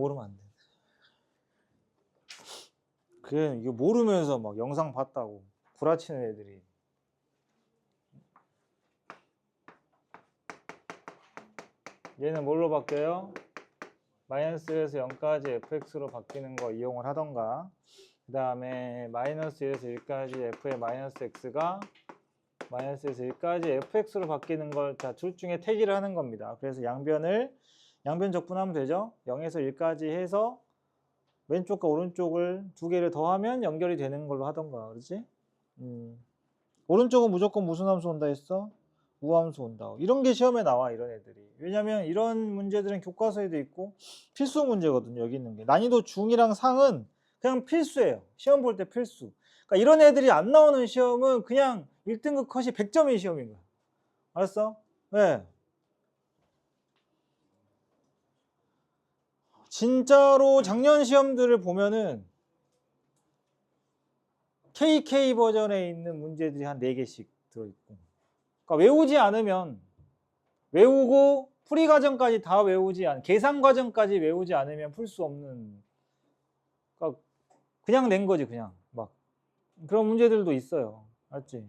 모르면 안 돼. 그래, 이거 모르면서 막 영상 봤다고 구라치는 애들이. 얘는 뭘로 바뀌어요? 마이너스 1에서 0까지 fx로 바뀌는 거 이용을 하던가, 그 다음에 마이너스 1에서 1까지 f의 마이너스 x가 마이너스에서 1까지 fx로 바뀌는 걸 다 둘 중에 택일을 하는 겁니다. 그래서 양변 적분하면 되죠. 0에서 1까지 해서 왼쪽과 오른쪽을 두 개를 더하면 연결이 되는 걸로 하던가, 그렇지? 오른쪽은 무조건 무슨 함수 온다 했어? 우함수 온다. 이런 게 시험에 나와, 이런 애들이. 왜냐면 이런 문제들은 교과서에도 있고 필수 문제거든요. 여기 있는 게. 난이도 중이랑 상은 그냥 필수예요. 시험 볼 때 필수. 그러니까 이런 애들이 안 나오는 시험은 그냥 1등급 컷이 100점인 시험인 거야. 알았어? 네. 진짜로 작년 시험들을 보면은 KK 버전에 있는 문제들이 한 4개씩 들어있고, 그러니까 외우지 않으면, 외우고 풀이 과정까지 다 외우지 않으면, 계산 과정까지 외우지 않으면 풀 수 없는, 그러니까 그냥 낸 거지. 그냥 막 그런 문제들도 있어요. 알지?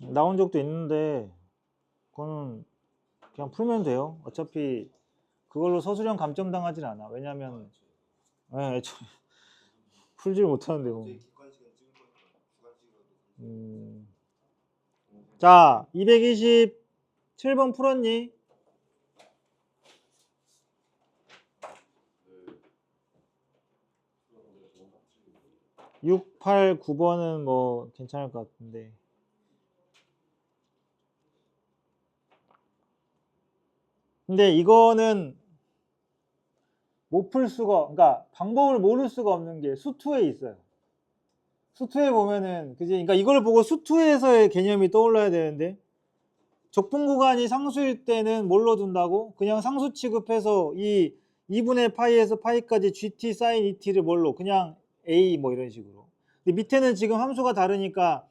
나온 적도 있는데 그거는 그냥 풀면 돼요. 어차피 그걸로 서술형 감점 당하진 않아. 왜냐면 풀지를 못하는데 뭐. 자, 227번 풀었니? 6, 8, 9번은 뭐 괜찮을 것 같은데. 근데 이거는 못 풀 수가, 그러니까 방법을 모를 수가 없는 게 수투에 있어요. 수투에 보면은, 그지? 그러니까 이걸 보고 수투에서의 개념이 떠올라야 되는데, 적분 구간이 상수일 때는 뭘로 둔다고? 그냥 상수 취급해서 이 2분의 파이에서 파이까지 gt sin et를 뭘로? 그냥 a 뭐 이런 식으로. 근데 밑에는 지금 함수가 다르니까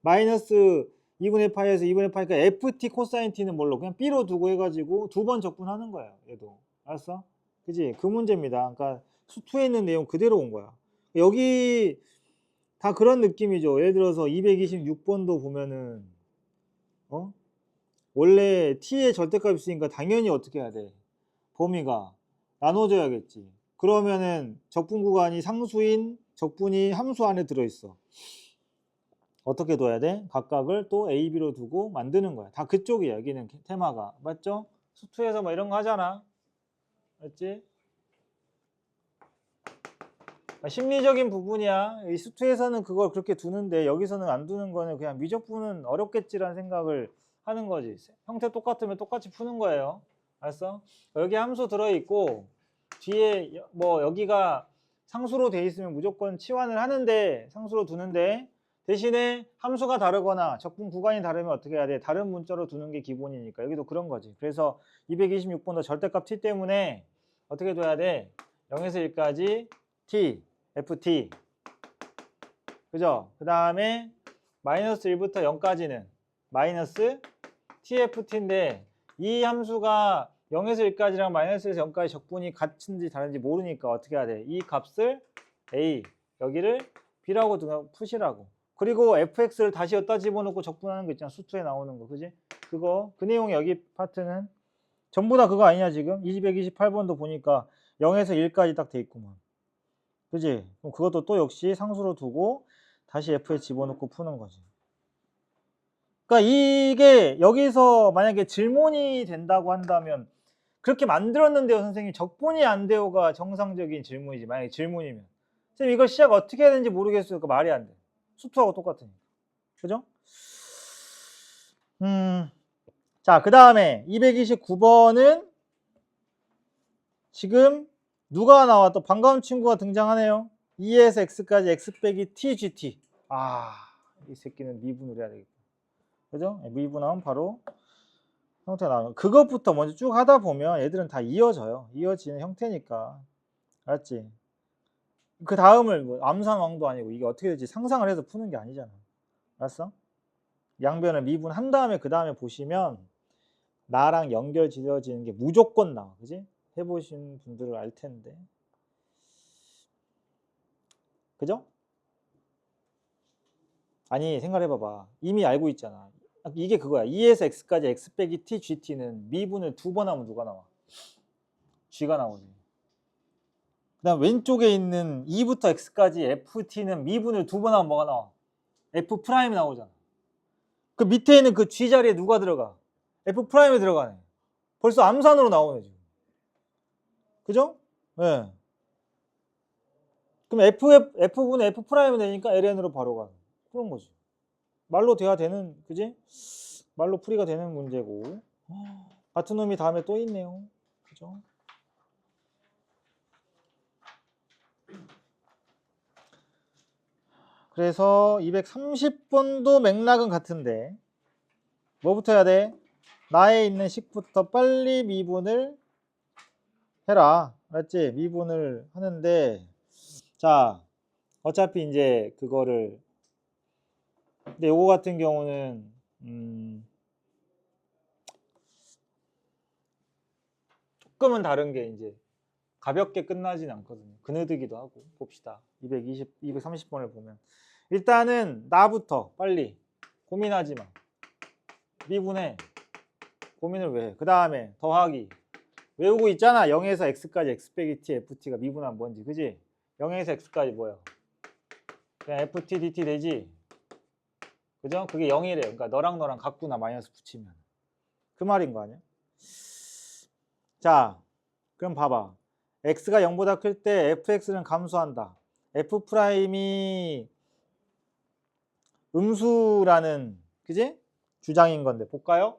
마이너스 2분의 파이에서 2분의 파이까지 ft 코사인 t는 뭘로? 그냥 b로 두고 해가지고 두 번 적분하는 거예요. 얘도. 알았어? 그지? 그 문제입니다. 그러니까 수투에 있는 내용 그대로 온 거야. 여기 다 그런 느낌이죠. 예를 들어서 226번도 보면은 원래 t의 절대값이 있으니까 당연히 어떻게 해야 돼? 범위가 나눠져야겠지. 그러면은 적분 구간이 상수인 적분이 함수 안에 들어있어. 어떻게 둬야 돼? 각각을 또 a, b로 두고 만드는 거야. 다 그쪽이야. 여기는 테마가. 맞죠? 수투에서 뭐 이런 거 하잖아. 맞지? 심리적인 부분이야. 이 수투에서는 그걸 그렇게 두는데 여기서는 안 두는 거는 그냥 미적분은 어렵겠지라는 생각을 하는 거지. 형태 똑같으면 똑같이 푸는 거예요. 알았어? 여기 함수 들어있고 뒤에 뭐 여기가 상수로 돼 있으면 무조건 치환을 하는데, 상수로 두는데 대신에 함수가 다르거나 적분 구간이 다르면 어떻게 해야 돼? 다른 문자로 두는 게 기본이니까. 여기도 그런 거지. 그래서 226번도 절대값 t 때문에 어떻게 둬야 돼? 0에서 1까지 t, ft. 그죠? 그 다음에 마이너스 1부터 0까지는 마이너스 tft인데, 이 함수가 0에서 1까지랑 마이너스에서 0까지 적분이 같은지 다른지 모르니까 어떻게 해야 돼? 이 값을 a, 여기를 b라고 푸시라고. 그리고 fx를 다시 여기다 집어넣고 적분하는 거 있잖아. 수투에 나오는 거. 그지? 그거, 그 내용 여기 파트는 전부 다 그거 아니냐 지금? 228번도 보니까 0에서 1까지 딱 돼 있구만. 그지? 그럼 그것도 또 역시 상수로 두고 다시 f에 집어넣고 푸는 거지. 그러니까 이게 여기서 만약에 질문이 된다고 한다면, 그렇게 만들었는데요 선생님 적분이 안 돼요가 정상적인 질문이지. 만약에 질문이면 선생님 이거 시작 어떻게 해야 되는지 모르겠어요. 그 말이 안 돼. 수투하고 똑같으니까. 그죠? 자, 그 다음에 229번은 지금 누가 나와? 또 반가운 친구가 등장하네요. 2에서 x까지 x 빼기 tgt. 이 새끼는 미분을 해야 되겠다. 그죠? 미분하면 바로 형태가 나오는. 그것부터 먼저 쭉 하다 보면 얘들은 다 이어져요. 이어지는 형태니까. 알았지? 그 다음을 뭐 암산왕도 아니고 이게 어떻게 될지 상상을 해서 푸는 게 아니잖아. 알았어? 양변을 미분한 다음에 그 다음에 보시면 나랑 연결 지어지는 게 무조건 나와. 그지? 해보신 분들은 알 텐데. 그죠? 아니 생각해봐봐. 이미 알고 있잖아. 이게 그거야. 2에서 x까지 x 빼기 t, gt는 미분을 2번 하면 누가 나와? g가 나오지. 그 다음 왼쪽에 있는 2부터 x까지 ft는 미분을 2번 하면 뭐가 나와? f 프라임이 나오잖아. 그 밑에 있는 그 g 자리에 누가 들어가? f 프라임이 들어가네. 벌써 암산으로 나오네 지금. 그죠? 예. 네. 그럼 f분의 f 프라임이 되니까 ln으로 바로 가. 그런 거지. 말로 돼야 되는, 그지? 말로 풀이가 되는 문제고. 같은 놈이 다음에 또 있네요. 그죠? 그래서 230번도 맥락은 같은데 뭐부터 해야 돼? 나에 있는 식부터 빨리 미분을 해라. 알았지? 미분을 하는데 자 어차피 이제 그거를 근데 요거 같은 경우는 조금은 다른 게 이제 가볍게 끝나진 않거든요. 그늘뜨기도 하고 봅시다. 230번을 보면 일단은 나부터 빨리 고민하지 마. 미분해. 고민을 왜 해? 그 다음에 더하기. 외우고 있잖아. 0에서 x까지 x 빼기 t, ft가 미분하면 뭔지. 그지? 0에서 x까지 뭐야? 그냥 ft, dt 되지? 그죠? 그게 0이래. 그러니까 너랑 같구나. 마이너스 붙이면. 그 말인 거 아니야? 자, 그럼 봐봐. x가 0보다 클 때 fx는 감소한다. f 프라임이 음수라는 그지? 주장인 건데 볼까요?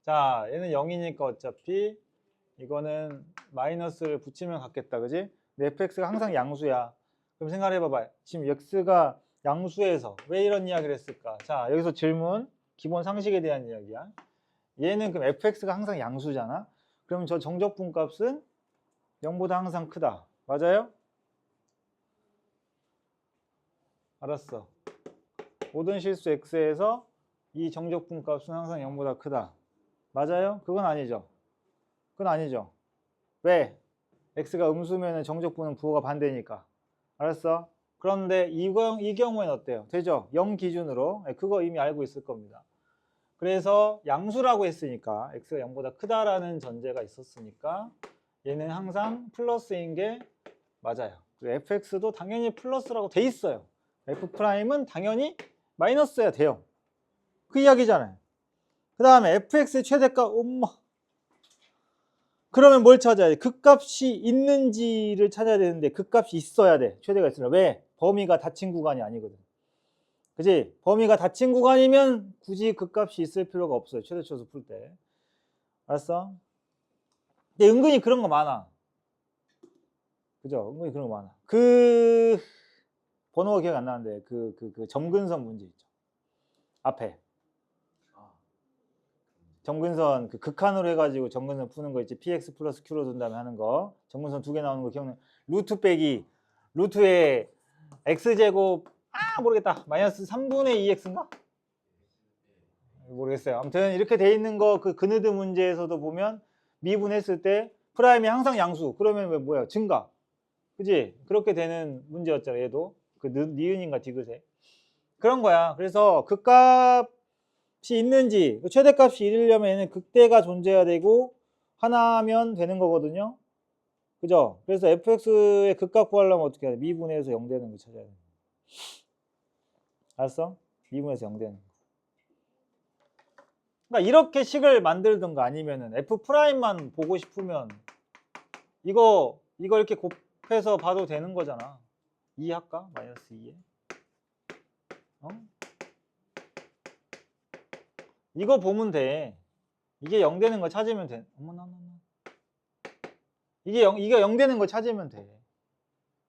자, 얘는 0이니까 어차피 이거는 마이너스를 붙이면 같겠다. 그지? 근데 fx가 항상 양수야. 그럼 생각해봐봐. 지금 x가 양수에서 왜 이런 이야기를 했을까? 자, 여기서 질문. 기본 상식에 대한 이야기야. 얘는 그럼 fx가 항상 양수잖아. 그럼 저 정적분 값은 0보다 항상 크다. 맞아요? 알았어. 모든 실수 x에서 이 정적분 값은 항상 0보다 크다. 맞아요? 그건 아니죠. 그건 아니죠. 왜? x가 음수면 정적분은 부호가 반대니까. 알았어? 그런데 이 경우에는 어때요? 되죠? 0 기준으로. 그거 이미 알고 있을 겁니다. 그래서 양수라고 했으니까 x가 0보다 크다라는 전제가 있었으니까 얘는 항상 플러스인 게 맞아요. fx도 당연히 플러스라고 돼 있어요. f'은 당연히 마이너스여야 돼요. 그 이야기잖아요. 그 다음에 fx의 최대값 엄마. 그러면 뭘 찾아야 돼? 극값이 있는지를 찾아야 되는데 극값이 있어야 돼. 최대가 있으면. 왜? 범위가 닫힌 구간이 아니거든. 그지? 범위가 닫힌 구간이면 굳이 극값이 있을 필요가 없어요. 최대초수 풀 때. 알았어? 근데 은근히 그런 거 많아. 그죠? 은근히 그런 거 많아. 그 번호가 기억 안 나는데 그 점근선 문제 있죠. 앞에. 점근선 그 극한으로 해가지고 점근선 푸는 거 있지. px 플러스 q로 둔 다음에 하는 거. 점근선 2개 나오는 거 기억나? 루트 빼기 루트에 x제곱 모르겠다. 마이너스 3분의 2x인가? 모르겠어요. 아무튼 이렇게 돼 있는 거 그 그느드 문제에서도 보면 미분했을 때 프라임이 항상 양수. 그러면 왜 뭐야? 증가. 그지? 그렇게 되는 문제였잖아. 얘도. 그 니은인가 디귿에. 그런 거야. 그래서 극값이 있는지 최대값이 이르려면 얘는 극대가 존재해야 되고 하나면 되는 거거든요. 그죠? 그래서 fx의 극값 구하려면 어떻게 해야 돼? 미분해서 0 되는 거 찾아야 돼. 알았어? 미분해서 0 되는 거. 그러니까 이렇게 식을 만들든가 아니면은 f'만 보고 싶으면 이거 이렇게 곱해서 봐도 되는 거잖아. 2 할까? 마이너스 2에. 어? 이거 보면 돼. 이게 0 되는 거 찾으면 돼. 어머나. 이게 0 되는 거 찾으면 돼.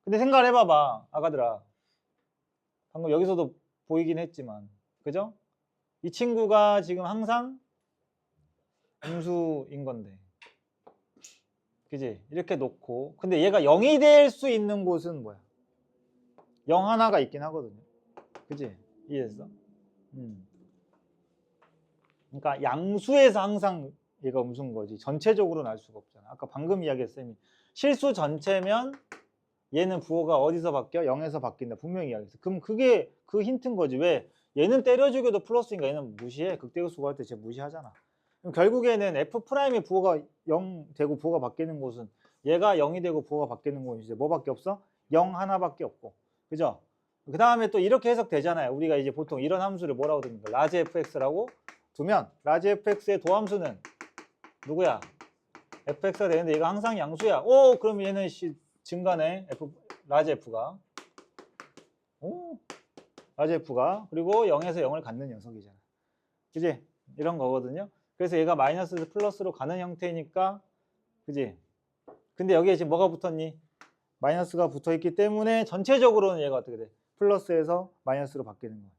근데 생각을 해봐봐. 아가들아. 방금 여기서도 보이긴 했지만. 그죠? 이 친구가 지금 항상 음수인 건데. 그지? 이렇게 놓고. 근데 얘가 0이 될 수 있는 곳은 뭐야? 0 하나가 있긴 하거든요. 그치? 이해했어? 그러니까 양수에서 항상 얘가 음수인 거지 전체적으로는 알 수가 없잖아. 아까 방금 이야기했어. 쌤이 실수 전체면 얘는 부호가 어디서 바뀌어? 0에서 바뀐다. 분명히 이야기했어. 그럼 그게 그 힌트인 거지. 왜? 얘는 때려주기도 플러스니까 얘는 무시해. 극대수 구할 때 쟤 무시하잖아. 그럼 결국에는 F'의 부호가 0 되고 부호가 바뀌는 곳은 얘가 0이 되고 부호가 바뀌는 곳은 이제 뭐밖에 없어? 0 하나밖에 없고. 그죠? 그 다음에 또 이렇게 해석되잖아요. 우리가 이제 보통 이런 함수를 뭐라고 듭니까? 라지 fx라고 두면 라지 fx의 도함수는 누구야? fx가 되는데 얘가 항상 양수야. 오, 그럼 얘는 증가네. 라지 f가. 오, 라지 f가. 그리고 0에서 0을 갖는 녀석이잖아. 그지? 이런 거거든요. 그래서 얘가 마이너스에서 플러스로 가는 형태니까, 그지? 근데 여기에 지금 뭐가 붙었니? 마이너스가 붙어 있기 때문에 전체적으로는 얘가 어떻게 돼? 플러스에서 마이너스로 바뀌는 거지.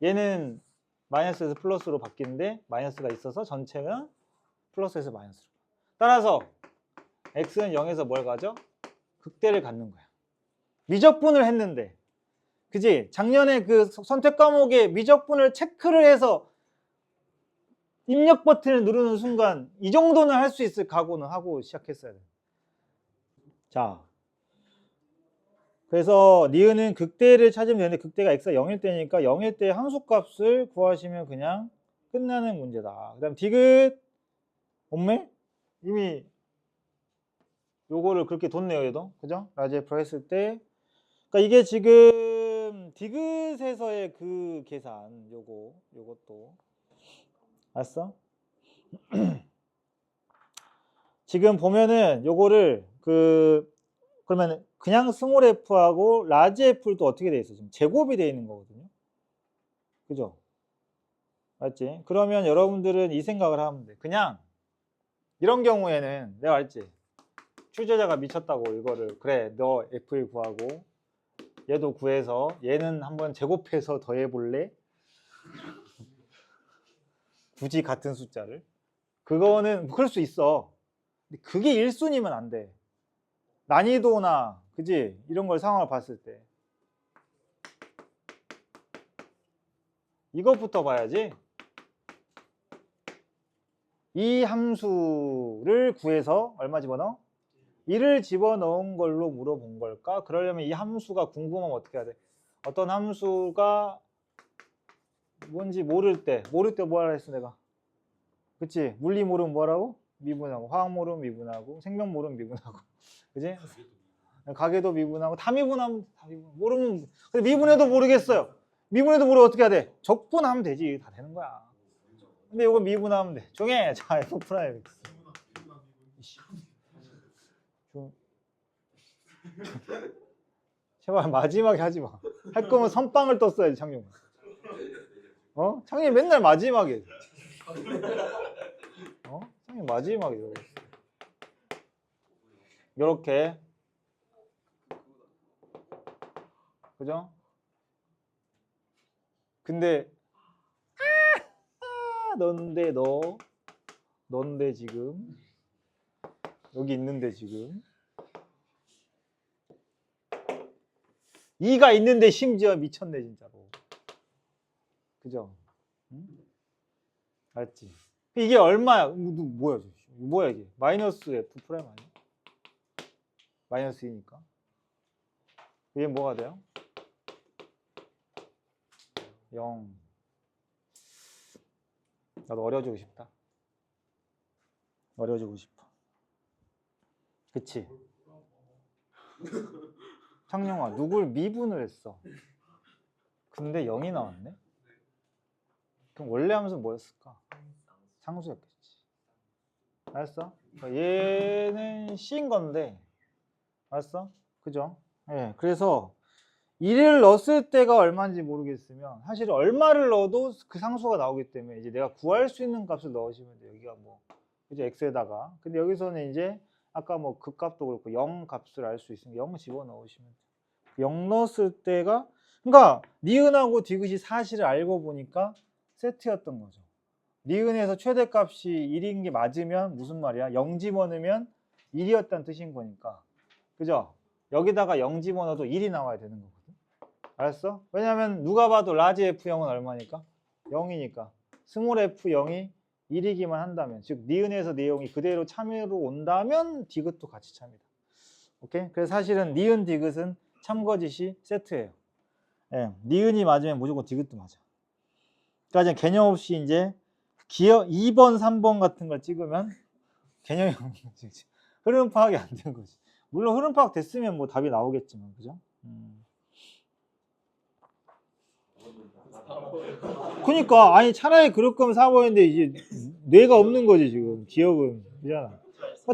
얘는 마이너스에서 플러스로 바뀌는데 마이너스가 있어서 전체가 플러스에서 마이너스로. 따라서 x는 0에서 뭘 가져? 극대를 갖는 거야. 미적분을 했는데, 그지? 작년에 그 선택 과목에 미적분을 체크를 해서 입력 버튼을 누르는 순간 이 정도는 할 수 있을 각오는 하고 시작했어야 돼. 자, 그래서 니은은 극대를 찾으면 되는데 극대가 x가 0일 때니까 0일 때 함수값을 구하시면 그냥 끝나는 문제다. 그 다음 디귿 엄매? 이미 요거를 그렇게 뒀네요. 얘도. 그죠? 라지 F 했을 때 그러니까 이게 지금 디귿에서의 그 계산 요것도 알았어? 지금 보면은 요거를 그러면 그냥 스몰 f하고 라지 f를 또 어떻게 돼 있어? 지금 제곱이 돼 있는 거거든요. 그죠? 맞지? 그러면 여러분들은 이 생각을 하면 돼. 그냥 이런 경우에는 내가 알지? 출제자가 미쳤다고 이거를 그래 너 f를 구하고 얘도 구해서 얘는 한번 제곱해서 더해볼래? 굳이 같은 숫자를 그거는 그럴 수 있어. 근데 그게 1순위면 안 돼. 난이도나 그지? 이런 걸 상황을 봤을 때 이것부터 봐야지. 이 함수를 구해서 얼마 집어넣어? 1을 집어넣은 걸로 물어본 걸까? 그러려면 이 함수가 궁금하면 어떻게 해야 돼? 어떤 함수가 뭔지 모를 때 뭐 하라 했어 내가? 그치? 물리 모르면 뭐라고? 미분하고 화학 모르면 미분하고 생명 모르면 미분하고 그치? 가계도 미분하고 다 미분하면 모르면 근데 미분해도 모르겠어요. 미분해도 모르면 어떻게 해야 돼? 적분하면 되지. 다 되는 거야. 근데 이거 미분하면 돼. 종해. 자, F 프라임 X. 제발 마지막에 하지 마. 할 거면 선빵을 떴어야지, 창용. 창용이 맨날 마지막에. 창용 마지막에. 요렇게. 그죠? 근데 넌데 지금 여기 있는데 지금 2가 있는데 심지어 미쳤네 진짜로. 그죠? 응? 알지? 이게 얼마야? 뭐야 이게? 마이너스 F 프라임 아니야? 마이너스 2니까 이게 뭐가 돼요? 0. 나도 어려워지고 싶다. 어려워지고 싶어. 그치? 창룡아, 누굴 미분을 했어. 근데 0이 나왔네? 그럼 원래 함수는 뭐였을까? 상수였겠지. 알았어? 얘는 C인 건데, 알았어? 그죠? 예, 그래서 1을 넣었을 때가 얼마인지 모르겠으면 사실 얼마를 넣어도 그 상수가 나오기 때문에 이제 내가 구할 수 있는 값을 넣으시면 돼. 여기가 뭐 이제 x에다가 근데 여기서는 이제 아까 뭐 극값도 그렇고 0 값을 알 수 있으니까 0 집어넣으시면 돼. 0 넣었을 때가 그러니까 니은하고 디귿이 사실을 알고 보니까 세트였던 거죠. 니은에서 최대값이 1인 게 맞으면 무슨 말이야? 0 집어넣으면 1이었다는 뜻인 거니까. 그죠? 여기다가 0 집어넣어도 1이 나와야 되는 거거든. 알았어? 왜냐면 누가 봐도 라지 F0은 얼마니까? 0이니까. 스몰 F0이 1이기만 한다면, 즉 니은에서 내용이 그대로 참여로 온다면 디귿도 같이 참이다. 오케이? 그래서 사실은 니은 디귿은 참거짓이 세트예요. 예, 니은이 맞으면 무조건 디귿도 맞아. 그러니까 개념 없이 이제 기억 2번, 3번 같은 걸 찍으면 개념이 없는 거지. 흐름 파악이 안 된 거지. 물론 흐름 파악 됐으면 뭐 답이 나오겠지만, 그죠? 그러니까 아니 차라리 그럴 거면 4번인데 이제 뇌가 없는 거지 지금. 기억은 그잖아.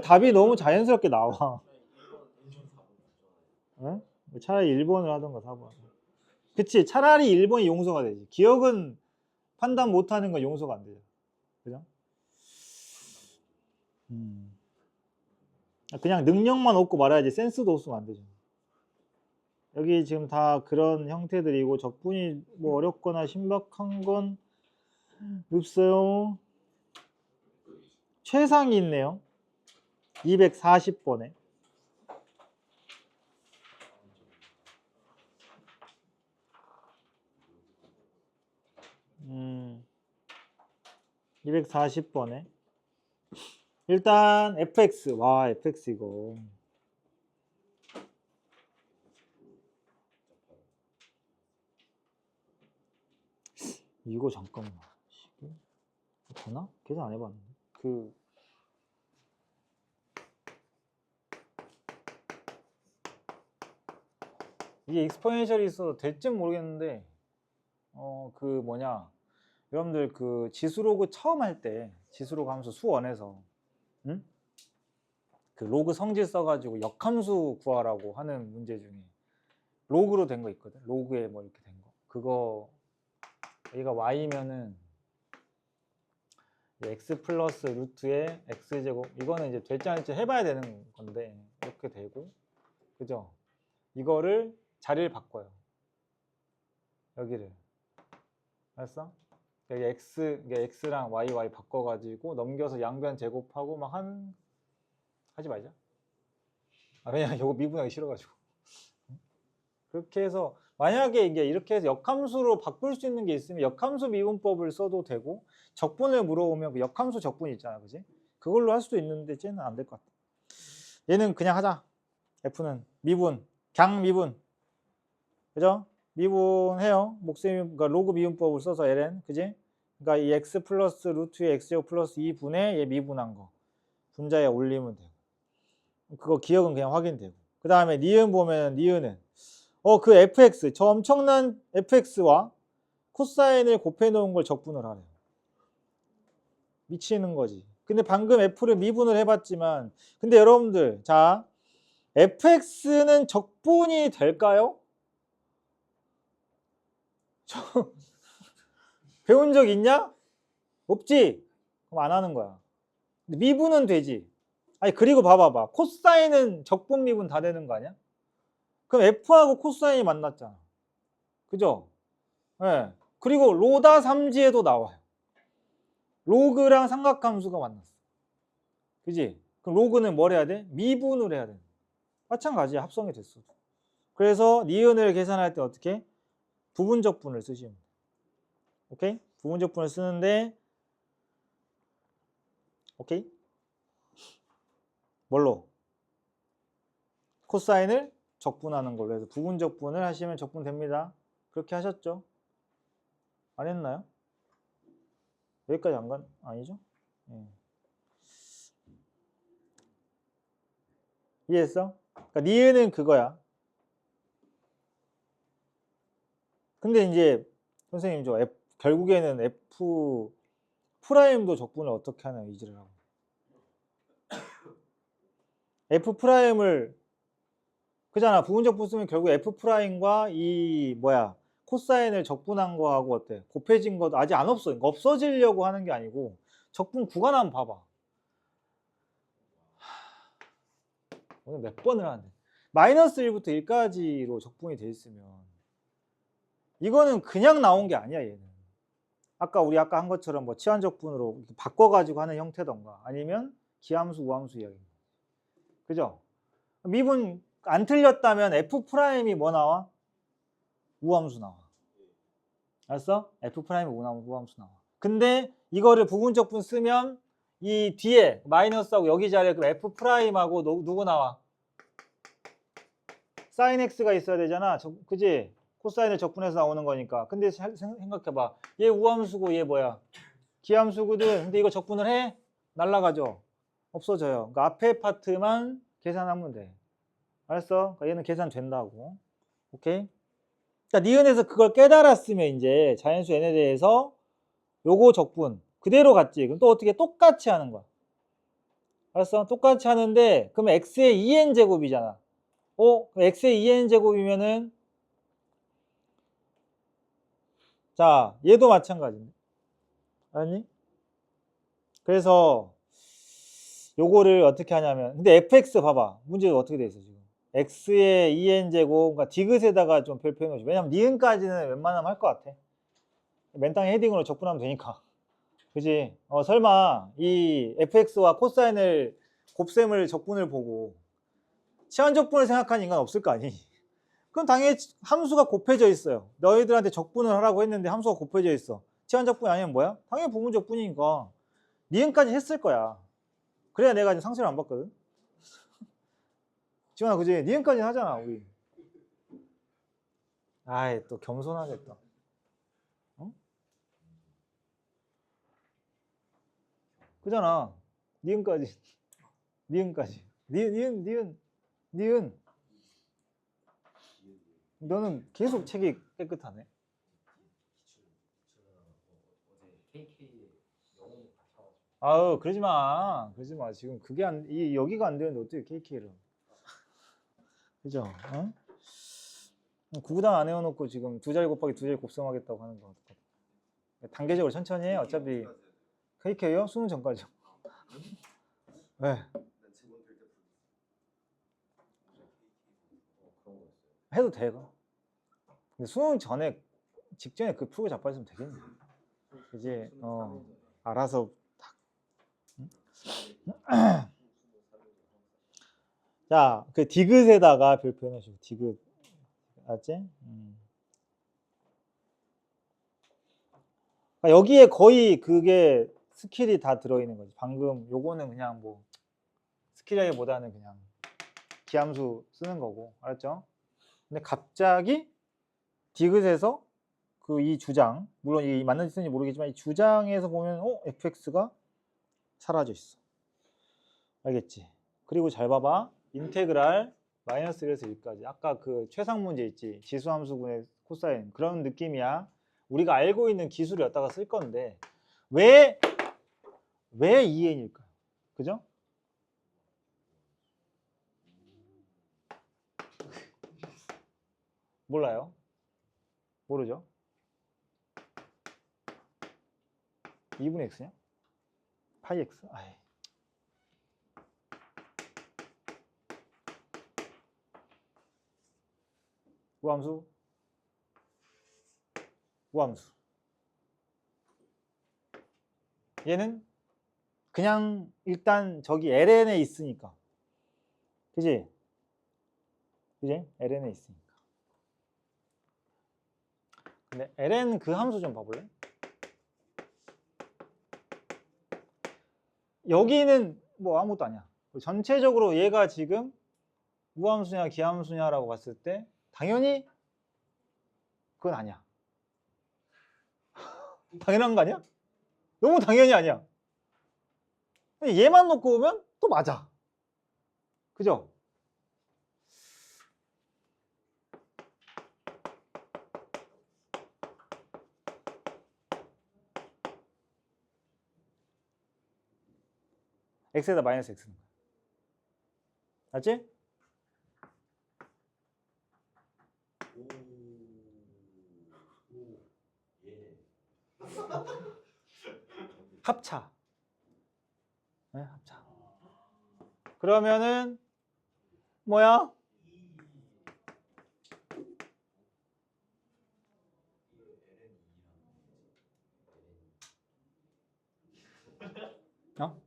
답이 너무 자연스럽게 나와. 응? 차라리 1번을 하던가 4번. 그치, 차라리 1번이 용서가 되지. 기억은 판단 못하는 건 용서가 안 되죠. 그죠? 그냥 능력만 없고 말아야지 센스도 없으면 안 되죠. 여기 지금 다 그런 형태들이고 적분이 뭐 어렵거나 신박한 건 없어요. 최상이 있네요. 240번에. 240번에. 일단 fx. 와, fx 이거. 이거 잠깐만. 되나? 계산 안 해봤는데. 이게 익스포넨셜이 있어도 될지 모르겠는데, 여러분들 그 지수로그 처음 할 때, 지수로그 함수 수원에서, 응? 그 로그 성질 써가지고 역함수 구하라고 하는 문제 중에 로그로 된 거 있거든. 로그에 뭐 이렇게 된 거. 그거, 얘가 y면은 x 플러스 루트의 x제곱. 이거는 이제 될지 안 될지 해봐야 되는 건데, 이렇게 되고, 그죠? 이거를 자리를 바꿔요. 여기를. 알았어? 여기 x랑 y 바꿔가지고 넘겨서 양변 제곱하고 막 하지 말자. 왜냐면 이거 미분하기 싫어가지고. 그렇게 해서 만약에 이게 이렇게 해서 역함수로 바꿀 수 있는 게 있으면 역함수 미분법을 써도 되고, 적분을 물어오면 그 역함수 적분 있잖아, 그지? 그걸로 할 수도 있는데 쟤는 안 될 것 같아. 얘는 그냥 하자. f는 미분, 강 미분, 그죠? 미분해요. 그러니까 로그 미분법을 써서 ln, 그지? 그러니까 이 x 플러스 루트의 x제곱 플러스 2분의 얘 미분한 거 분자에 올리면 돼요. 그거 기억은 그냥 확인되고. 그 다음에 니은 보면 니은은 그 fx, 저 엄청난 fx와 코사인을 곱해 놓은 걸 적분을 하래요. 미치는 거지. 근데 방금 f를 미분을 해봤지만, 근데 여러분들, 자, fx는 적분이 될까요? 배운 적 있냐? 없지? 그럼 안 하는 거야. 근데 미분은 되지. 아니, 그리고 봐봐봐. 코사인은 적분 미분 다 되는 거 아니야? 그럼 f하고 코사인이 만났잖아. 그죠? 예. 네. 그리고 로다 삼지에도 나와요. 로그랑 삼각함수가 만났어. 그지? 그럼 로그는 뭘 해야 돼? 미분을 해야 돼. 마찬가지야. 합성이 됐어. 그래서 니은을 계산할 때 어떻게? 부분적분을 쓰시면 돼. 오케이? 부분적분을 쓰는데, 오케이? 뭘로? 코사인을 적분하는 걸로 해서 부분적분을 하시면 적분됩니다. 그렇게 하셨죠? 안 했나요? 여기까지 안 간? 아니죠? 이해했어? 그러니까 니은은 그거야. 근데 이제 선생님 결국에는 F 프라임도 적분을 어떻게 하나 의지를 하고. F 프라임을 그잖아. 부분적분 쓰면 결국 F 프라임과 코사인을 적분한 거하고 어때? 곱해진 것도 아직 안 없어. 그러니까 없어지려고 하는 게 아니고 적분 구간 한번 봐봐. 오늘 몇 번을 하는데. 마이너스 1부터 1까지로 적분이 돼 있으면 이거는 그냥 나온 게 아니야, 얘는. 우리 아까 한 것처럼 뭐 치환적분으로 바꿔가지고 하는 형태던가 아니면 기함수, 우함수 이야기. 그죠? 미분 안 틀렸다면 F 프라임이 뭐 나와? 우함수 나와. 알았어? F 프라임이 우함수 나와. 근데 이거를 부분적분 쓰면 이 뒤에 마이너스하고 여기 자리에 그 F 프라임하고 누구 나와? 사인 X가 있어야 되잖아. 그지? 코사인을 적분해서 나오는 거니까. 근데 생각해봐. 얘 우함수고 얘 뭐야? 기함수거든. 근데 이거 적분을 해? 날라가죠. 없어져요. 그러니까 앞에 파트만 계산하면 돼. 알았어? 그러니까 얘는 계산된다고. 오케이? 자, 니은에서 그걸 깨달았으면 이제 자연수 n에 대해서 요거 적분 그대로 갔지. 그럼 또 어떻게 똑같이 하는 거야. 알았어? 똑같이 하는데 그러면 x의 2n 제곱이잖아. x의 2n 제곱이면은 자, 얘도 마찬가지인데. 아니? 그래서 요거를 어떻게 하냐면 근데 fx 봐봐. 문제가 어떻게 돼 있어, 지금. x의 2n 제곱 그러니까 디귿에다가 좀 표현해 놓지. 왜냐면 니은까지는 웬만하면 할 것 같아. 맨땅에 헤딩으로 적분하면 되니까. 그지? 설마 이 fx와 코사인을 곱셈을 적분을 보고 치환 적분을 생각하는 인간 없을 거 아니? 그럼 당연히 함수가 곱해져 있어요. 너희들한테 적분을 하라고 했는데 함수가 곱해져 있어. 치환 적분이 아니면 뭐야? 당연히 부분 적분이니까 니은까지 했을 거야. 그래야 내가 이제 상처를 안 받거든. 지원아, 그지? 니은까지 하잖아, 우리. 아이, 또 겸손하겠다. 어? 그잖아. 니은까지. 니은까지. 니은. 너는 계속 책이 깨끗하네. 아우, 그러지 마. 그러지 마. 지금 그게 여기가 안 되는데 어떻게 KK를. 그죠? 어? 구구단 안 해놓고 지금 두 자리 곱하기 두 자리 곱셈하겠다고 하는 거. 단계적으로 천천히 해. 어차피 KK요? 수능 전까지요. 네. 해도 돼. 근데 수능 전에 직전에 그 풀고 자빠졌으면 되겠네. 그지? 알아서 딱. 자, 그 디귿에다가 별 표현해줘. 디귿. 알았지? 그러니까 여기에 거의 그게 스킬이 다 들어있는 거지. 방금 요거는 그냥 뭐 스킬이라기보다는 그냥 기함수 쓰는 거고. 알았죠? 근데 갑자기 디귿에서 그 이 주장, 물론 이 맞는지 쓰는지 모르겠지만 이 주장에서 보면 fx가 사라져 있어. 알겠지? 그리고 잘 봐봐. 인테그랄 마이너스 1에서 1까지. 아까 그 최상 문제 있지. 지수함수분의 코사인. 그런 느낌이야. 우리가 알고 있는 기술을 갖다가 쓸 건데 왜 2n일까요? 그죠? 몰라요? 모르죠? 2분의 x냐? 파이 x? 아이. 우함수? 우함수. 얘는 그냥 일단 저기 ln에 있으니까. 그지? 그지? ln에 있으니까. 근데 ln 그 함수 좀 봐볼래? 여기는 뭐 아무것도 아니야. 전체적으로 얘가 지금 우함수냐 기함수냐라고 봤을 때 당연히 그건 아니야. 당연한 거 아니야? 너무 당연히 아니야. 얘만 놓고 보면 또 맞아. 그죠? x에다 마이너스 x는 거야. 맞지? 합차. 네, 합차. 그러면은 뭐야? 어?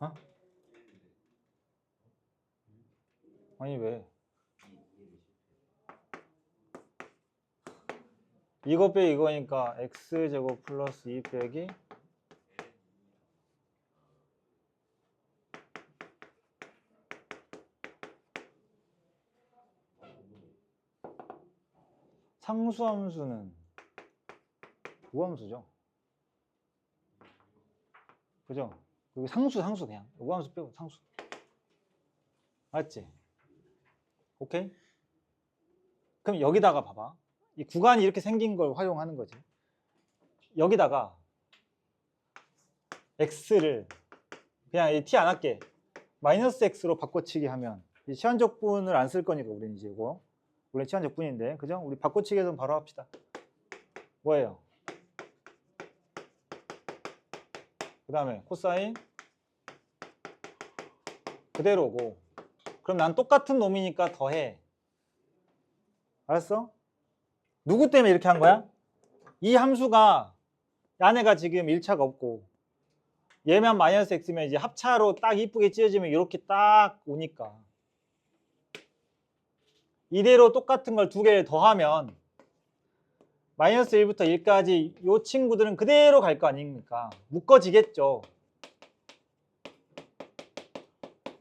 어? 아니 왜? 이거 빼기 이거니까 x제곱 플러스 2 빼기 상수함수는 우함수죠. 그죠? 여기 상수 그냥 우함수 빼고 상수. 맞지? 오케이? 그럼 여기다가 봐봐. 이 구간이 이렇게 생긴 걸 활용하는 거지. 여기다가 x를 그냥 t 안 할게. 마이너스 x로 바꿔치기 하면 치환적분을 안 쓸 거니까 우리는 이제 이거 원래 치환적분인데 그죠? 우리 바꿔치기해서 바로 합시다. 뭐예요? 그 다음에 코사인 그대로고 그럼 난 똑같은 놈이니까 더해. 알았어? 누구 때문에 이렇게 한 거야? 이 함수가 안에가 지금 1차가 없고 얘만 마이너스 x면 이제 합차로 딱 이쁘게 찢어지면 이렇게 딱 오니까 이대로 똑같은 걸 두 개를 더하면 마이너스 1부터 1까지 이 친구들은 그대로 갈 거 아닙니까? 묶어지겠죠.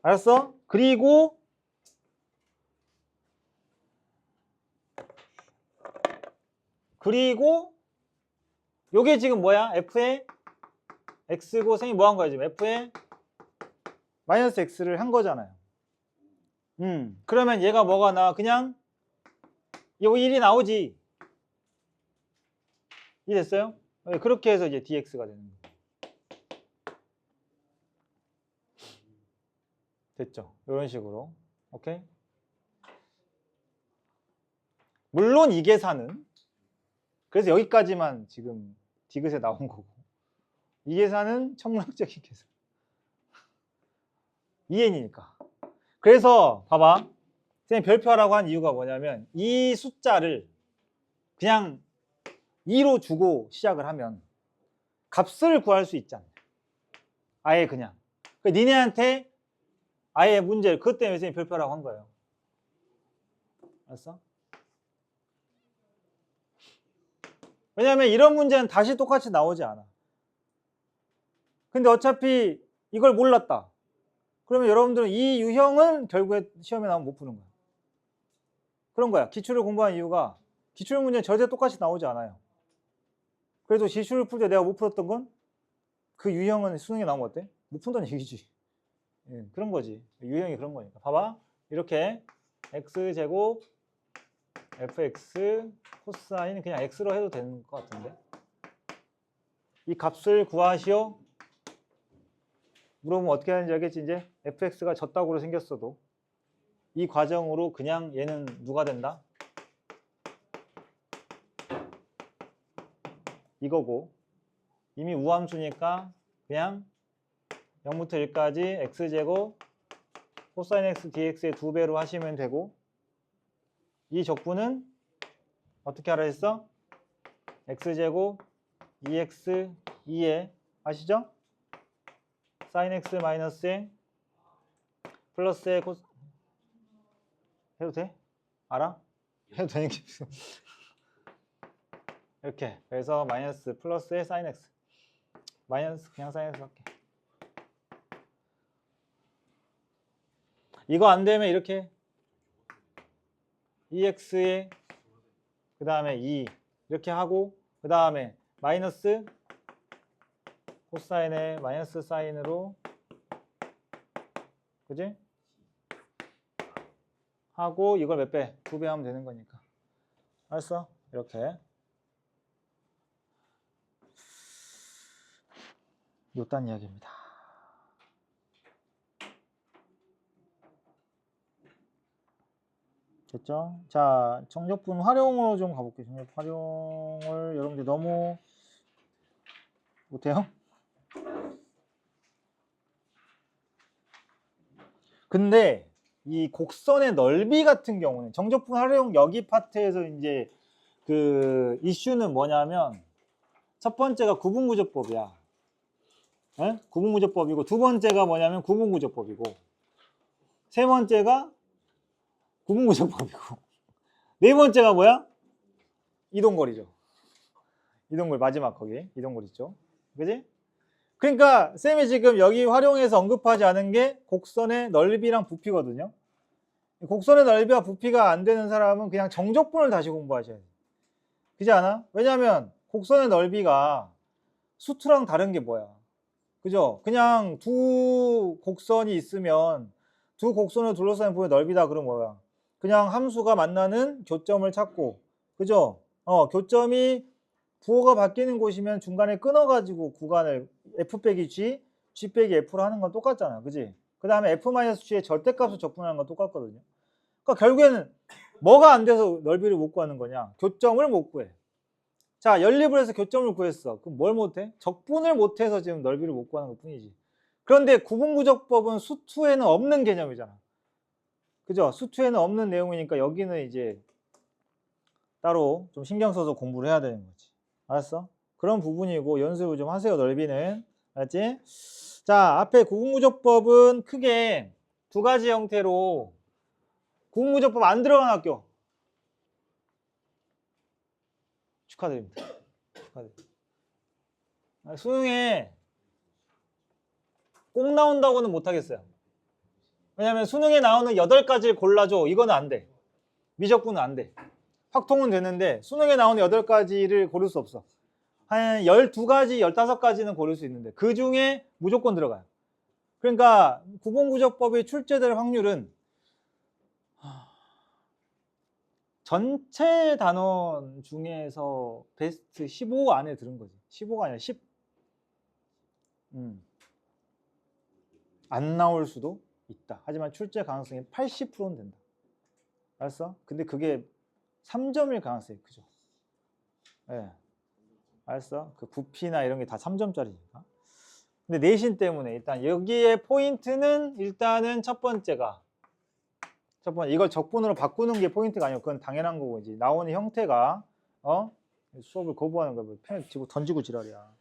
알았어? 그리고 요게 지금 뭐야? f의 x고 생이 뭐 한 거야 지금? f의 마이너스 x를 한 거잖아요. 그러면 얘가 뭐가 나와? 그냥 요 1이 나오지. 이해됐어요? 그렇게 해서 이제 dx가 되는 거예요. 됐죠? 이런 식으로. 오케이? 물론 이 계산은 그래서 여기까지만 지금 디귿에 나온 거고 이 계산은 천문학적인 계산. 2n이니까. 그래서 봐봐. 선생님 별표하라고 한 이유가 뭐냐면 이 숫자를 그냥 2로 주고 시작을 하면 값을 구할 수 있잖아. 아예 그냥. 니네한테 아예 문제를 그것 때문에 선생님 별표라고 한 거예요. 알았어? 왜냐면 이런 문제는 다시 똑같이 나오지 않아. 근데 어차피 이걸 몰랐다. 그러면 여러분들은 이 유형은 결국에 시험에 나오면 못 푸는 거야. 그런 거야. 기출을 공부한 이유가 기출 문제는 절대 똑같이 나오지 않아요. 그래도 기출을 풀 때 내가 못 풀었던 건 그 유형은 수능에 나오면 어때? 못 푼다는 얘기지. 예, 그런 거지. 유형이 그런 거니까. 봐봐. 이렇게 x제곱 fx 코사인 그냥 x로 해도 되는 것 같은데. 이 값을 구하시오. 물어보면 어떻게 하는지 알겠지? 이제 fx가 졌다고 생겼어도 이 과정으로 그냥 얘는 누가 된다? 이거고 이미 우함수니까 그냥 0부터 1까지 x제곱 코사인 x dx의 2배로 하시면 되고 이 적분은 어떻게 하라 했어? x제곱 2x 2에 아시죠? 사인 x 마이너스에 플러스에 코스 해도 돼? 알아? 해도 되는 게 없어. 이렇게 그래서 마이너스 플러스에 사인 x 마이너스 그냥 사인 x 할게. 이거 안 되면 이렇게 2x에 그 다음에 2 이렇게 하고 그 다음에 마이너스 코사인에 마이너스 사인으로 그지? 하고 이걸 몇 배? 2배 하면 되는 거니까. 알았어? 이렇게 요딴 이야기입니다. 됐죠? 자, 정적분 활용으로 좀 가볼게요. 정적분 활용을 여러분들 너무 못해요? 근데 이 곡선의 넓이 같은 경우는 정적분 활용 여기 파트에서 이제 그 이슈는 뭐냐면 첫 번째가 구분구조법이야. 네? 구분구조법이고 두 번째가 뭐냐면 구분구조법이고 세 번째가 구분구조법이고 네 번째가 뭐야? 이동거리죠. 이동글 마지막 거기 이동글 있죠. 그지? 그러니까 쌤이 지금 여기 활용해서 언급하지 않은 게 곡선의 넓이랑 부피거든요. 곡선의 넓이와 부피가 안 되는 사람은 그냥 정적분을 다시 공부하셔야 돼요. 그지 않아? 왜냐하면 곡선의 넓이가 수투랑 다른 게 뭐야? 그죠? 그냥 두 곡선이 있으면 두 곡선을 둘러싸는 부분의 넓이다 그러면 뭐야? 그냥 함수가 만나는 교점을 찾고, 그죠? 교점이 부호가 바뀌는 곳이면 중간에 끊어가지고 구간을 f 빼기 g, g 빼기 f로 하는 건 똑같잖아. 그지? 그 다음에 f-g의 절대값을 적분하는 건 똑같거든요. 그러니까 결국에는 뭐가 안 돼서 넓이를 못 구하는 거냐? 교점을 못 구해. 자, 연립을 해서 교점을 구했어. 그럼 뭘 못해? 적분을 못해서 지금 넓이를 못 구하는 것 뿐이지. 그런데 구분구적법은 수투에는 없는 개념이잖아. 그죠? 수투에는 없는 내용이니까 여기는 이제 따로 좀 신경 써서 공부를 해야 되는 거지. 알았어? 그런 부분이고 연습을 좀 하세요. 넓이는. 알았지? 자, 앞에 구분구적법은 크게 두 가지 형태로 구분구적법 안 들어간 학교 축하드립니다. 축하드립니다. 수능에 꼭 나온다고는 못하겠어요. 왜냐면 수능에 나오는 8가지를 골라줘. 이거는 안 돼. 미적분은 안 돼. 확통은 되는데 수능에 나오는 8가지를 고를 수 없어. 한 12가지, 15가지는 고를 수 있는데 그 중에 무조건 들어가요. 그러니까 구분구적법이 출제될 확률은 전체 단원 중에서 베스트 15 안에 들은 거지. 15가 아니라 10. 안 나올 수도 있다. 하지만 출제 가능성이 80%는 된다. 알았어? 근데 그게 3점일 가능성이 크죠. 예. 네. 알았어? 그 부피나 이런 게 다 3점짜리니까. 근데 내신 때문에 일단 여기에 포인트는 일단은 첫 번째 이걸 적분으로 바꾸는 게 포인트가 아니고 그건 당연한 거고 이제 나오는 형태가 수업을 거부하는 거야. 펜 쥐고 던지고 지랄이야.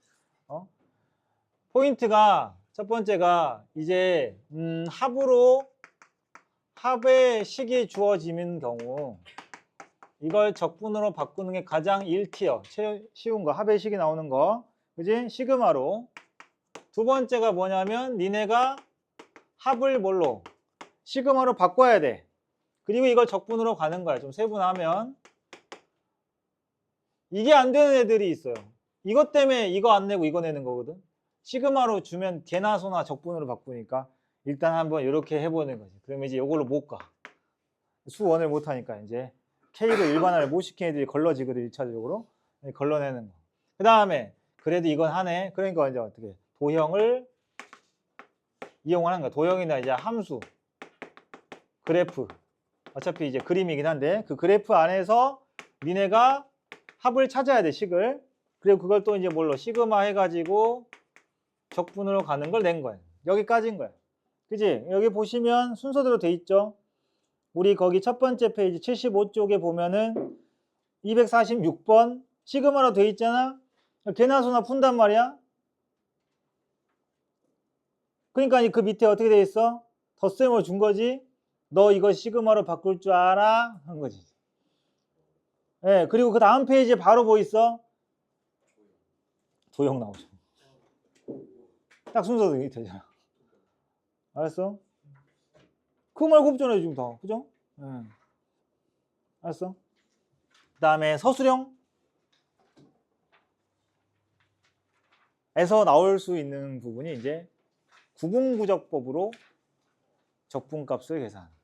포인트가 첫 번째가 이제 합의 식이 주어지는 경우 이걸 적분으로 바꾸는 게 가장 1티어 쉬운 거 합의 식이 나오는 거 그지? 시그마로. 두 번째가 뭐냐면 니네가 합을 뭘로? 시그마로 바꿔야 돼. 그리고 이걸 적분으로 가는 거야. 좀 세분하면 이게 안 되는 애들이 있어요. 이것 때문에 이거 안 내고 이거 내는 거거든. 시그마로 주면 개나 소나 적분으로 바꾸니까 일단 한번 이렇게 해보는 거지. 그러면 이제 이걸로 못 가. 수원을 못 하니까 이제 K로 일반화를 못 시킨 애들이 걸러지거든. 1차적으로 걸러내는 거. 그 다음에 그래도 이건 하네. 그러니까 이제 어떻게 도형을 이용하는 거야. 도형이나 이제 함수, 그래프. 어차피 이제 그림이긴 한데 그 그래프 안에서 니네가 합을 찾아야 돼. 식을. 그리고 그걸 또 이제 뭘로 시그마 해가지고 적분으로 가는 걸 낸 거예요. 여기까지인 거야. 그지? 여기 보시면 순서대로 돼 있죠. 우리 거기 첫 번째 페이지 75쪽에 보면은 246번 시그마로 돼 있잖아. 개나 소나 푼단 말이야. 그러니까 그 밑에 어떻게 돼 있어? 덧셈을 준 거지. 너 이거 시그마로 바꿀 줄 알아? 한 거지. 예, 그리고 그 다음 페이지에 바로 뭐 있어? 도형 나오죠. 딱 순서도 되잖아. 알았어? 그거 말고 없잖아요, 지금 다. 그죠? 예. 알았어? 그 다음에 서술형. 에서 나올 수 있는 부분이 이제 구분구적법으로 적분값을 계산하는 거.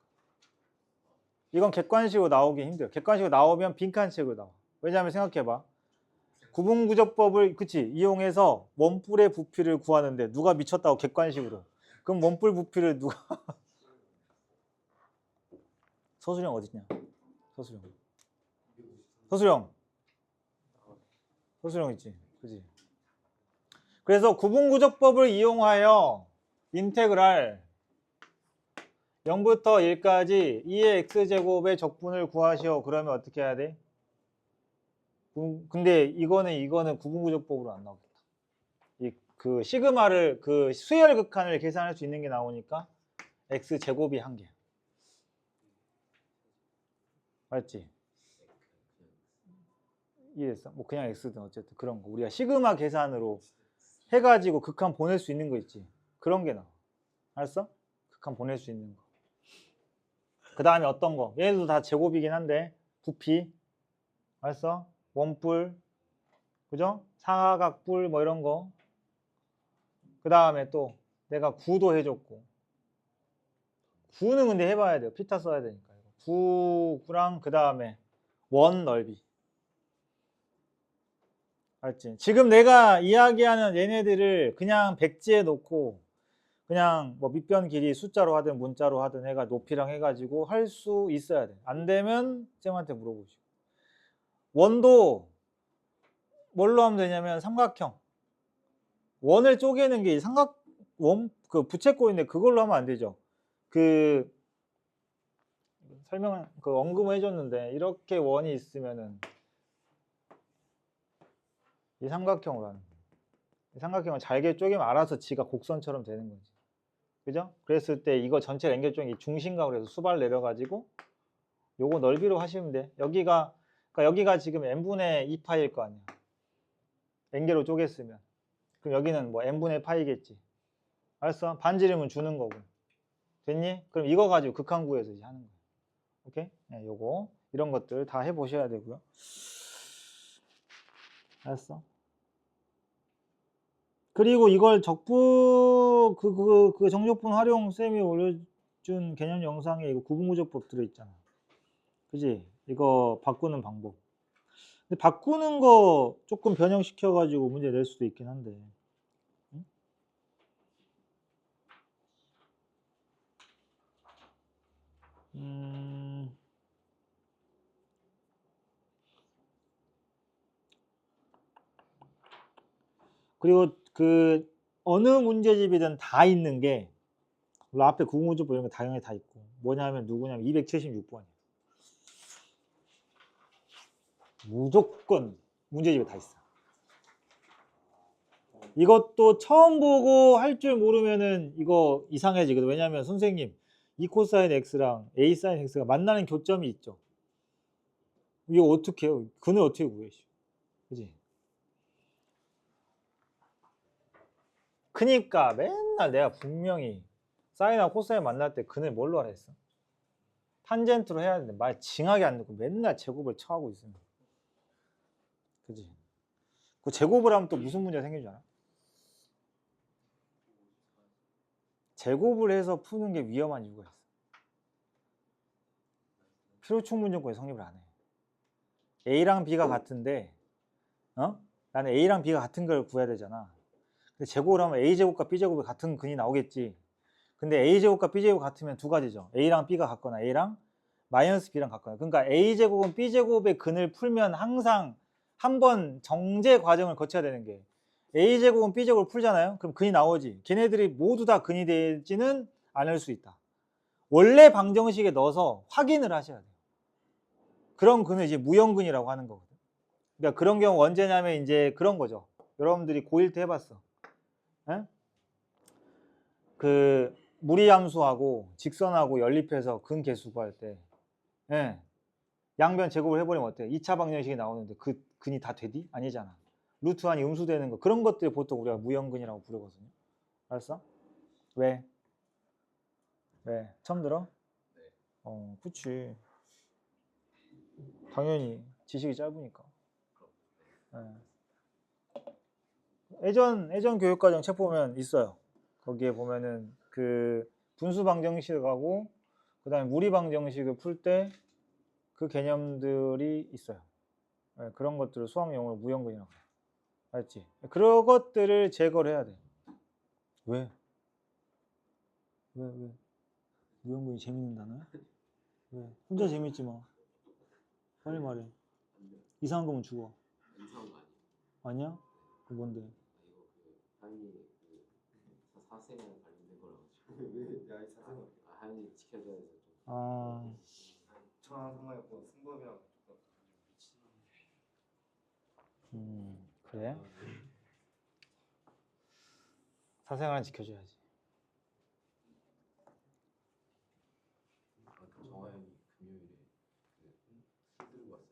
이건 객관식으로 나오기 힘들어. 객관식으로 나오면 빈칸식으로 나와. 왜냐하면 생각해봐. 구분구적법을 이용해서 원뿔의 부피를 구하는데 누가 미쳤다고 객관식으로. 그럼 원뿔 부피를 누가 서술형 어딨냐? 서술형 있지. 그지? 그래서 구분구적법을 이용하여 인테그랄 0부터 1까지 2의 x제곱의 적분을 구하시오. 그러면 어떻게 해야 돼? 근데 이거는 구분구적법으로 안 나오겠다. 그 시그마를 그 수열 극한을 계산할 수 있는 게 나오니까 x제곱이 한 개. 맞지? 이해했어? 뭐 그냥 x든 어쨌든 그런 거 우리가 시그마 계산으로 해가지고 극한 보낼 수 있는 거 있지. 그런 게 나와. 알았어? 극한 보낼 수 있는 거. 그 다음에 어떤 거? 얘네도 다 제곱이긴 한데 부피 알았어? 원뿔 그죠? 사각뿔 뭐 이런 거. 그 다음에 또 내가 구도 해줬고 구는 근데 해봐야 돼요. 피타 써야 되니까. 구랑 그 다음에 원 넓이. 알지? 지금 내가 이야기하는 얘네들을 그냥 백지에 놓고 그냥 뭐 밑변 길이 숫자로 하든 문자로 하든 해가 높이랑 해가지고 할 수 있어야 돼. 안 되면 쌤한테 물어보시고. 원도 뭘로 하면 되냐면 삼각형. 원을 쪼개는 게 원 그 부채꼴인데 그걸로 하면 안 되죠. 그 설명 그 언급을 해줬는데 이렇게 원이 있으면은 이 삼각형으로 하는 거예요. 이 삼각형을 잘게 쪼개면 알아서 지가 곡선처럼 되는 거지. 그죠? 그랬을 때 이거 전체를 앵겨 쪼개 중심각으로 해서 수발 내려가지고 요거 넓이로 하시면 돼. 여기가 그러니까 여기가 지금 n분의 2파일 거 아니야. n개로 쪼갰으면. 그럼 여기는 뭐 n분의 파이겠지. 알았어? 반지름은 주는 거고. 됐니? 그럼 이거 가지고 극한 구해서 이제 하는 거야. 오케이? 네, 요거 이런 것들 다 해보셔야 되고요. 알았어? 그리고 이걸 적분 그 정적분 활용 쌤이 올려준 개념 영상에 이거 구분구조법 들어있잖아. 그지? 이거 바꾸는 방법. 근데 바꾸는 거 조금 변형시켜가지고 문제 낼 수도 있긴 한데. 응? 그리고 그 어느 문제집이든 다 있는 게 물론 앞에 구분구조법 이런 거 당연히 다 있고 뭐냐면 누구냐면 276번이야. 무조건 문제집에 다 있어. 이것도 처음 보고 할 줄 모르면은 이거 이상해지거든. 왜냐면 선생님 이 코사인 x랑 a 사인 x가 만나는 교점이 있죠. 이거 어떻게 해요? 근을 어떻게 구해? 그지? 그니까 맨날 내가 분명히 사인하고 코사인 만날 때 근을 뭘로 하라 했어? 탄젠트로 해야 되는데 말 징하게 안 듣고 맨날 제곱을 처하고 있으면 그지? 그 제곱을 하면 또 무슨 문제가 생기는 줄 알아? 제곱을 해서 푸는 게 위험한 이유가 있어. 필요충분요건이 성립을 안 해. A랑 B가 같은데 나는 A랑 B가 같은 걸 구해야 되잖아. 근데 제곱을 하면 A제곱과 B제곱이 같은 근이 나오겠지. 근데 A제곱과 B제곱 같으면 두 가지죠. A랑 B가 같거나 A랑 마이너스 B랑 같거나. 그러니까 A제곱은 B제곱의 근을 풀면 항상 한 번 정제 과정을 거쳐야 되는 게 A제곱은 B제곱을 풀잖아요. 그럼 근이 나오지. 걔네들이 모두 다 근이 되지는 않을 수 있다. 원래 방정식에 넣어서 확인을 하셔야 돼요. 그런 근을 이제 무형근이라고 하는 거거든. 그러니까 그런 경우 언제냐면 이제 그런 거죠. 여러분들이 고1 때 해봤어. 에? 그 무리함수하고 직선하고 연립해서 근 개수 구할 때 예. 양변 제곱을 해버리면 어때요? 2차 방정식이 나오는데 그 근이 다 되디? 아니잖아. 루트 안이 음수되는 거 그런 것들 보통 우리가 무형근이라고 부르거든요. 알았어? 왜? 왜? 처음 들어? 그치. 당연히 지식이 짧으니까. 예. 예전 교육과정 책 보면 있어요. 거기에 보면은 그 분수 방정식하고 그다음에 무리 방정식을 풀 때 그 개념들이 있어요. 네, 그런 것들을 수학용어로 무형근이라고 해요. 알지? 그런 것들을 제거를 해야 돼. 왜? 왜? 무형근이 재밌는 단어야? 왜? 혼자 재밌지 마. 빨리 말해. 이상한 거면 죽어. 이상한 거 아니야? 그 뭔데? 하연이 그 사생활 관련된 거라 가지고 왜야 이 사생활 하연이 지켜줘야 돼서 아, 저랑 상관없고 승범이랑 그래? 사생활은 지켜줘야지. 정하연이 금요일에 술 들고 왔어.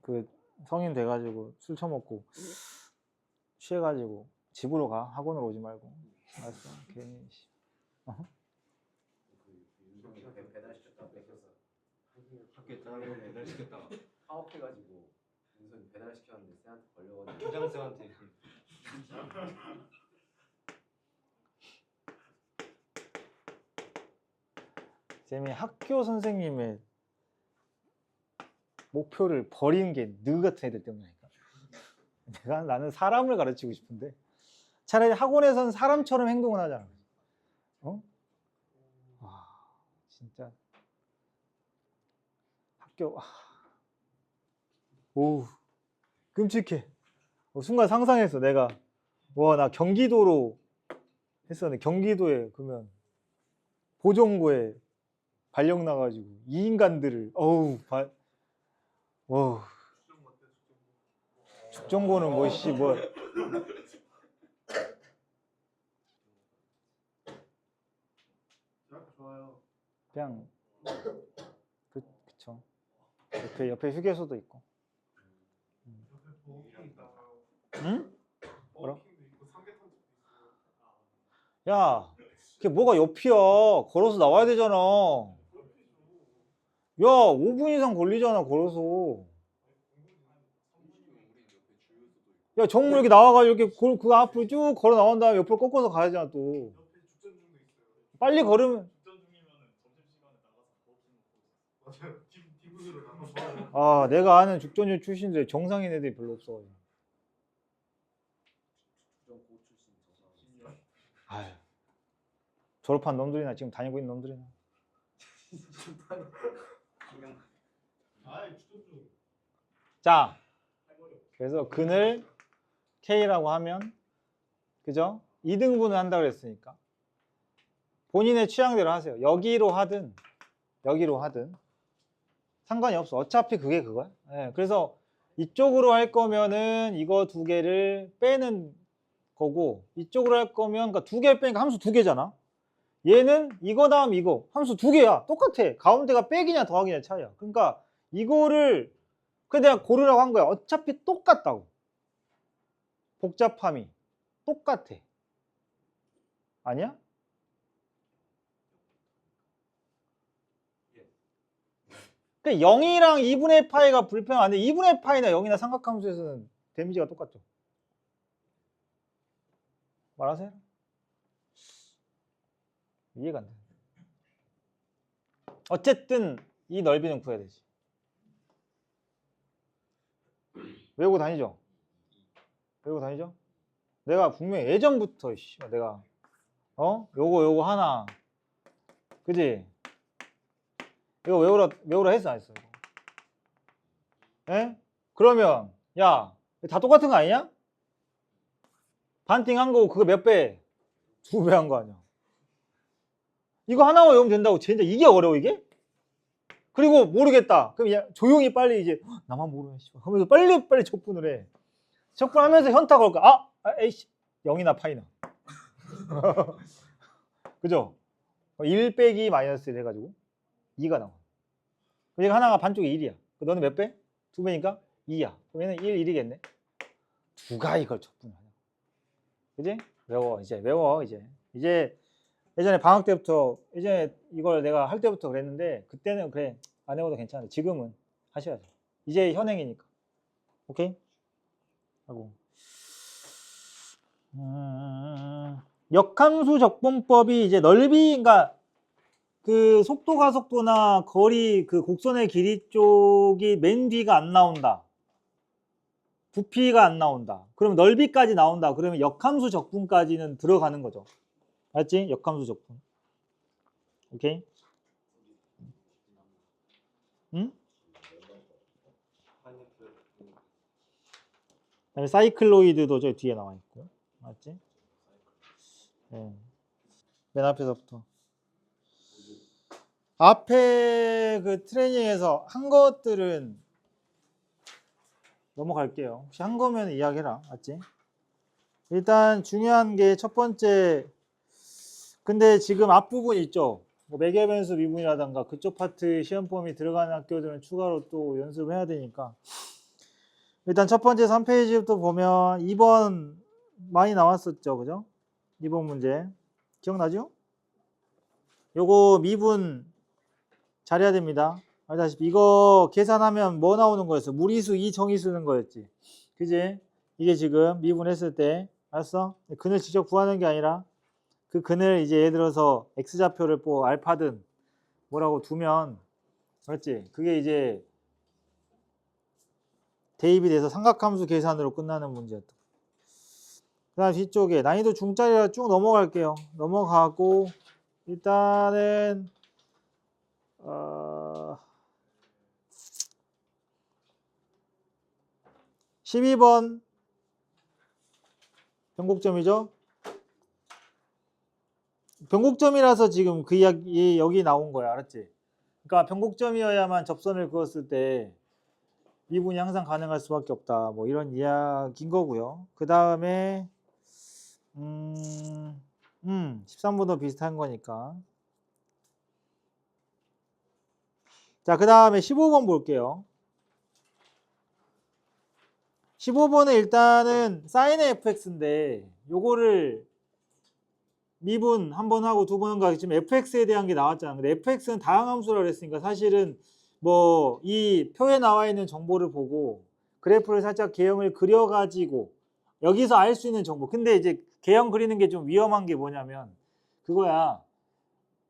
그 성인 돼가지고 술 처먹고 취해가지고 집으로 가. 학원으로 오지 말고. 알았어? 괜히. 배달시켰다가 뺏겨서 학교에 따로 배달시켰다가 파업해가지고 윤선이 배달시켰는데 쌤한테 걸려가지고 부장쌤한테 쌤이 학교 선생님의 목표를 버리는 게 너 같은 애들 때문이니까. 나는 사람을 가르치고 싶은데 차라리 학원에서는 사람처럼 행동을 하잖아. 어? 와, 진짜 학교 오 끔찍해. 순간 상상했어. 내가 와 나 경기도로 했었는데 경기도에 그러면 보정고에 발령 나가지고 이 인간들을 어우 죽정고는 뭐씨 뭐 좋아요. 그냥 그쵸. 옆에 휴게소도 있고. 응? 뭐라? 야, 그게 뭐가 옆이야? 걸어서 나와야 되잖아. 야, 5분 이상 걸리잖아, 걸어서. 야, 정문 이렇게 나와가지고 이렇게 그 앞으로 쭉 걸어 나온 다음에 옆으로 꺾어서 가야 되잖아, 또. 빨리 걸으면. 아, 내가 아는 죽전주 출신들 정상인 애들이 별로 없어. 아유, 졸업한 놈들이나 지금 다니고 있는 놈들이나. 자, 그래서 근을 K라고 하면, 그죠? 2등분을 한다고 그랬으니까 본인의 취향대로 하세요. 여기로 하든 여기로 하든 상관이 없어. 어차피 그게 그거야. 네, 그래서 이쪽으로 할 거면은 이거 두 개를 빼는 거고, 이쪽으로 할 거면 그러니까 두 개를 빼니까 함수 두 개잖아. 얘는 이거 다음 이거 함수 두 개야. 똑같아. 가운데가 빼기냐 더하기냐 차이야. 그러니까 이거를 그냥 내가 고르라고 한 거야. 어차피 똑같다고. 복잡함이 똑같아. 아니야? 그러니까 0이랑 2분의 파이가 불평하는데 2분의 파이나 0이나 삼각함수에서는 데미지가 똑같죠. 말하세요? 이해가 안 돼. 어쨌든 이 넓이는 구해야 되지. 외우고 다니죠? 외우고 다니죠? 내가 분명히 예전부터 내가 요거 하나 그지? 이거 외우라 했어 안 했어? 예? 그러면 야 다 똑같은 거 아니냐? 반띵 한 거고 그거 몇 배? 2배 한 거 아니야? 이거 하나만 외우면 된다고. 진짜 이게 어려워 이게? 그리고 모르겠다. 그럼 야, 조용히 빨리 이제 나만 모르네 하면서 빨리 촉분을 해. 촉분하면서 현타 걸까? 에이씨 0이나 파이나. 그죠? 1 빼기 마이너스 1 해가지고 2가 나와. 그럼 얘가 하나가 반쪽에 1이야. 너는 몇 배? 2배니까 2야. 그럼 얘는 1, 1이겠네. 누가 이걸 촉분을 하냐. 그지? 외워 이제. 이제 예전에 방학 때부터 예전에 이걸 내가 할 때부터 그랬는데 그때는 그래 안 해봐도 괜찮은데 지금은 하셔야죠. 이제 현행이니까. 오케이? 하고 역함수 적분법이 이제 넓이 그러니까 그 속도 가속도나 거리 그 곡선의 길이 쪽이 맨 뒤가 안 나온다. 부피가 안 나온다. 그러면 넓이까지 나온다. 그러면 역함수 적분까지는 들어가는 거죠. 알았지? 역함수 적분. 오케이? 응? 그다음에 사이클로이드도 저 뒤에 나와 있고. 맞지? 네. 맨 앞에서부터. 앞에 그 트레이닝에서 한 것들은 넘어갈게요. 혹시 한 거면 이야기해라. 맞지? 일단 중요한 게 첫 번째, 근데 지금 앞부분 있죠? 뭐 매개변수 미분이라던가 그쪽 파트 시험 범위 들어가는 학교들은 추가로 또 연습을 해야 되니까 일단 첫 번째 3페이지부터 보면 2번 많이 나왔었죠. 그죠? 2번 문제. 기억나죠? 요거 미분 잘해야 됩니다. 알다시피 이거 계산하면 뭐 나오는 거였어? 무리수 2 정의수는 거였지. 그지? 이게 지금 미분했을 때 알았어? 근을 직접 구하는 게 아니라 그 근을 이제 예를 들어서 x좌표를 뭐 알파든 뭐라고 두면 그렇지? 그게 이제 대입이 돼서 삼각함수 계산으로 끝나는 문제였다. 그 다음 뒤쪽에 난이도 중짜리라 쭉 넘어갈게요. 넘어가고 일단은 12번 변곡점이죠. 변곡점이라서 지금 그 이야기 여기 나온 거야. 알았지? 그러니까 변곡점이어야만 접선을 그었을 때 미분이 항상 가능할 수밖에 없다. 뭐 이런 이야기인 거고요. 그 다음에 13번도 비슷한 거니까. 자, 그 다음에 15번 볼게요. 15번은 일단은 사인의 fx인데 요거를 미분 한 번 하고 두 번 한가 지금 fx에 대한 게 나왔잖아. 근데 fx는 다항함수라고 그랬으니까 사실은 뭐 이 표에 나와 있는 정보를 보고 그래프를 살짝 개형을 그려가지고 여기서 알 수 있는 정보. 근데 이제 개형 그리는 게 좀 위험한 게 뭐냐면 그거야.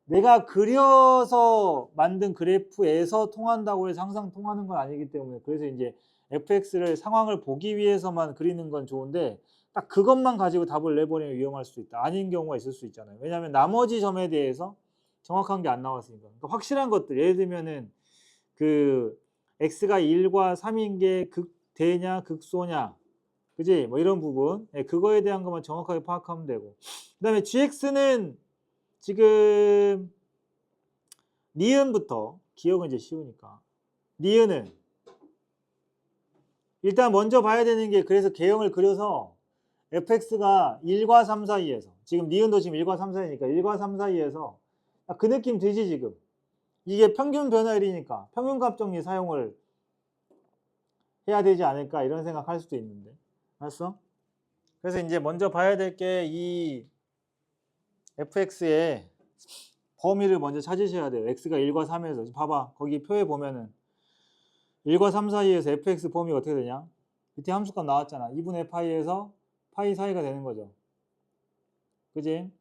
내가 그려서 만든 그래프에서 통한다고 해서 항상 통하는 건 아니기 때문에 그래서 이제 fx를 상황을 보기 위해서만 그리는 건 좋은데 딱 그것만 가지고 답을 내버리면 위험할 수 있다. 아닌 경우가 있을 수 있잖아요. 왜냐하면 나머지 점에 대해서 정확한 게 안 나왔으니까. 그러니까 확실한 것들 예를 들면은 그 x가 1과 3인 게 극대냐 극소냐 그지? 뭐 이런 부분 그거에 대한 것만 정확하게 파악하면 되고 그 다음에 gx는 지금 니은부터 기억은 이제 쉬우니까 니은은 일단 먼저 봐야 되는 게 그래서 개형을 그려서 fx가 1과 3 사이에서 지금 니은도 지금 1과 3 사이니까 1과 3 사이에서 그 느낌 되지 지금 이게 평균 변화율이니까 평균값 정리 사용을 해야 되지 않을까 이런 생각할 수도 있는데 알았어? 그래서 이제 먼저 봐야 될 게 이 fx의 범위를 먼저 찾으셔야 돼요. x가 1과 3에서 봐봐 거기 표에 보면은 1과 3 사이에서 fx 범위가 어떻게 되냐? 밑에 함수값 나왔잖아. 2분의 파이에서 파이 사이가 되는 거죠. 그지?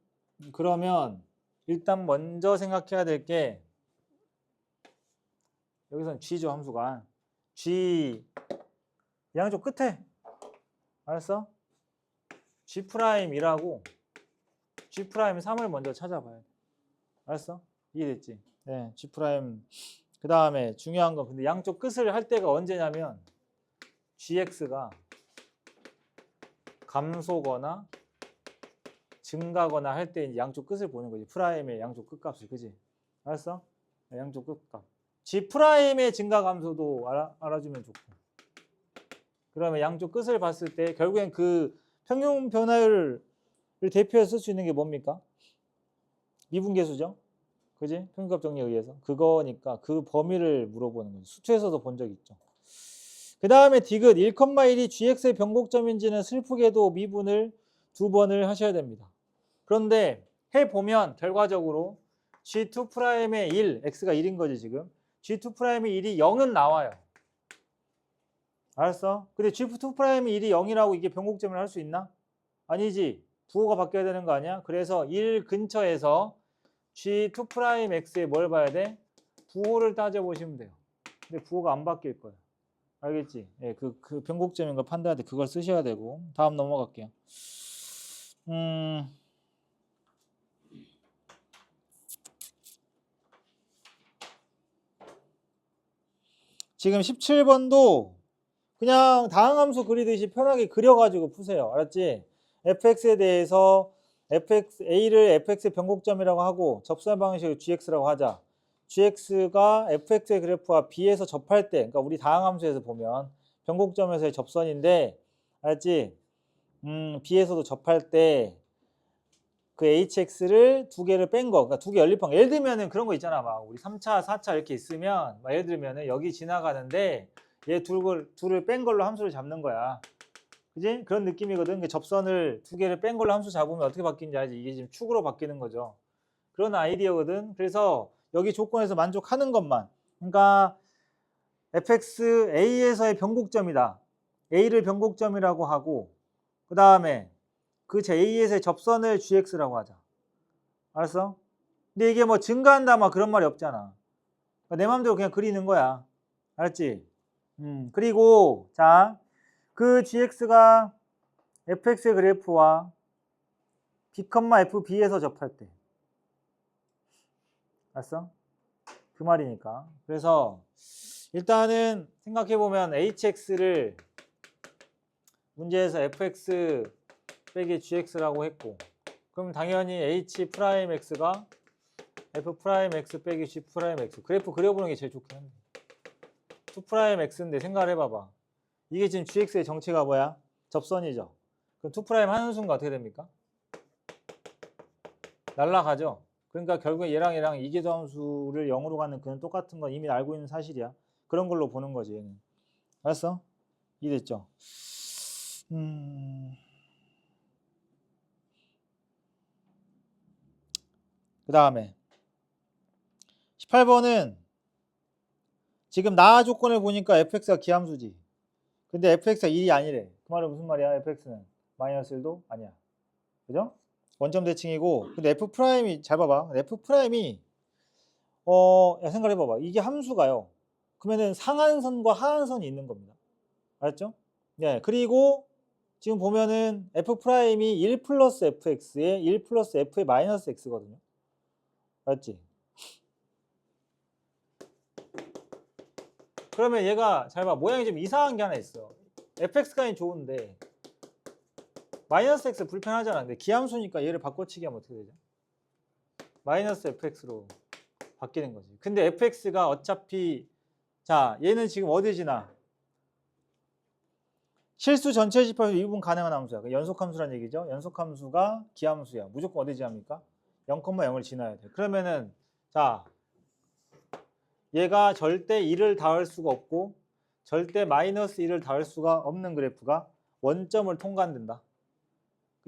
그러면 일단 먼저 생각해야 될 게 여기서는 g죠 함수가 g 양쪽 끝에 알았어? g'이라고 g' 3을 먼저 찾아봐야 돼. 알았어? 이해됐지? 네, g' 그 다음에 중요한 건 근데 양쪽 끝을 할 때가 언제냐면 gx가 감소거나 증가거나 할 때 이제 양쪽 끝을 보는 거지. 프라임의 양쪽 끝값을. 그지? 알았어? 네, 양쪽 끝값. g'의 증가 감소도 알아주면 좋고. 그러면 양쪽 끝을 봤을 때 결국엔 그 평균 변화율을 대표해서 쓸 수 있는 게 뭡니까? 미분계수죠? 그지? 평균값 정리에 의해서. 그거니까 그 범위를 물어보는 거지. 수투에서도 본 적 있죠. 그 다음에 디귿 1,1이 gx의 변곡점인지는 슬프게도 미분을 2번을 하셔야 됩니다. 그런데 해보면 결과적으로 g2'의 1, x가 1인 거지 지금. g2'의 1이 0은 나와요. 알았어? 근데 g2'의 1이 0이라고 이게 변곡점을 할 수 있나? 아니지. 부호가 바뀌어야 되는 거 아니야? 그래서 1 근처에서 g2'x에 뭘 봐야 돼? 부호를 따져보시면 돼요. 근데 부호가 안 바뀔 거예요. 알겠지? 예, 그 변곡점인 걸 판단할 때 그걸 쓰셔야 되고. 다음 넘어갈게요. 지금 17번도 그냥 다항함수 그리듯이 편하게 그려가지고 푸세요. 알았지? fx에 대해서 a를 fx의 변곡점이라고 하고 접선 방식을 gx라고 하자. gx가 fx의 그래프와 b에서 접할 때, 그러니까 우리 다항함수에서 보면 변곡점에서의 접선인데, 알았지? b에서도 접할 때 그 hx를 두 개를 뺀 거, 그러니까 두 개 연립한 거. 예를 들면은 그런 거 있잖아. 막 우리 3차, 4차 이렇게 있으면, 막 예를 들면은 여기 지나가는데 얘 둘을 뺀 걸로 함수를 잡는 거야. 그지? 그런 느낌이거든. 그 접선을 두 개를 뺀 걸로 함수 잡으면 어떻게 바뀌는지 알지? 이게 지금 축으로 바뀌는 거죠. 그런 아이디어거든. 그래서 여기 조건에서 만족하는 것만. 그러니까 fx a에서의 변곡점이다. a를 변곡점이라고 하고 그 다음에 그 a에서의 접선을 gx라고 하자. 알았어? 근데 이게 뭐 증가한다 막 그런 말이 없잖아. 내 마음대로 그냥 그리는 거야. 알았지? 그리고 자, 그 gx가 fx의 그래프와 b, fb에서 접할 때. 알았어? 그 말이니까. 그래서 일단은 생각해보면 hx를 문제에서 fx 빼기 gx라고 했고 그럼 당연히 h'x가 f'x 빼기 g'x 그래프 그려보는 게 제일 좋긴 한데 2'x인데 생각을 해봐봐. 이게 지금 gx의 정체가 뭐야? 접선이죠. 그럼 2' 하는 순간 어떻게 됩니까? 날라가죠. 그러니까 결국에 얘랑 이계도함수를 0으로 가는 그는 똑같은 건 이미 알고 있는 사실이야. 그런 걸로 보는 거지 얘는. 알았어? 이해됐죠? 그 다음에 18번은 지금 나 조건을 보니까 fx가 기함수지. 근데 fx가 1이 아니래. 그 말은 무슨 말이야? fx는 마이너스 1도 아니야. 그죠? 원점 대칭이고 근데 f'이 잘 봐봐. f'이 야 생각해봐봐. 이게 함수가요. 그러면은 상한선과 하한선이 있는 겁니다. 알았죠? 네. 그리고 지금 보면은 f'이 1 플러스 fx에 1 플러스 f의 마이너스 x거든요. 알았지? 그러면 얘가 잘 봐. 모양이 좀 이상한 게 하나 있어. fx가 좋은데 마이너스 x 불편하잖아. 근데 기함수니까 얘를 바꿔치기 하면 어떻게 되죠? 마이너스 fx로 바뀌는 거지. 근데 fx가 어차피 자 얘는 지금 어디 지나? 실수 전체 집합에서 미분 가능한 함수야. 연속함수란 얘기죠. 연속함수가 기함수야. 무조건 어디 지납니까? 0,0을 지나야 돼. 그러면은 자 얘가 절대 1을 닿을 수가 없고 절대 마이너스 1을 닿을 수가 없는 그래프가 원점을 통과한다.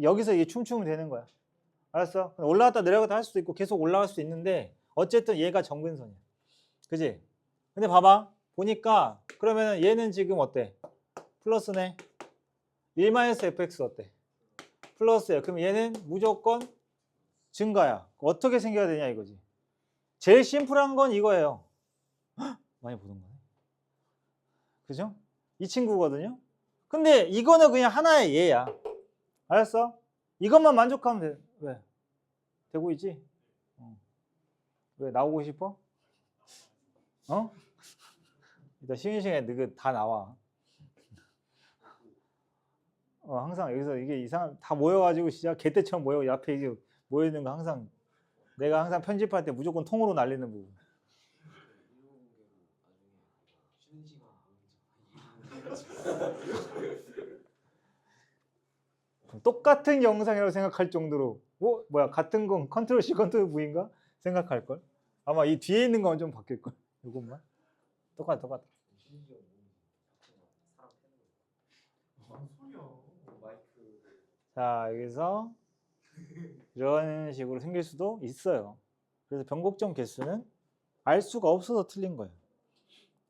여기서 이게 춤추면 되는 거야. 알았어? 올라갔다 내려갔다 할 수도 있고 계속 올라갈 수도 있는데 어쨌든 얘가 정근선이야. 그지? 근데 봐봐. 보니까 그러면 얘는 지금 어때? 플러스네. 1-fx 어때? 플러스야. 그럼 얘는 무조건 증가야. 어떻게 생겨야 되냐 이거지. 제일 심플한 건 이거예요. 헉, 많이 보는 거네. 그죠? 이 친구거든요. 근데 이거는 그냥 하나의 예야. 알았어? 이것만 만족하면 돼. 왜? 되고 있지? 왜 나오고 싶어? 어? 일단 쉬는 시간에 너그 다 나와. 항상 여기서 이게 이상 다 모여가지고 진짜 개떼처럼 모여 옆에 이게 모여 있는 거 항상 내가 항상 편집할 때 무조건 통으로 날리는 부분. 똑같은 영상이라고 생각할 정도로 뭐야 같은 건 컨트롤 C 컨트롤 V인가 생각할 걸. 아마 이 뒤에 있는 건 좀 바뀔 걸. 이것만 똑같아. 자 여기서 이런 식으로 생길 수도 있어요. 그래서 변곡점 개수는 알 수가 없어서 틀린 거예요.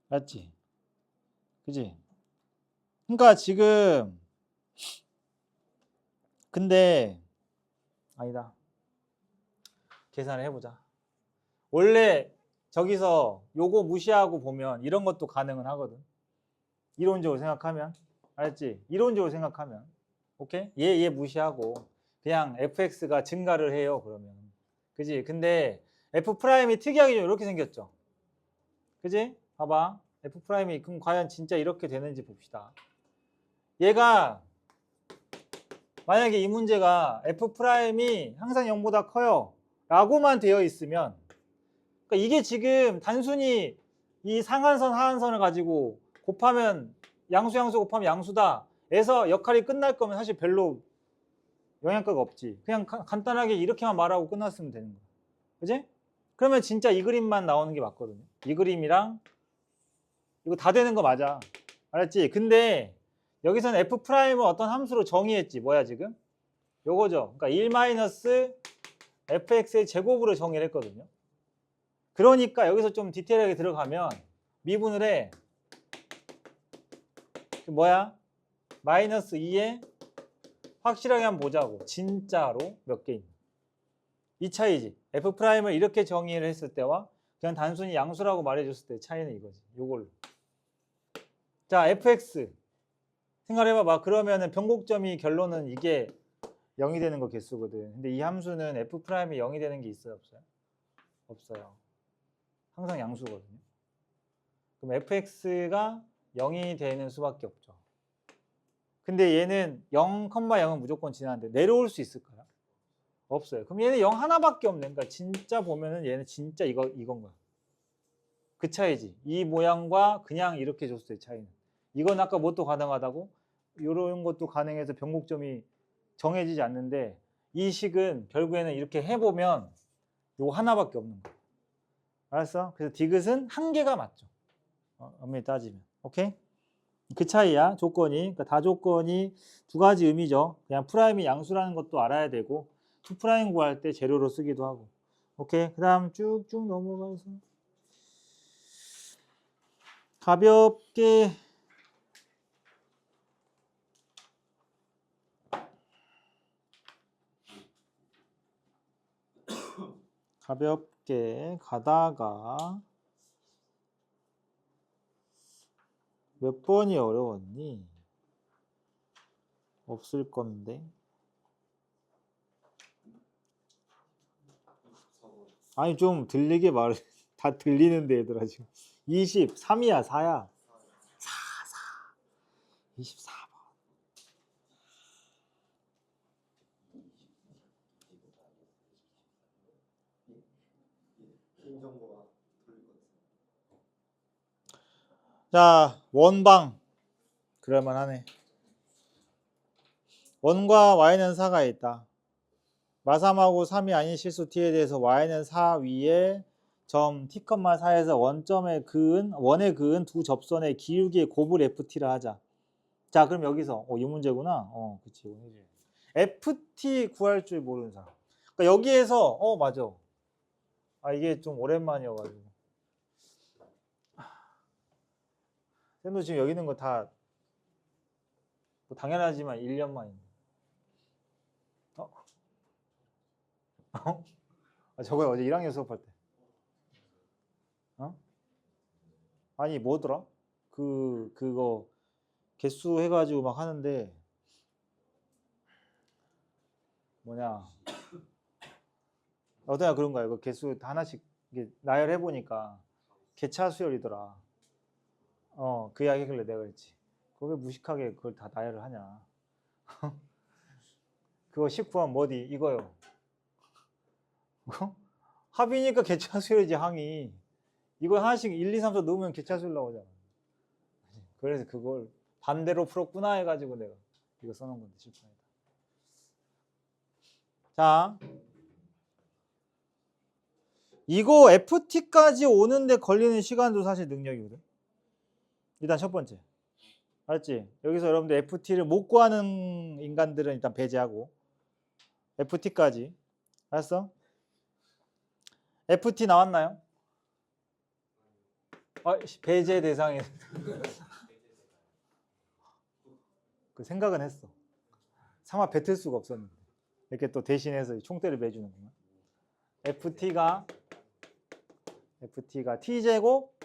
맞지? 그지? 그러니까 지금 근데 아니다. 계산을 해보자. 원래 저기서 요거 무시하고 보면 이런 것도 가능은 하거든. 이론적으로 생각하면 알았지? 이론적으로 생각하면 오케이? 얘 무시하고 그냥 fx가 증가를 해요. 그러면 그지? 근데 f'이 특이하게 좀 이렇게 생겼죠. 그지? 봐봐. f'이 그럼 과연 진짜 이렇게 되는지 봅시다. 얘가 만약에 이 문제가 f'이 항상 0보다 커요 라고만 되어 있으면 그러니까 이게 지금 단순히 이 상한선 하한선을 가지고 곱하면 양수 곱하면 양수다 에서 역할이 끝날 거면 사실 별로 영향가가 없지. 그냥 간단하게 이렇게만 말하고 끝났으면 되는 거야. 그지? 그러면 진짜 이 그림만 나오는 게 맞거든요. 이 그림이랑 이거 다 되는 거 맞아. 알았지? 근데 여기서는 F'을 어떤 함수로 정의했지. 뭐야 지금? 요거죠. 그러니까 1 마이너스 fx의 제곱으로 정의를 했거든요. 그러니까 여기서 좀 디테일하게 들어가면 미분을 해. 뭐야? 마이너스 2에 확실하게 한번 보자고. 진짜로 몇 개 있나? 이 차이지. F'을 이렇게 정의를 했을 때와 그냥 단순히 양수라고 말해줬을 때 차이는 이거지. 요걸로. 자, fx. 생각해봐봐. 그러면은 변곡점이 결론은 이게 0이 되는 거 개수거든. 근데 이 함수는 F'이 0이 되는 게 있어요? 없어요? 없어요. 항상 양수거든요. 그럼 fx가 0이 되는 수밖에 없죠. 근데 얘는 0,0은 무조건 지나는데 내려올 수 있을까요? 없어요. 그럼 얘는 0 하나밖에 없네. 그러니까 진짜 보면은 얘는 진짜 이건 거야. 그 차이지. 이 모양과 그냥 이렇게 줬을 때 차이는. 이건 아까 뭣도 가능하다고? 이런 것도 가능해서 변곡점이 정해지지 않는데 이 식은 결국에는 이렇게 해보면 요거 하나밖에 없는 거야. 알았어? 그래서 디귿은 한 개가 맞죠. 엄밀히 따지면. 오케이? 그 차이야. 조건이. 그러니까 다 조건이 두 가지 의미죠. 그냥 프라임이 양수라는 것도 알아야 되고 2' 구할 때 재료로 쓰기도 하고. 오케이? 그 다음 쭉쭉 넘어가서 가볍게 가다가 몇 번이 어려웠니? 없을 건데. 아니 좀 들리게 말해. 다 들리는데 얘들아 지금. 23이야 4야. 24번. 자, 원방. 그럴만하네. 원과 y는 4가 있다. 마삼하고 3이 아닌 실수 t에 대해서 y는 4 위에 점 t,4에서 원에 그은 두 접선의 기울기의 곱을 ft라 하자. 자, 그럼 여기서 이 문제구나. 그치. ft 구할 줄 모르는 사람. 그러니까 여기에서 맞아. 이게 좀 오랜만이어가지고. 쌤도 지금 여기 있는 거 다 뭐 당연하지만 1년 만인데. 저거 어제 1학년 수업할 때. 아니 뭐더라? 그거 개수 해가지고 막 하는데 뭐냐? 어떠냐 그런 거야. 그 개수 하나씩 나열해 보니까 개차 수열이더라. 그 이야기 하길래 내가 그랬지. 그거 왜 무식하게 그걸 다 나열을 하냐? 그거 19번 뭐디 이거요. 합이니까 개차 수열이지 항이. 이거 하나씩 1, 2, 3, 4 넣으면 개차 수열 나오잖아. 그래서 그걸 반대로 풀었구나 해가지고 내가 이거 써놓은 건데 실판이다. 자, 이거 FT까지 오는데 걸리는 시간도 사실 능력이거든. 일단 첫 번째. 알았지? 여기서 여러분들 FT를 못 구하는 인간들은 일단 배제하고 FT까지. 알았어? FT 나왔나요? 배제 대상에 그 생각은 했어. 차마 뱉을 수가 없었는데 이렇게 또 대신해서 총대를 매주는구나. FT가 t제곱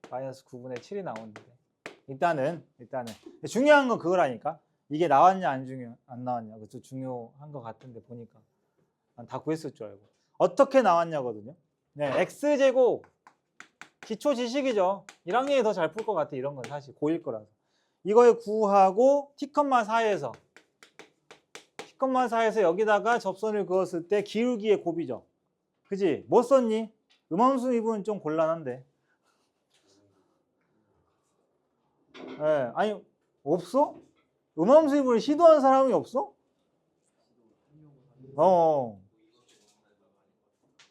마이너스 9분의 7이 나오는데 일단은 중요한 건 그거라니까. 이게 나왔냐 안 나왔냐 그것도 중요한 것 같은데 보니까 난 다 구했을 줄 알고. 어떻게 나왔냐거든요. 네, x제곱 기초 지식이죠. 1학년이 더 잘 풀 것 같아. 이런 건 사실 고1 거라서. 이걸 구하고 t,4에서 여기다가 접선을 그었을 때 기울기의 곱이죠. 그지? 뭐 썼니? 음함수 미분은 좀 곤란한데. 네, 아니 없어? 음함수 미분을 시도한 사람이 없어?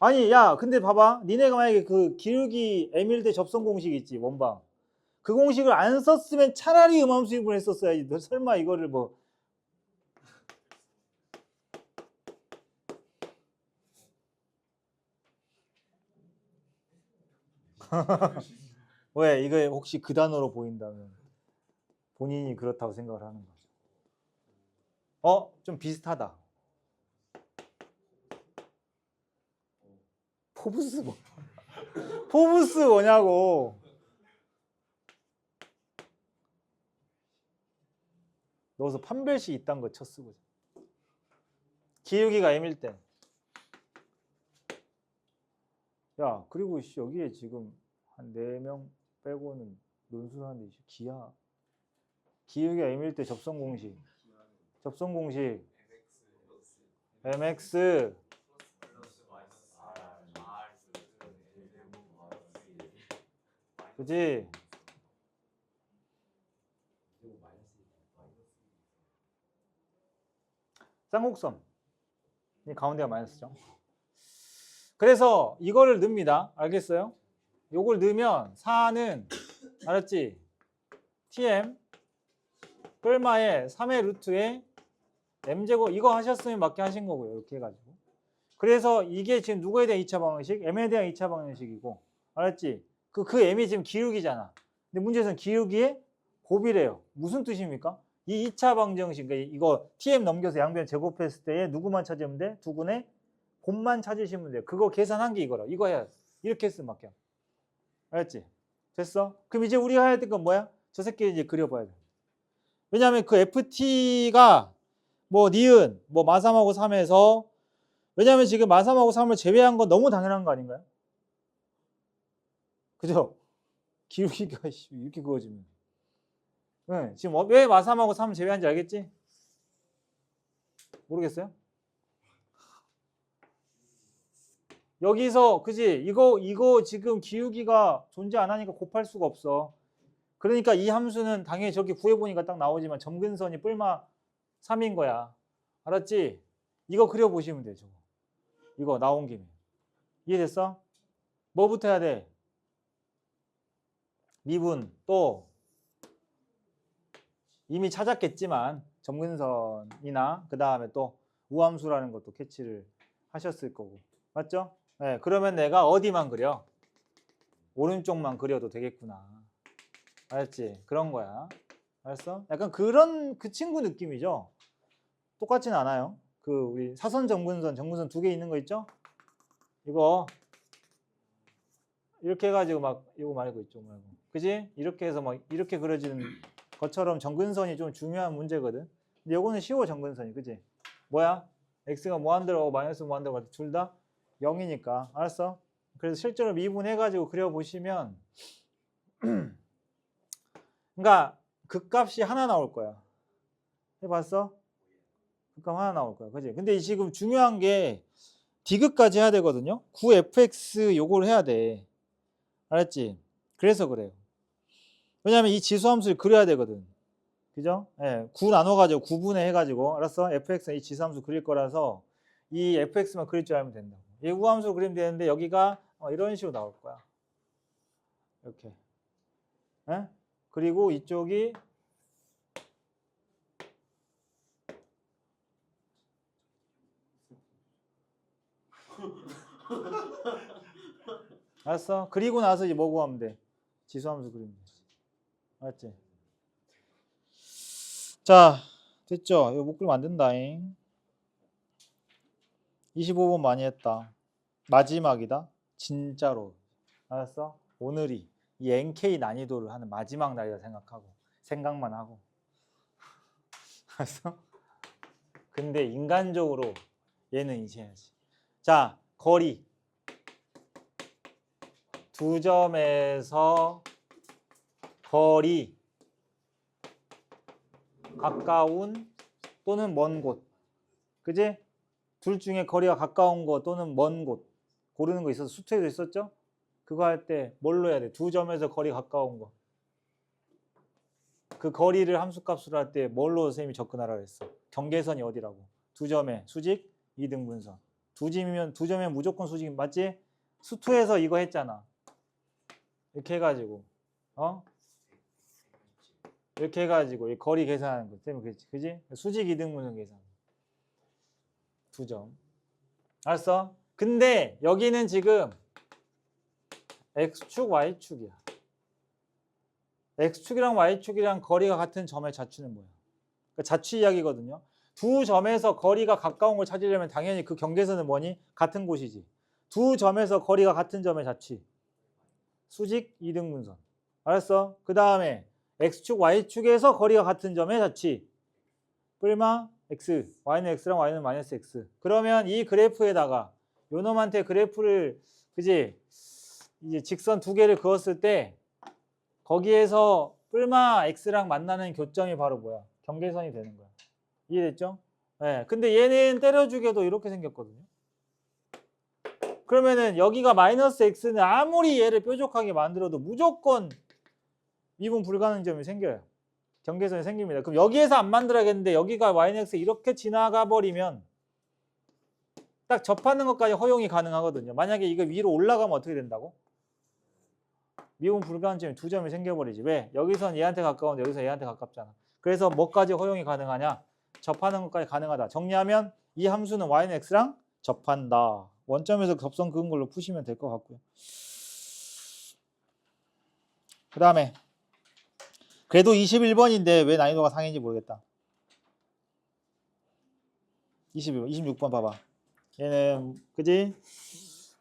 아니 야 근데 봐봐. 니네가 만약에 그 기울기 m1 대 접선 공식 있지 원방. 그 공식을 안 썼으면 차라리 음함수입을 했었어야지. 너 설마 이거를 뭐 왜 이거 혹시 그 단어로 보인다면 본인이 그렇다고 생각을 하는 거죠. 좀 비슷하다. 포브스 뭐? 포브스 뭐냐고. 넣어서 판별식 이딴 거 쳤쓰고. 기울기가 m일 때. 야, 그리고 여기에 지금 한 4명 빼고는 논술 하는데 기하. 기울기가 m일 때 접선 공식. 접선 공식. mx 그지? 쌍곡선. 이 가운데가 마이너스죠. 그래서 이거를 넣습니다. 알겠어요? 요걸 넣으면 4는 알았지? tm 뿔마에 3의 루트에 m제곱 이거 하셨으면 맞게 하신 거고요. 이렇게 해가지고. 그래서 이게 지금 누구에 대한 2차 방정식? m에 대한 2차 방정식이고. 알았지? 그 m이 지금 기울기잖아. 근데 문제에서는 기울기의 곱이래요. 무슨 뜻입니까? 이 2차 방정식, 그러니까 이거 tm 넘겨서 양변 제곱했을 때에 누구만 찾으면 돼? 두근의 곱만 찾으시면 돼요. 그거 계산한 게 이거라. 이거 해야 돼. 이렇게 했으면 맞게. 알았지? 됐어? 그럼 이제 우리가 해야 될 건 뭐야? 저 새끼 이제 그려봐야 돼. 왜냐하면 그 ft가 뭐 니은, 뭐 마3하고 3에서 왜냐하면 지금 마3하고 3을 제외한 건 너무 당연한 거 아닌가요? 그죠? 기울기가 이렇게 그어지면. 네, 지금 왜 마3하고 3을 제외한지 알겠지? 모르겠어요? 여기서 그지? 이거 지금 기울기가 존재 안 하니까 곱할 수가 없어. 그러니까 이 함수는 당연히 저렇게 구해보니까 딱 나오지만 점근선이 뿔마 3인 거야. 알았지? 이거 그려보시면 돼. 저거. 이거 나온 김에. 이해됐어? 뭐부터 해야 돼? 미분 또 이미 찾았겠지만 점근선이나 그 다음에 또 우함수라는 것도 캐치를 하셨을 거고. 맞죠? 네, 그러면 내가 어디만 그려? 오른쪽만 그려도 되겠구나. 알았지? 그런 거야. 알았어? 약간 그런 그 친구 느낌이죠? 똑같진 않아요. 그 우리 사선 점근선, 점근선 2개 있는 거 있죠? 이거 이렇게 해가지고 막 이거 말고 있죠, 말고. 그지? 이렇게 해서 막 이렇게 그려지는 것처럼 점근선이 좀 중요한 문제거든. 근데 요거는 쉬워 점근선이, 그지? 뭐야? x가 무한대로 마이너스 무한대로 둘 다 0이니까. 알았어? 그래서 실제로 미분해가지고 그려보시면 그러니까 극값이 하나 나올 거야. 해봤어? 극값 하나 나올 거야. 그지? 근데 지금 중요한 게 D극까지 해야 되거든요. 9fx 요걸 해야 돼. 알았지? 그래서 그래요. 왜냐면 이 지수함수를 그려야 되거든. 그죠? 예, 9 나눠가지고 9분의 해가지고 알았어? fx는 이 지수함수 그릴 거라서 이 fx만 그릴 줄 알면 된다고. 이 우함수 그리면 되는데 여기가 이런 식으로 나올 거야. 이렇게. 예? 그리고 이쪽이 알았어? 그리고 나서 이제 뭐 구하면 돼? 지수함수 그리면 돼. 알았지? 자, 됐죠? 이거 못 그리면 안 된다잉. 25번 많이 했다. 마지막이다. 진짜로. 알았어? 오늘이 이 NK 난이도를 하는 마지막 날이라 생각만 하고. 알았어? 근데 인간적으로 얘는 이제 해야지. 자, 거리. 두 점에서 거리. 가까운 또는 먼 곳. 그지? 둘 중에 거리가 가까운 거 또는 먼 곳. 고르는 거 있어서 수트에도 있었죠? 그거 할 때 뭘로 해야 돼? 두 점에서 거리 가까운 거. 그 거리를 함수값으로 할 때 뭘로 선생님이 접근하라고 했어? 경계선이 어디라고? 두 점에 수직, 2등분선. 두 점이면 무조건 수직 맞지? 수투에서 이거 했잖아. 이렇게 해가지고 이렇게 해가지고 이 거리 계산하는 거 때문에 그렇지, 그지? 수직 이등분선 계산 2점. 알았어? 근데 여기는 지금 x축, y축이야. x축이랑 y축이랑 거리가 같은 점의 자취는 뭐야? 그러니까 자취 이야기거든요. 두 점에서 거리가 가까운 걸 찾으려면 당연히 그 경계선은 뭐니? 같은 곳이지. 두 점에서 거리가 같은 점의 자취. 수직 이등분선. 알았어? 그 다음에 x축, y축에서 거리가 같은 점의 자취. 뿔마 x, y는 x랑 y는 마이너스 x. 그러면 이 그래프에다가 요 놈한테 그래프를, 그지? 이제 직선 두 개를 그었을 때 거기에서 뿔마 x랑 만나는 교점이 바로 뭐야? 경계선이 되는 거야. 이해됐죠? 네. 근데 얘는 때려주게도 이렇게 생겼거든요. 그러면은 여기가 마이너스 x는 아무리 얘를 뾰족하게 만들어도 무조건 미분 불가능점이 생겨요. 경계선이 생깁니다. 그럼 여기에서 안 만들어야겠는데 여기가 yx 이렇게 지나가 버리면 딱 접하는 것까지 허용이 가능하거든요. 만약에 이거 위로 올라가면 어떻게 된다고? 미분 불가능점이 두 점이 생겨버리지. 왜? 여기선 얘한테 가까운데 여기서 얘한테 가깝잖아. 그래서 뭐까지 허용이 가능하냐? 접하는 것까지 가능하다. 정리하면 이 함수는 y는 x랑 접한다. 원점에서 접선 그은 걸로 푸시면 될 것 같고요. 그 다음에 그래도 21번인데 왜 난이도가 상인지 모르겠다. 21번, 26번 봐봐. 얘는 그지?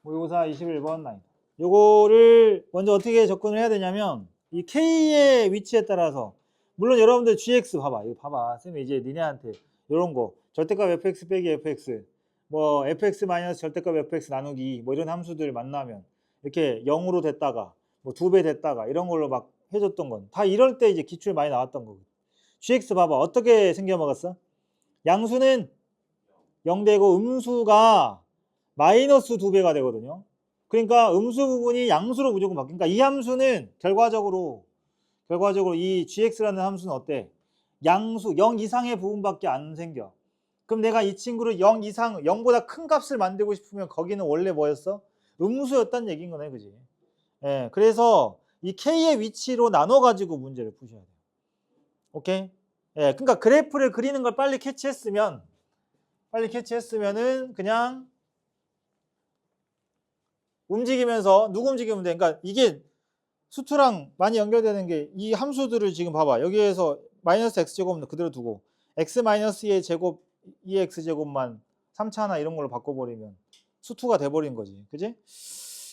모의고사 21번 난이도. 요거를 먼저 어떻게 접근을 해야 되냐면 이 K의 위치에 따라서, 물론 여러분들 GX 봐봐. 이거 봐봐. 쌤이 이제 니네한테 요런 거 절대값 fx 빼기 fx, 뭐 fx 마이너스 절대값 fx 나누기 뭐 이런 함수들 만나면 이렇게 0으로 됐다가 뭐 2배 됐다가 이런 걸로 막 해줬던 건 다 이럴 때 이제 기출 많이 나왔던 거고. GX 봐봐. 어떻게 생겨먹었어? 양수는 0 되고 음수가 마이너스 2배가 되거든요. 그러니까 음수 부분이 양수로 무조건 바뀌니까 이 함수는 결과적으로 이 gx라는 함수는 어때? 양수 0 이상의 부분밖에 안 생겨. 그럼 내가 이 친구를 0 이상, 0보다 큰 값을 만들고 싶으면 거기는 원래 뭐였어? 음수였다는 얘기인 거네, 그지? 예, 그래서 이 k의 위치로 나눠가지고 문제를 푸셔야 돼요. 오케이? 예, 그러니까 그래프를 그리는 걸 빨리 캐치했으면은 그냥 움직이면서 누구 움직이면 돼? 그러니까 이게 수투랑 많이 연결되는 게 이 함수들을 지금 봐봐. 여기에서 마이너스 x제곱은 그대로 두고 x 마이너스 2의 제곱 2x 제곱만 3차나 이런 걸로 바꿔버리면 수투가 돼버린 거지. 그지?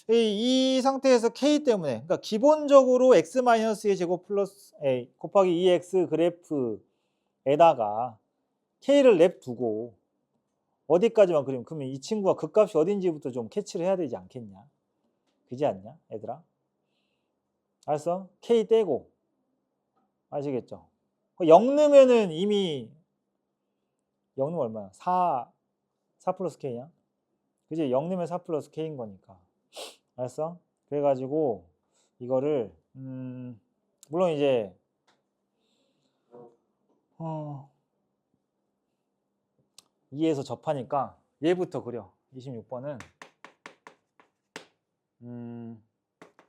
이 상태에서 k 때문에, 그러니까 기본적으로 x 마이너스 2의 제곱 플러스 a 곱하기 2x 그래프에다가 k를 냅두고 어디까지만 그리면, 그러면 이 친구가 그 값이 어딘지부터 좀 캐치를 해야 되지 않겠냐? 그지 않냐, 얘들아? 알았어? K 떼고. 아시겠죠? 0 넣으면은 이미 0 넣으면 얼마야? 4 플러스 K냐? 그지? 0 넣으면 4 플러스 K인 거니까. 알았어? 그래가지고 이거를 물론 이제 2에서 접하니까 얘부터 그려. 26번은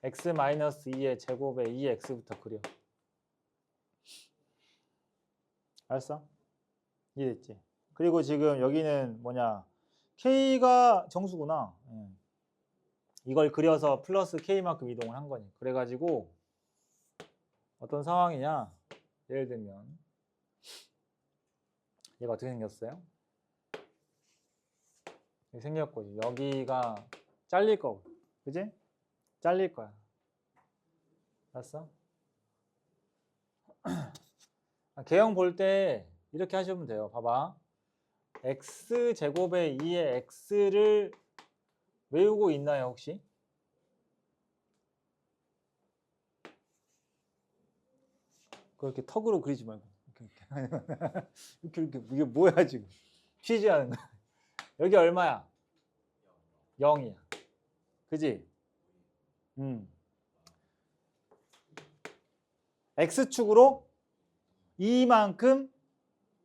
x-2의 제곱에 2x부터 그려. 알았어? 이해됐지? 그리고 지금 여기는 뭐냐, k가 정수구나. 이걸 그려서 플러스 k만큼 이동을 한 거니. 그래가지고 어떤 상황이냐, 예를 들면 얘가 어떻게 생겼어요? 이렇게 생겼고 여기가 잘릴 거고, 그지? 잘릴 거야. 알았어? 개형 볼 때 이렇게 하시면 돼요. 봐봐. x제곱에 2의 x를 외우고 있나요, 혹시? 그렇게 턱으로 그리지 말고 이렇게 이게 뭐야 지금? 쉬지 않은 거야. 여기 얼마야? 0이야. 그지? x축으로 이만큼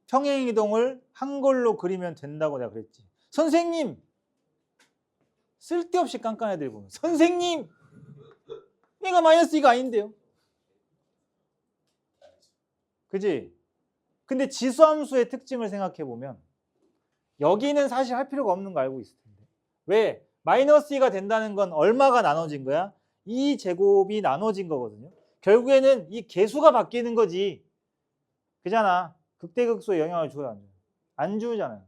평행이동을 한 걸로 그리면 된다고 내가 그랬지. 선생님! 쓸데없이 깐깐 애들 보면 선생님! 얘가 마이너스 2가 아닌데요. 그지? 근데 지수함수의 특징을 생각해 보면 여기는 사실 할 필요가 없는 거 알고 있을 텐데. 왜? 마이너스 2가 된다는 건 얼마가 나눠진 거야? 2제곱이 나눠진 거거든요. 결국에는 이 개수가 바뀌는 거지. 그잖아. 극대극소에 영향을 줘요, 안 줘요? 안 주잖아요.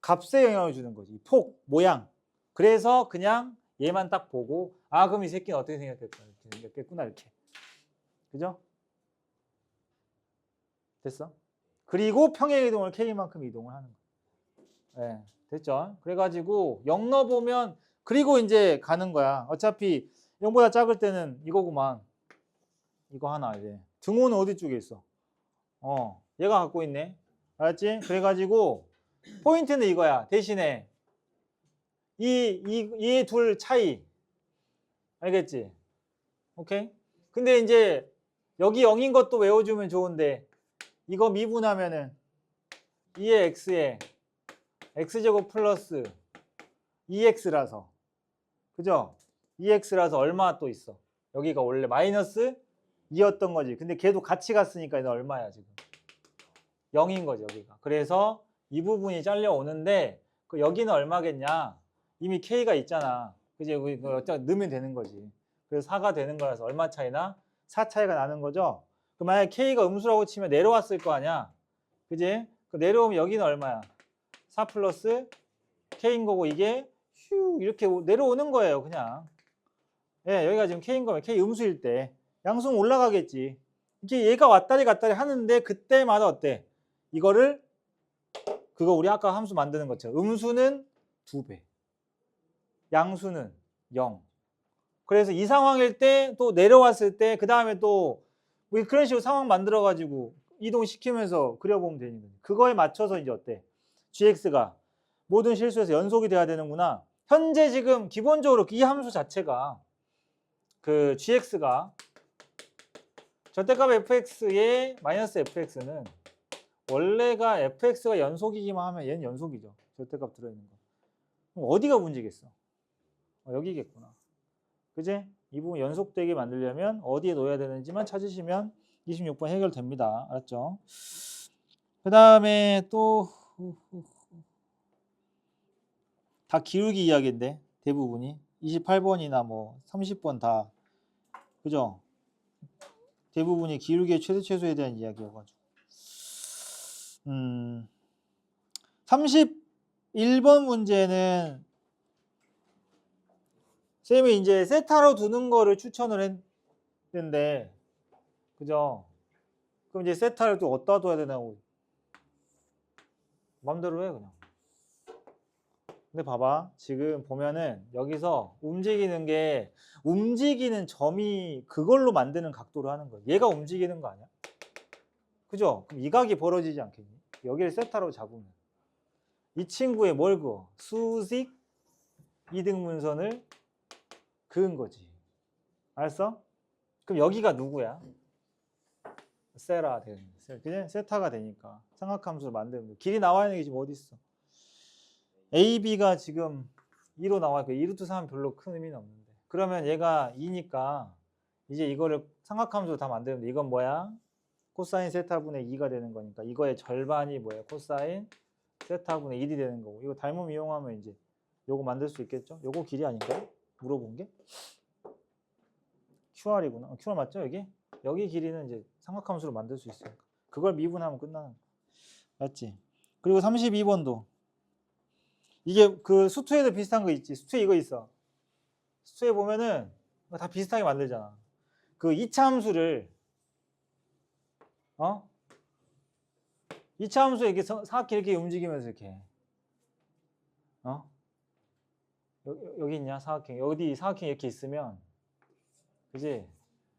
값에 영향을 주는 거지. 폭, 모양. 그래서 그냥 얘만 딱 보고 아 그럼 이 새끼는 어떻게 생겼겠구나 이렇게 생겼겠구나 이렇게. 그죠? 됐어? 그리고 평행이동을 K만큼 이동을 하는 거야. 네, 됐죠? 그래가지고 0 넣어보면 그리고 이제 가는 거야. 어차피 0보다 작을 때는 이거구만. 이거 하나 이제. 등호는 어디 쪽에 있어? 얘가 갖고 있네. 알았지? 그래가지고 포인트는 이거야. 대신에 이 둘 차이. 알겠지? 오케이? 근데 이제 여기 0인 것도 외워주면 좋은데 이거 미분하면은 2의 x에 x제곱 플러스 2x라서 그죠? 2x라서 얼마 또 있어? 여기가 원래 마이너스 2였던 거지. 근데 걔도 같이 갔으니까 이거 얼마야 지금? 0인 거지 여기가. 그래서 이 부분이 잘려오는데 그 여기는 얼마겠냐? 이미 k가 있잖아. 그지? 여기 어차피 넣으면 되는 거지. 그래서 4가 되는 거라서 얼마 차이나? 4 차이가 나는 거죠. 그 만약에 k가 음수라고 치면 내려왔을 거 아니야. 그지? 그 내려오면 여기는 얼마야? 4 플러스 k인 거고 이게 휴 이렇게 내려오는 거예요 그냥. 예, 여기가 지금 k인 거면 k 음수일 때 양수는 올라가겠지. 이게 얘가 왔다리 갔다리 하는데 그때마다 어때? 이거를 그거 우리 아까 함수 만드는 것처럼 음수는 2배 양수는 0. 그래서 이 상황일 때 또 내려왔을 때 그 다음에 또 뭐 그런 식으로 상황 만들어 가지고 이동시키면서 그려보면 되는 거예요. 그거에 맞춰서 이제 어때? gx가 모든 실수에서 연속이 돼야 되는구나. 현재 지금 기본적으로 이 함수 자체가 그 gx가 절대값 fx의 마이너스 fx는 원래가 fx가 연속이기만 하면 얘는 연속이죠. 절대값 들어있는 거. 그럼 어디가 문제겠어? 여기겠구나. 그지? 이 부분 연속되게 만들려면 어디에 놓아야 되는지만 찾으시면 26번 해결됩니다. 알았죠? 그 다음에 또 다 기울기 이야기인데 대부분이 28번이나 뭐 30번 다 그죠? 대부분이 기울기의 최대 최소에 대한 이야기여가지고 31번 문제는 쌤이 이제 세타로 두는 거를 추천을 했는데 그죠? 그럼 이제 세타를 또 어디다 둬야 되냐고 맘대로 해 그냥. 근데 봐봐 지금 보면은 여기서 움직이는 점이 그걸로 만드는 각도로 하는 거야. 얘가 움직이는 거 아니야? 그죠? 그럼 이 각이 벌어지지 않겠니? 여기를 세타로 잡으면 이 친구의 뭘 그어? 수직 이등분선을 그은 거지. 알았어? 그럼 여기가 누구야? 세라 되는 그냥 세타가 되니까 삼각함수를 만드는 거. 길이 나와 있는 게 지금 어디 있어? AB가 지금 2로 나와 있고 2루트 3은 별로 큰 의미는 없는데 그러면 얘가 2니까 이제 이거를 삼각함수로 다 만드는데 이건 뭐야? 코사인 세타분의 2가 되는 거니까 이거의 절반이 뭐야? 코사인 세타분의 1이 되는 거고 이거 닮음 이용하면 이제 요거 만들 수 있겠죠? 요거 길이 아닌가요? 물어본 게? QR이구나. QR 맞죠? 여기 길이는 이제 삼각함수로 만들 수 있으니까 그걸 미분하면 끝나는 거. 맞지? 그리고 32번도 이게 그 수투에도 비슷한 거 있지. 수투에 이거 있어. 수투에 보면은 다 비슷하게 만들잖아. 그 2차 함수를 2차 함수 이렇게 사각형 이렇게 움직이면서 이렇게 여기 있냐 사각형. 여기 사각형 이렇게 있으면 그지?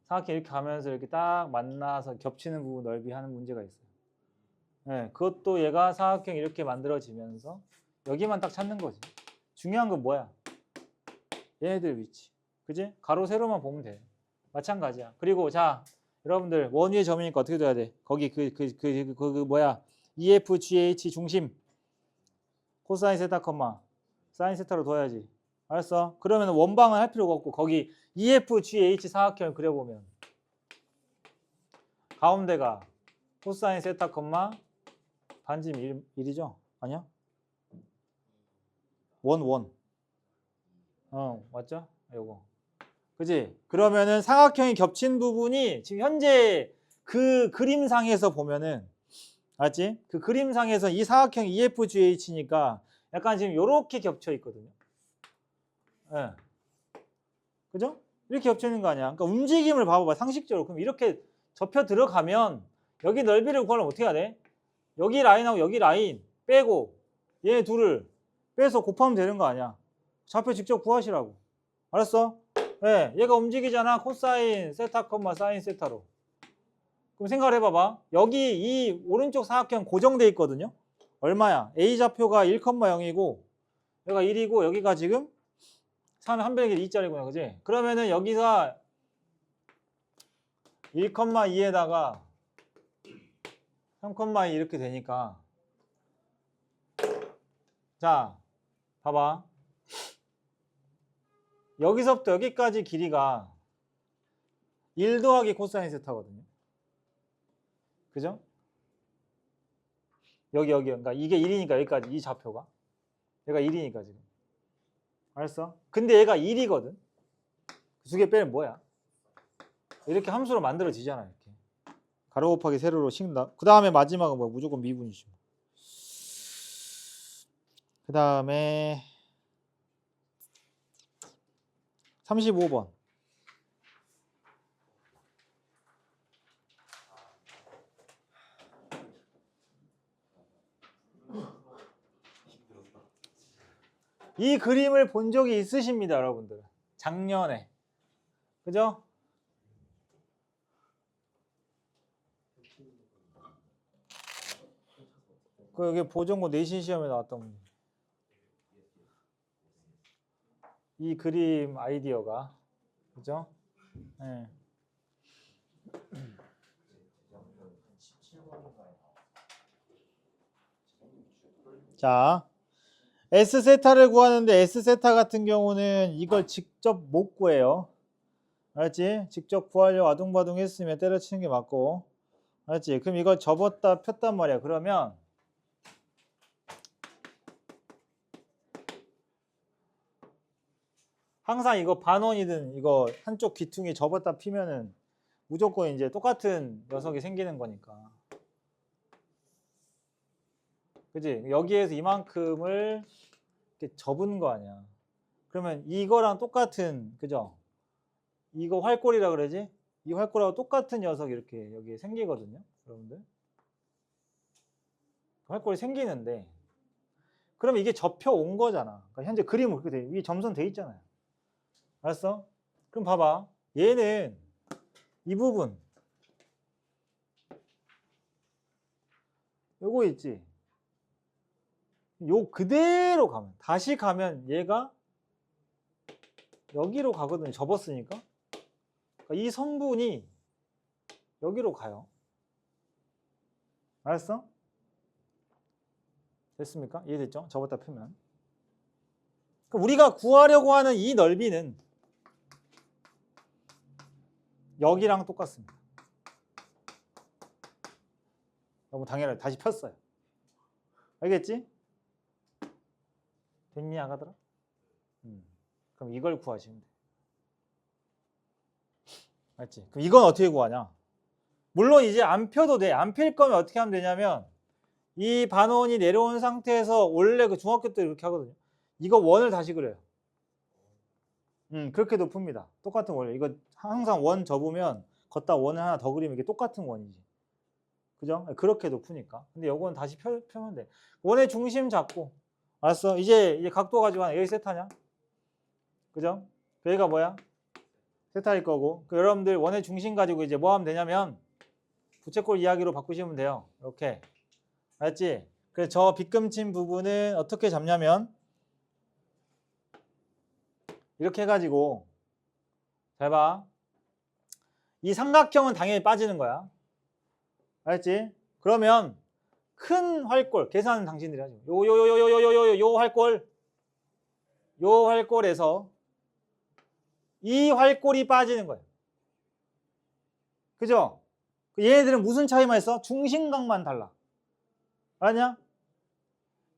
사각형 이렇게 가면서 이렇게 딱 만나서 겹치는 부분 넓이 하는 문제가 있어요. 네, 그것도 얘가 사각형 이렇게 만들어지면서 여기만 딱 찾는 거지. 중요한 건 뭐야? 얘네들 위치. 그지? 가로 세로만 보면 돼. 마찬가지야. 그리고 자, 여러분들 원위의 점이니까 어떻게 돼야 돼? 거기 뭐야? EFGH 중심. 코사인 세타 컴마 사인 세타로 둬야지. 알았어? 그러면 원방은 할 필요가 없고 거기 EFGH 사각형을 그려보면 가운데가 코사인 세타 콤마 반지름 1이죠? 아니야? 원. 맞죠? 요거. 그지? 그러면은 삼각형이 겹친 부분이 지금 현재 그 그림상에서 보면은 알지? 그 그림상에서 이 삼각형 EFGH니까 약간 지금 요렇게 겹쳐 있거든요. 예. 그죠? 이렇게 겹쳐 있는 거 아니야? 그러니까 움직임을 봐봐, 상식적으로. 그럼 이렇게 접혀 들어가면 여기 넓이를 구하려면 어떻게 해야 돼? 여기 라인하고 여기 라인 빼고 얘 둘을 빼서 곱하면 되는 거 아니야? 좌표 직접 구하시라고. 알았어? 네, 얘가 움직이잖아. 코사인 세타 콤마 사인 세타로. 그럼 생각을 해봐봐. 여기 이 오른쪽 사각형 고정돼 있거든요. 얼마야? A 좌표가 1,0이고 여기가 1이고 여기가 지금 3 한 변의 길이 2짜리구나. 그지? 그러면은 여기가 1,2에다가 3,2 이렇게 되니까 자, 봐봐. 여기서부터 여기까지 길이가 1 더하기 코사인 세타거든요. 그죠? 여기. 그러니까 이게 1이니까 여기까지 이 좌표가. 얘가 1이니까 지금. 알았어? 근데 얘가 1이거든. 두 개 빼면 뭐야? 이렇게 함수로 만들어지잖아. 이렇게. 가로 곱하기 세로로 식는다. 그 다음에 마지막은 뭐야? 무조건 미분이죠. 그 다음에 35번. 이 그림을 본 적이 있으십니다, 여러분들. 작년에. 그죠? 그 여기 보정고 내신 시험에 나왔던 문제. 이 그림 아이디어가. 그죠? 네. 자, S세타를 구하는데 S세타 같은 경우는 이걸 직접 못 구해요. 알았지? 직접 구하려고 아둥바둥 했으면 때려치는 게 맞고. 알았지? 그럼 이걸 접었다 폈단 말이야. 그러면 항상 이거 반원이든 이거 한쪽 귀퉁이 접었다 피면은 무조건 이제 똑같은 녀석이 생기는 거니까. 그지? 여기에서 이만큼을 이렇게 접은 거 아니야. 그러면 이거랑 똑같은, 그죠? 이거 활골이라 그러지? 이 활골하고 똑같은 녀석이 이렇게 여기에 생기거든요. 여러분들. 활골이 생기는데, 그러면 이게 접혀온 거잖아. 그러니까 현재 그림은 그렇게 돼. 위에 점선 돼 있잖아요. 알았어? 그럼 봐봐. 얘는 이 부분. 요거 있지? 요 그대로 가면, 다시 가면 얘가 여기로 가거든요. 접었으니까. 그러니까 이 성분이 여기로 가요. 알았어? 됐습니까? 이해됐죠? 접었다 펴면. 그럼 우리가 구하려고 하는 이 넓이는 여기랑 똑같습니다. 너무 당연하게 다시 폈어요. 알겠지? 됐니 아가들아? 그럼 이걸 구하시면 돼. 알지? 그럼 이건 어떻게 구하냐? 물론 이제 안 펴도 돼. 안 필 거면 어떻게 하면 되냐면 이 반원이 내려온 상태에서 원래 그 중학교 때 이렇게 하거든요. 이거 원을 다시 그려요. 그렇게도 풉니다. 똑같은 원리. 이거 항상 원 접으면 걷다 원을 하나 더 그리면 이게 똑같은 원이지. 그죠? 그렇게도 푸니까. 근데 요거는 다시 펴면 돼. 원의 중심 잡고. 알았어? 이제 각도 가지고 하나. 여기 세타냐? 그죠? 여기가 뭐야? 세타일 거고. 여러분들 원의 중심 가지고 이제 뭐 하면 되냐면 부채꼴 이야기로 바꾸시면 돼요. 이렇게. 알았지? 그래서 저 빗금친 부분은 어떻게 잡냐면 이렇게 해가지고 잘 봐. 이 삼각형은 당연히 빠지는 거야. 알았지? 그러면 큰 활골 계산은 당신들이 하죠. 요 활골, 요 활골에서 이 활골이 빠지는 거예요. 그죠? 얘네들은 무슨 차이만 있어? 중심각만 달라. 알았냐?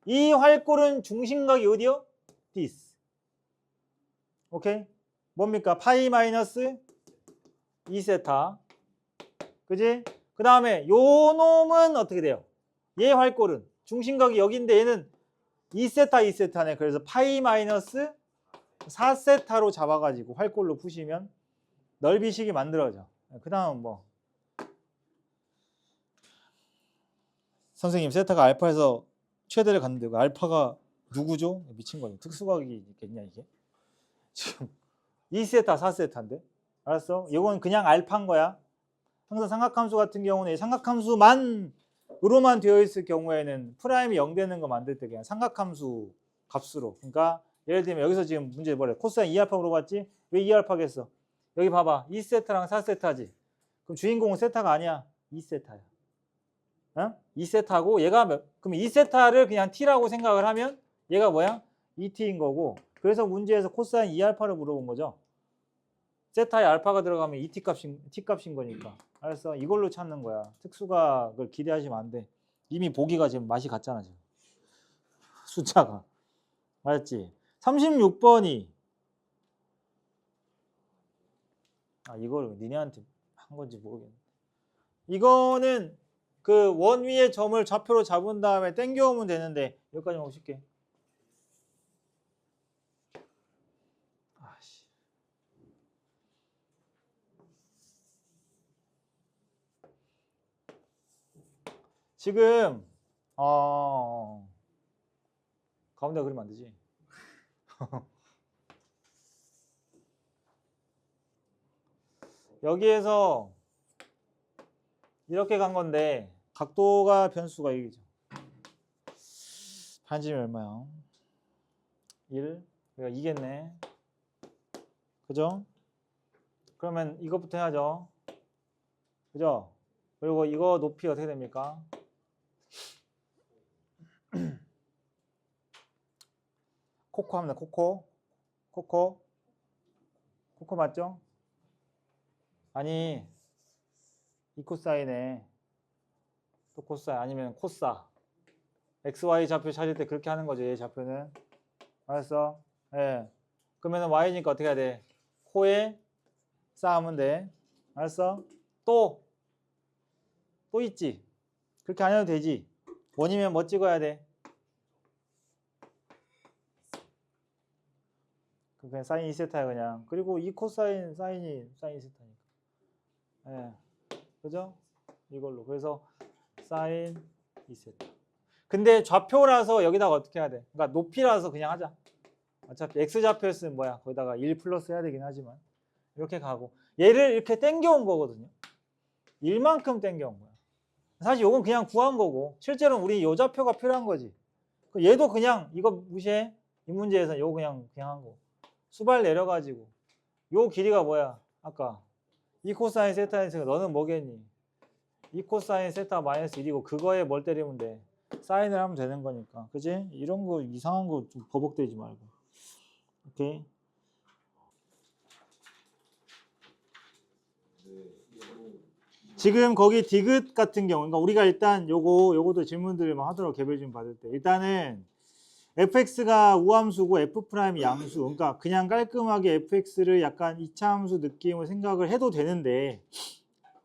이 활골은 중심각이 어디요? this. 오케이? 뭡니까? 파이 마이너스 2세타. 그지? 그 다음에 요 놈은 어떻게 돼요? 얘 활골은 중심각이 여기인데 얘는 2세타 2세타네. 그래서 파이 마이너스 4세타로 잡아가지고 활골로 푸시면 넓이식이 만들어져. 그 다음 뭐 선생님 세타가 알파에서 최대를 갔는데 그 알파가 누구죠? 미친 거죠. 특수각이 있겠냐 이게? 지금 2세타 4세타인데 알았어? 이건 그냥 알파인 거야. 항상 삼각함수 같은 경우는 이 삼각함수만으로만 되어 있을 경우에는 프라임이 0 되는 거 만들 때 그냥 삼각함수 값으로. 그러니까 예를 들면 여기서 지금 문제 뭐래? 코사인 2알파 물어봤지? 왜 2알파겠어? 여기 봐봐. 2세타랑 4세타지. 그럼 주인공은 세타가 아니야. 2세타야. 어? 2세타고 얘가 그럼 2세타를 그냥 t라고 생각을 하면 얘가 뭐야? 2t인 거고. 그래서 문제에서 코사인 2알파를 물어본 거죠. 세타에 알파가 들어가면 2t 값인 거니까. 알았어? 이걸로 찾는 거야. 특수각을 기대하시면 안 돼. 이미 보기가 지금 맛이 갔잖아 지금. 숫자가. 알았지? 36번이 이거를 니네한테 한 건지 모르겠네. 이거는 그 원 위의 점을 좌표로 잡은 다음에 땡겨오면 되는데 여기까지만 오실게. 지금 가운데 그리면 안 되지. 여기에서 이렇게 간 건데 각도가 변수가 이기죠. 반지름이 얼마야? 1. 그러니까 이겠네. 그죠? 그러면 이것부터 해야죠. 그죠? 그리고 이거 높이 어떻게 됩니까? 코코 합니다. 코코 맞죠? 아니 이 코사인에 또 코사인 아니면 코사 XY 좌표 찾을 때 그렇게 하는 거죠. 얘 좌표는. 알았어? 예. 그러면 Y니까 어떻게 해야 돼? 코에 쌓으면 돼. 알았어? 또 있지. 그렇게 안 해도 되지. 원이면 뭐 찍어야 돼? 그냥 사인 2세타야 그냥. 그리고 이 코사인 사인 2세타니까. 예. 그죠? 이걸로. 그래서 사인 2세타. 근데 좌표라서 여기다가 어떻게 해야 돼? 그러니까 높이라서 그냥 하자. 어차피 X좌표였으면 뭐야? 거기다가 1 플러스 해야 되긴 하지만. 이렇게 가고. 얘를 이렇게 땡겨온 거거든요. 1만큼 땡겨온 거야. 사실 이건 그냥 구한 거고. 실제로는 우리 요 좌표가 필요한 거지. 얘도 그냥 이거 무시해. 이 문제에서 이거 그냥 한 거. 수발 내려가지고. 요 길이가 뭐야? 아까. 2 코사인 세타니까 너는 뭐겠니? 2 코사인 세타 마이너스 1이고 그거에 뭘 때리면 돼? 사인을 하면 되는 거니까. 그지? 이런 거 이상한 거 좀 버벅대지 말고. 오케이? 지금 거기 디귿 같은 경우, 그러니까 우리가 일단 요것도 질문들을 막 하도록 개별 좀 받을 때 일단은 fx가 우함수고 f'이 양수, 그러니까 그냥 깔끔하게 fx를 약간 이차함수 느낌을 생각을 해도 되는데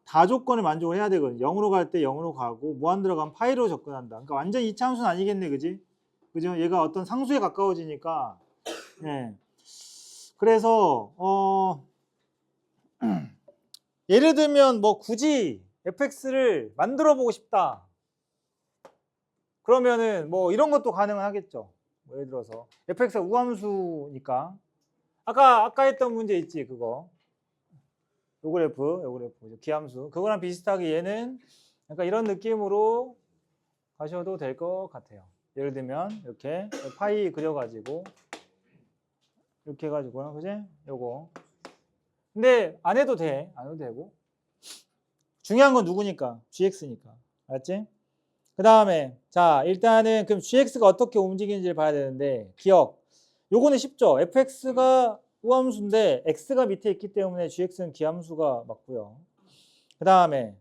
다 조건을 만족을 해야 되거든요. 0으로 갈 때 0으로 가고 무한대로 가면 파이로 접근한다. 그러니까 완전 이차함수는 아니겠네, 그지? 그죠? 얘가 어떤 상수에 가까워지니까. 네. 그래서 예를 들면 뭐 굳이 fx를 만들어 보고 싶다. 그러면은 뭐 이런 것도 가능은 하겠죠. 뭐 예를 들어서 fx가 우함수니까 아까 했던 문제 있지 그거. 요 그래프 기함수 그거랑 비슷하게 얘는 약간 이런 느낌으로 가셔도 될 것 같아요. 예를 들면 이렇게 파이 그려가지고 이렇게 해가지고요, 그지? 요거. 근데 안 해도 돼. 안 해도 되고. 중요한 건 누구니까? gx니까. 알았지? 그 다음에 자 일단은 그럼 gx가 어떻게 움직이는지를 봐야 되는데 기억. 요거는 쉽죠. fx가 우함수인데 x가 밑에 있기 때문에 gx는 기함수가 맞고요. 그 다음에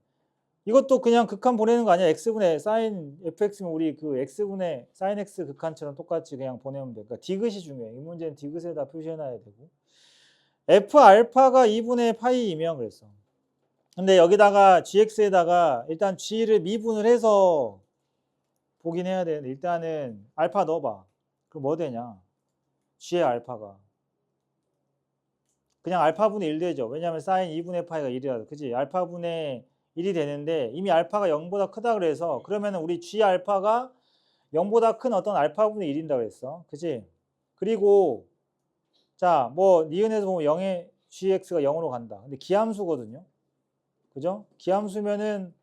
이것도 그냥 극한 보내는 거 아니야? x분의 사인 fx면 우리 그 x분의 사인 x 극한처럼 똑같이 그냥 보내면 돼. 그러니까 디귿이 중요해. 이 문제는 디귿에다 표시해놔야 되고. f 알파가 2분의 파이이면 그랬어. 근데 여기다가 gx에다가 일단 g를 미분을 해서 보긴 해야 되는데 일단은 알파 넣어봐. 그럼 뭐 되냐? g의 알파가 그냥 알파분의 1 되죠. 왜냐하면 사인 2분의 파이가 1이라서. 그지? 알파분의 1이 되는데 이미 알파가 0보다 크다 그래서 그러면 우리 g 알파가 0보다 큰 어떤 알파분의 1인다 그랬어. 그지? 그리고 자, 뭐 니은에서 보면 0의 gx가 0으로 간다. 근데 기함수거든요. 그죠? 기함수면은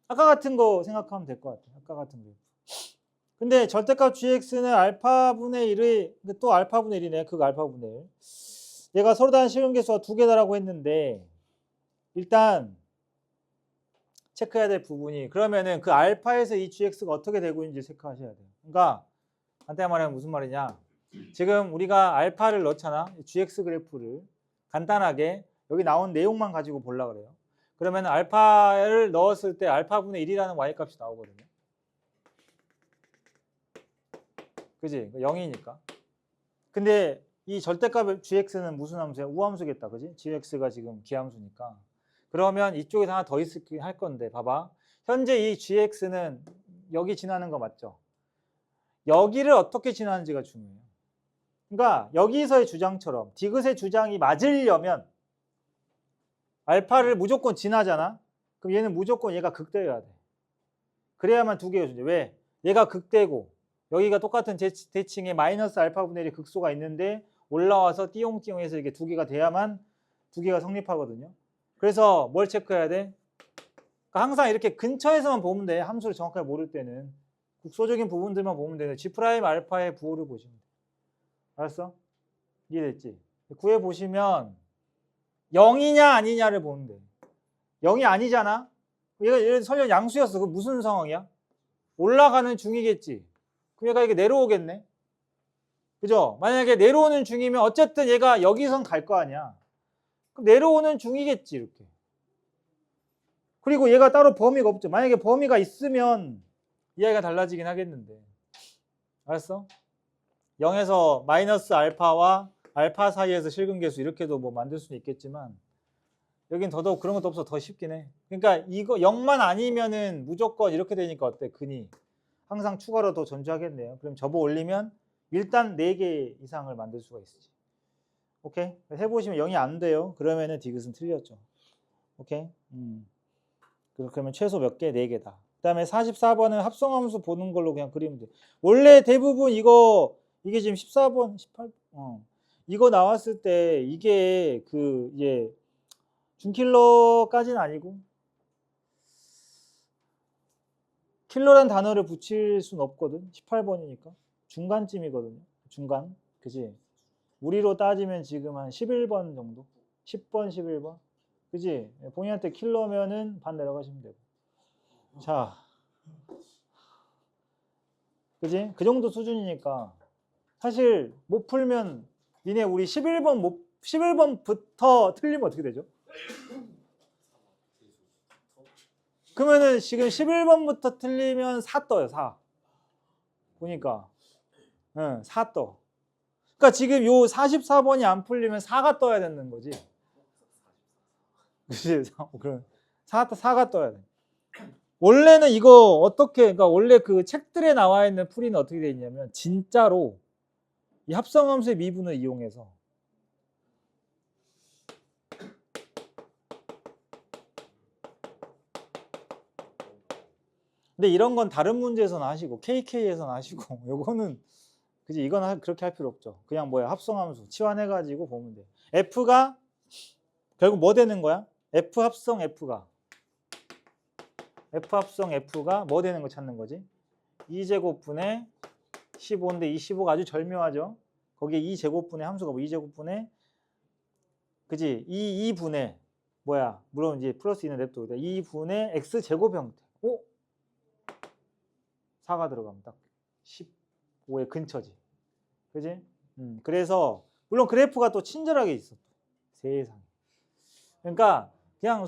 아까 같은 거 생각하면 될 것 같아. 아까 같은 거. 근데 절대값 gx는 알파분의 1의 또 알파분의 1이네. 그 알파분의 1. 얘가 서로 다른 실근계수가 두 개다라고 했는데 일단 체크해야 될 부분이 그러면은 그 알파에서 이 gx가 어떻게 되고 있는지 체크하셔야 돼요. 그러니까 간단히 말하면 무슨 말이냐? 지금 우리가 알파를 넣잖아. gx 그래프를 간단하게 여기 나온 내용만 가지고 보려고 그래요. 그러면 알파를 넣었을 때 알파분의 1이라는 y값이 나오거든요. 그지? 0이니까. 근데 이 절대값 gx는 무슨 함수야? 우함수겠다. 그지? gx가 지금 기함수니까. 그러면 이쪽에 하나 더 있을 할 건데 봐봐. 현재 이 gx는 여기 지나는 거 맞죠? 여기를 어떻게 지나는지가 중요해요. 그러니까 여기서의 주장처럼 디귿의 주장이 맞으려면 알파를 무조건 지나잖아. 그럼 얘는 무조건 얘가 극대여야 돼. 그래야만 두 개가 존재. 왜? 얘가 극대고 여기가 똑같은 대칭에 마이너스 알파분의 1의 극소가 있는데 올라와서 띠용띠용해서 이게 두 개가 돼야만 두 개가 성립하거든요. 그래서 뭘 체크해야 돼? 그러니까 항상 이렇게 근처에서만 보면 돼. 함수를 정확하게 모를 때는. 국소적인 부분들만 보면 되는데 G' 알파의 부호를 보시면 돼. 알았어? 이해됐지? 구해보시면 0이냐 아니냐를 보면 돼. 0이 아니잖아? 얘가 설령 양수였어. 그 무슨 상황이야? 올라가는 중이겠지. 그럼 얘가 이게 내려오겠네. 그죠? 만약에 내려오는 중이면 어쨌든 얘가 여기선 갈 거 아니야. 그럼 내려오는 중이겠지 이렇게. 그리고 얘가 따로 범위가 없죠. 만약에 범위가 있으면 이야기가 달라지긴 하겠는데. 알았어? 0에서 마이너스 알파와 알파 사이에서 실근계수 이렇게도 뭐 만들 수는 있겠지만 여긴 더더욱 그런 것도 없어. 더 쉽긴 해. 그러니까 이거 0만 아니면은 무조건 이렇게 되니까 어때? 근이 항상 추가로 더 존재하겠네요. 그럼 접어 올리면 일단 4개 이상을 만들 수가 있지. 오케이? 해보시면 0이 안 돼요. 그러면은 디귿은 틀렸죠. 오케이? 그러면 최소 몇 개? 4개다. 그 다음에 44번은 합성함수 보는 걸로 그냥 그리면 돼. 원래 대부분 이게 지금 14번, 18번, 이거 나왔을 때 이게 그 이제 준킬러까지는 아니고 킬러란 단어를 붙일 순 없거든. 18번이니까 중간쯤이거든요. 중간, 그지? 우리로 따지면 지금 한 11번 정도, 10번, 11번, 그지? 본인한테 킬러면은 반 내려가시면 되고. 자, 그지? 그 정도 수준이니까 사실 못 풀면 니네 우리 11번부터 틀리면 어떻게 되죠? 그러면은 지금 11번부터 틀리면 4 떠요. 4. 보니까 4 떠. 그러니까 지금 요 44번이 안 풀리면 4가 떠야 되는 거지. 그치? 그럼 4가 떠야 돼. 원래는 이거 어떻게, 그러니까 원래 그 책들에 나와 있는 풀이는 어떻게 돼 있냐면 진짜로 이 합성함수의 미분을 이용해서 근데 이런 건 다른 문제에서는 하시고 KK에서는 하시고 요거는 그지? 이건 그렇게 할 필요 없죠. 그냥 뭐야 합성함수 치환해가지고 보면 돼. F가 결국 뭐 되는 거야? F 합성 F가 뭐 되는 거 찾는 거지? 2제곱분의 15인데 이 15가 아주 절묘하죠. 거기에 2제곱분의 함수가 뭐 2제곱분의 그지? 2분의 뭐야? 물론 이제 플러스 있는 냅둬. 2분의 x제곱 형태. 오? 4가 들어가면 딱 15의 근처지. 그지? 그래서 물론 그래프가 또 친절하게 있어. 세상에. 그러니까 그냥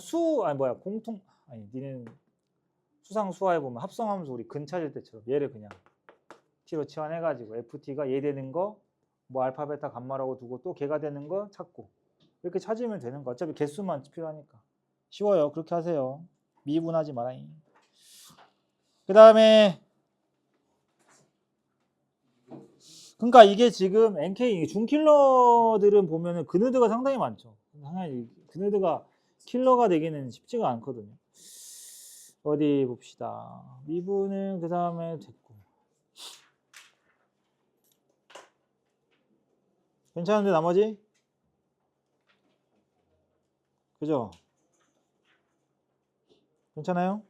공통 아니 니는 수상수화에 보면 합성함수 우리 근 찾을 때처럼 얘를 그냥 t로 치환해가지고 ft가 얘 되는 거 뭐 알파 베타 감마라고 두고 또 걔가 되는 거 찾고 이렇게 찾으면 되는 거. 어차피 개수만 필요하니까 쉬워요. 그렇게 하세요. 미분하지 마라잉. 그 다음에 그러니까 이게 지금 NK 중킬러들은 보면은 그누드가 상당히 많죠. 상당히 그누드가 킬러가 되기는 쉽지가 않거든요. 어디 봅시다. 미분은 그 다음에 됐고. 괜찮은데 나머지? 그죠? 괜찮아요?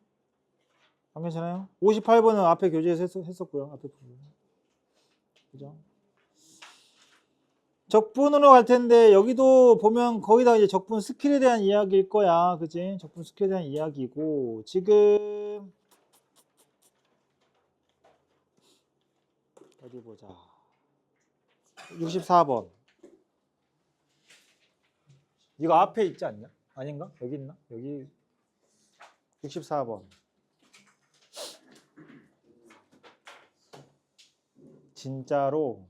안 괜찮아요? 58번은 앞에 교재에서 했었고요. 앞에 부분. 그죠? 적분으로 갈 텐데 여기도 보면 거의 다 이제 적분 스킬에 대한 이야기일 거야. 그지? 적분 스킬에 대한 이야기고 지금 어디 보자. 64번. 이거 앞에 있지 않냐? 아닌가? 여기 있나? 여기 64번. 진짜로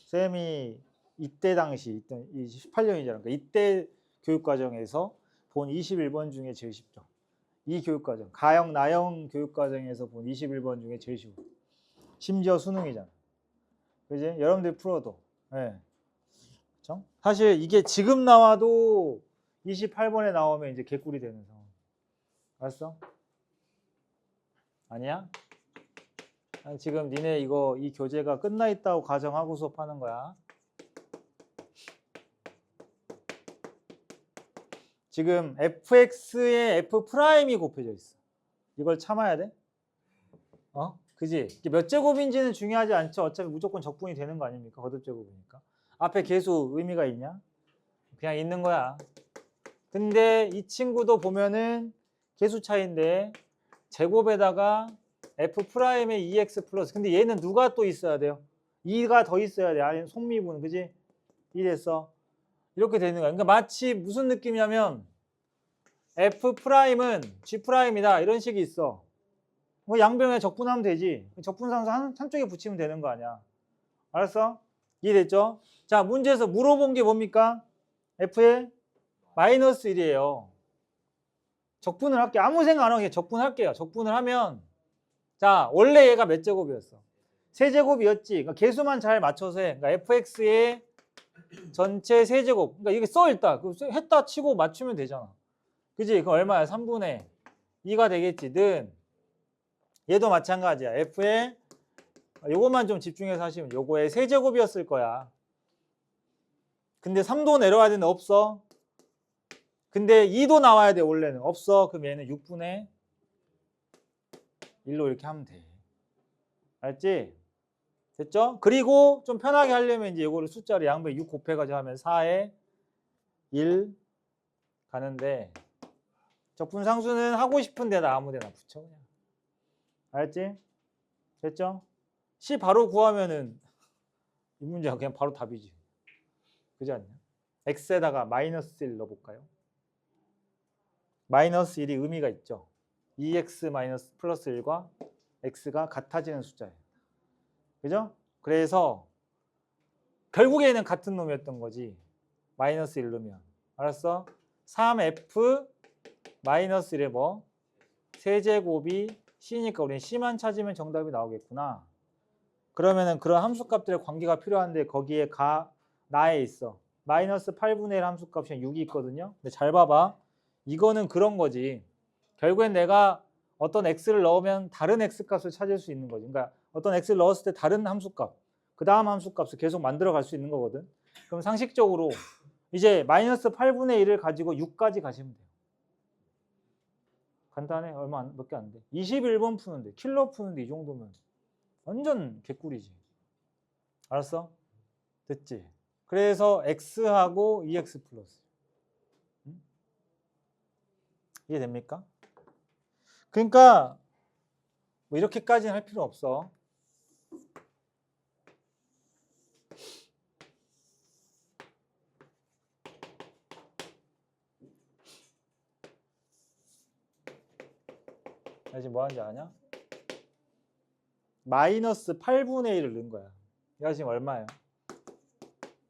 쌤이 이때 당시 있던 18년이잖아. 그러니까 이때 교육과정에서 본 21번 중에 제일 쉽죠. 이 교육과정, 가형, 나형 교육과정에서 본 21번 중에 제일 쉬워. 심지어 수능이잖아. 그지? 여러분들 풀어도. 네. 그렇죠? 사실 이게 지금 나와도 28번에 나오면 이제 개꿀이 되는 상황. 알았어? 아니야? 아니, 지금 니네 이 교재가 끝나 있다고 가정하고 수업하는 거야. 지금 fx에 f'이 곱해져 있어. 이걸 참아야 돼? 그지? 이게 몇 제곱인지는 중요하지 않죠. 어차피 무조건 적분이 되는 거 아닙니까? 거듭 제곱이니까. 앞에 계수 의미가 있냐? 그냥 있는 거야. 근데 이 친구도 보면은 계수 차이인데 제곱에다가 f'의 2x 플러스. 근데 얘는 누가 또 있어야 돼요? 2가 더 있어야 돼. 아니 속미분, 그지? 2 됐어. 이렇게 되는 거야. 그러니까 마치 무슨 느낌이냐면 f'은 g'이다 이런 식이 있어. 뭐 양변에 적분하면 되지. 적분상수 한쪽에 붙이면 되는 거 아니야. 알았어? 이해됐죠? 자, 문제에서 물어본 게 뭡니까? f의 마이너스 1이에요. 적분을 할게. 아무 생각 안 하게 적분할게요. 적분을 하면 자, 원래 얘가 몇 제곱이었어? 세제곱이었지. 그러니까 개수만 잘 맞춰서 해. 그러니까 fx의 전체 세제곱. 그러니까 이게 써 일단. 했다 치고 맞추면 되잖아. 그지? 그럼 얼마야? 3분의 2가 되겠지. 는 얘도 마찬가지야. f의 요것만 좀 집중해서 하시면 요거의 세제곱이었을 거야. 근데 3도 내려와야 되는데 없어. 근데 2도 나와야 돼 원래는. 없어. 그럼 얘는 6분의 1로 이렇게 하면 돼. 알지? 됐죠? 그리고 좀 편하게 하려면 이제 이거를 숫자를 양변 6 곱해가지고 하면 4에 1 가는데 적분상수는 하고 싶은 데다 아무 데나 붙여 그냥. 알지? 됐죠? C 바로 구하면은 이 문제가 그냥 바로 답이지. 그지 않냐? x에다가 마이너스 1 넣어볼까요? 마이너스 1이 의미가 있죠. 2x 마이너스 플러스 1과 x가 같아지는 숫자예요. 그죠? 그래서 결국에는 같은 놈이었던 거지. 마이너스 1 넣으면. 알았어? 3f 마이너스 1의 뭐? 세제곱이 c니까 우리는 c만 찾으면 정답이 나오겠구나. 그러면은 그런 함수값들의 관계가 필요한데 거기에 나에 있어. 마이너스 8분의 1 함수값이 6이 있거든요. 근데 잘 봐봐. 이거는 그런 거지. 결국엔 내가 어떤 x를 넣으면 다른 x값을 찾을 수 있는 거지. 그러니까 어떤 x를 넣었을 때 다른 함수값, 그 다음 함수값을 계속 만들어 갈 수 있는 거거든. 그럼 상식적으로 이제 마이너스 8분의 1을 가지고 6까지 가시면 돼요. 간단해. 몇 개 안 돼. 21번 푸는데, 킬러 푸는데 이 정도면 완전 개꿀이지. 알았어? 됐지? 그래서 x하고 2x 플러스. 이해됩니까? 그러니까 뭐 이렇게까지는 할 필요 없어. 나 지금 뭐 하는지 아냐? 마이너스 8분의 1을 넣은 거야. 얘가 지금 얼마예요?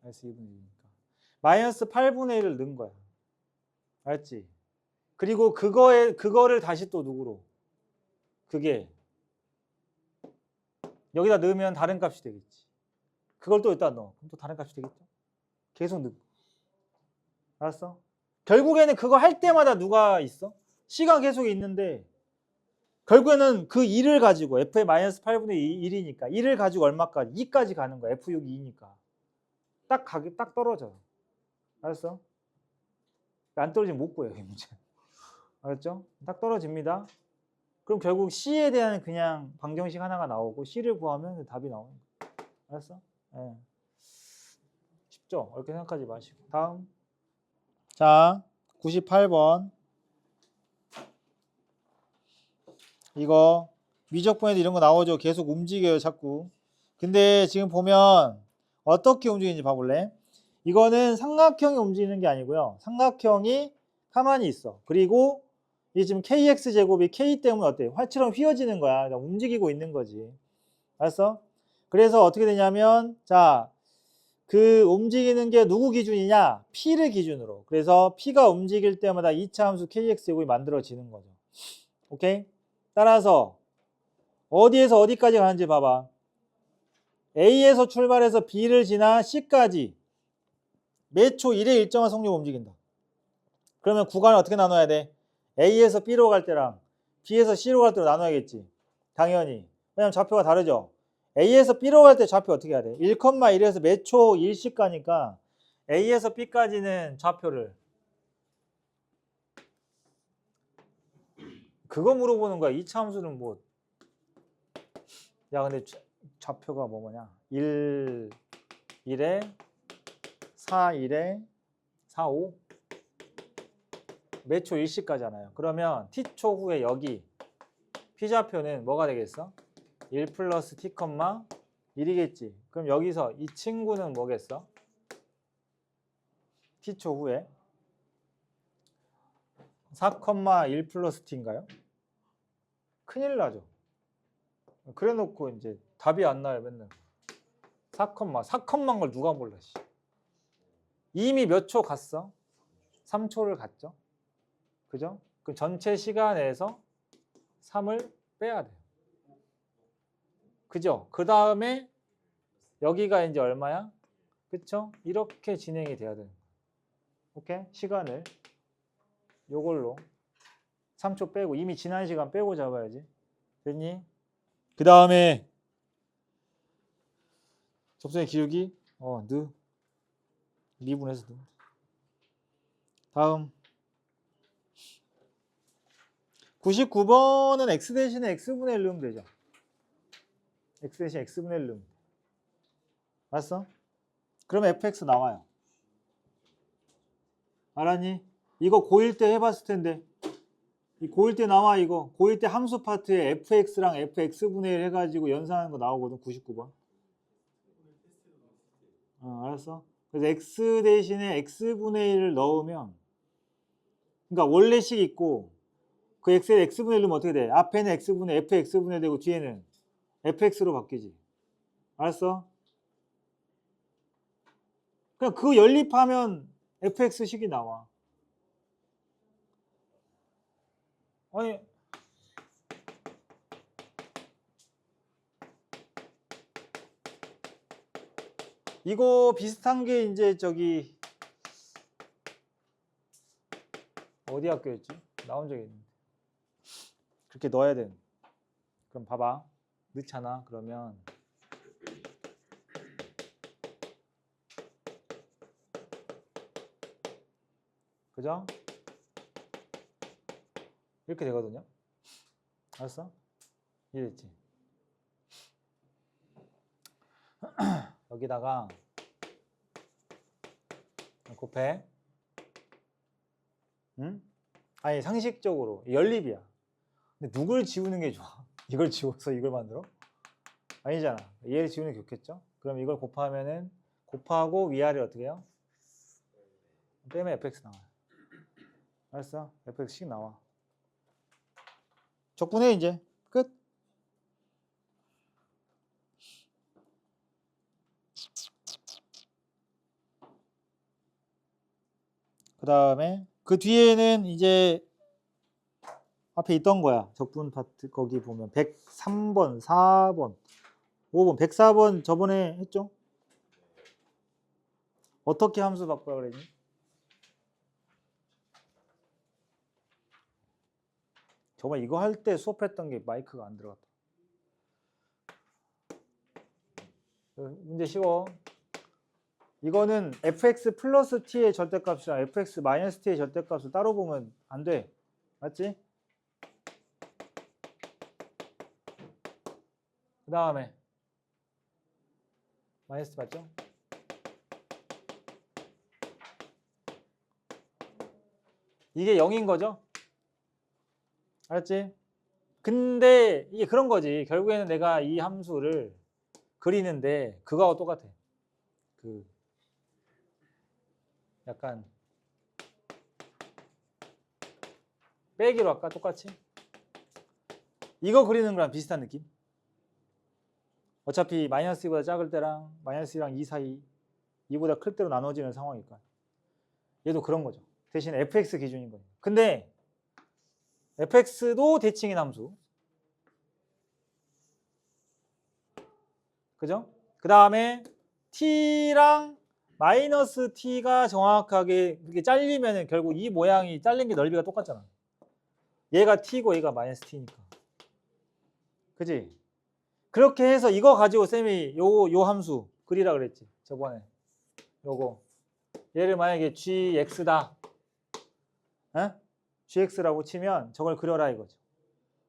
마이너스 2분의 1이니까. 마이너스 8분의 1을 넣은 거야. 알았지? 그리고 그거를 다시 또 누구로? 그게 여기다 넣으면 다른 값이 되겠지. 그걸 또 여기다 넣어. 그럼 또 다른 값이 되겠죠? 계속 넣고. 알았어? 결국에는 그거 할 때마다 누가 있어? C가 계속 있는데 결국에는 그 2를 가지고 F의 마이너스 8분의 1이니까 2를 가지고 얼마까지? 2까지 가는 거야. F6 2니까. 딱 떨어져. 알았어? 안 떨어지면 못 구해요. 이 문제. 알았죠? 딱 떨어집니다. 그럼 결국 C에 대한 그냥 방정식 하나가 나오고 C를 구하면 답이 나오는 거야. 알았어? 네. 쉽죠? 어렵게 생각하지 마시고. 다음. 자, 98번. 이거 미적분에도 이런 거 나오죠. 계속 움직여요, 자꾸. 근데 지금 보면 어떻게 움직이는지 봐볼래? 이거는 삼각형이 움직이는 게 아니고요. 삼각형이 가만히 있어. 그리고 이 지금 kx 제곱이 k 때문에 어때? 활처럼 휘어지는 거야. 그러니까 움직이고 있는 거지. 알았어? 그래서 어떻게 되냐면 자, 그 움직이는 게 누구 기준이냐? p를 기준으로. 그래서 p가 움직일 때마다 2차 함수 kx 제곱이 만들어지는 거죠. 오케이? 따라서 어디에서 어디까지 가는지 봐봐. A에서 출발해서 B를 지나 C까지 몇 초 1의 일정한 속력으로 움직인다. 그러면 구간을 어떻게 나눠야 돼? A에서 B로 갈 때랑 B에서 C로 갈 때로 나눠야겠지. 당연히. 왜냐면 좌표가 다르죠. A에서 B로 갈 때 좌표 어떻게 해야 돼? 1,1에서 몇 초 1씩 가니까 A에서 B까지는 좌표를 그거 물어보는 거야. 2차 함수는 뭐 야 근데 좌표가 뭐냐? 1, 1에 4, 1에 4, 5 몇 초 1시까지잖아요. 그러면 t초 후에 여기 p좌표는 뭐가 되겠어? 1 플러스 t, 1이겠지. 그럼 여기서 이 친구는 뭐겠어? t초 후에 4,1 플러스 t인가요? 큰일 나죠. 그래 놓고 이제 답이 안 나요, 맨날. 4컴만 걸 누가 몰라. 이미 몇 초 갔어? 3초를 갔죠. 그죠? 그럼 전체 시간에서 3을 빼야 돼요. 그죠? 그 다음에 여기가 이제 얼마야? 그쵸? 이렇게 진행이 돼야 돼요. 오케이? 시간을 요걸로 3초 빼고 이미 지난 시간 빼고 잡아야지. 됐니? 그 다음에 접선의 기울기 미분해서 넣으면 돼. 다음 99번은 x 대신에 x분의 1 넣으면 되죠. x 대신 x분의 1 넣으면 돼. 알았어? 그러면 fx 나와요. 알았니? 이거 고1 때 해봤을 텐데 이 고1 때 나와. 이거 고1 때 함수 파트에 fx랑 fx분의 1 해가지고 연산하는 거 나오거든. 99번. 알았어? 그래서 x 대신에 x분의 1을 넣으면 그러니까 원래식 있고 그 x에 x분의 1 넣으면 어떻게 돼? 앞에는 x분의 fx분의 1 되고 뒤에는 fx로 바뀌지. 알았어? 그냥 그거 연립하면 fx식이 나와. 아니 이거 비슷한 게 이제 저기 어디 학교였지? 나온 적이 있는데 그렇게 넣어야 돼. 그럼 봐봐. 넣잖아. 그러면 그죠? 이렇게 되거든요. 알았어? 이해됐지? 여기다가 곱해. 응? 아니 상식적으로 연립이야. 근데 누굴 지우는 게 좋아? 이걸 지워서 이걸 만들어? 아니잖아. 얘를 지우는 게 좋겠죠? 그럼 이걸 곱하면은 곱하고 위아래 어떻게 해요? 빼면 fx 나와요. 알았어? fx씩 나와. 적분해 이제. 끝. 그 다음에 그 뒤에는 이제 앞에 있던 거야. 적분 파트 거기 보면 103번, 4번, 5번, 104번 저번에 했죠? 어떻게 함수 바꿔야 그랬니? 저번에 이거 할 때 수업했던 게 마이크가 안 들어갔다. 문제 쉬워. 이거는 fx 플러스 t의 절대값이랑 fx 마이너스 t의 절대값을 따로 보면 안 돼. 맞지? 그 다음에 마이너스 맞죠? 이게 0인 거죠? 알았지? 근데 이게 그런 거지. 결국에는 내가 이 함수를 그리는데 그거하고 똑같아. 그 약간 빼기로 할까? 똑같이? 이거 그리는 거랑 비슷한 느낌? 어차피 마이너스 2보다 작을 때랑 마이너스 2랑 2 사이 2보다 클 때로 나눠지는 상황이니까 얘도 그런 거죠. 대신 fx 기준인 거예요. 근데 fx도 대칭인 함수. 그죠? 그 다음에 t랑 마이너스 t가 정확하게 이렇게 잘리면 결국 이 모양이 잘린 게 넓이가 똑같잖아. 얘가 t고 얘가 마이너스 t니까. 그지? 그렇게 해서 이거 가지고 쌤이 요 함수 그리라 그랬지. 저번에. 요거. 얘를 만약에 gx다. 에? gx라고 치면 저걸 그려라 이거죠.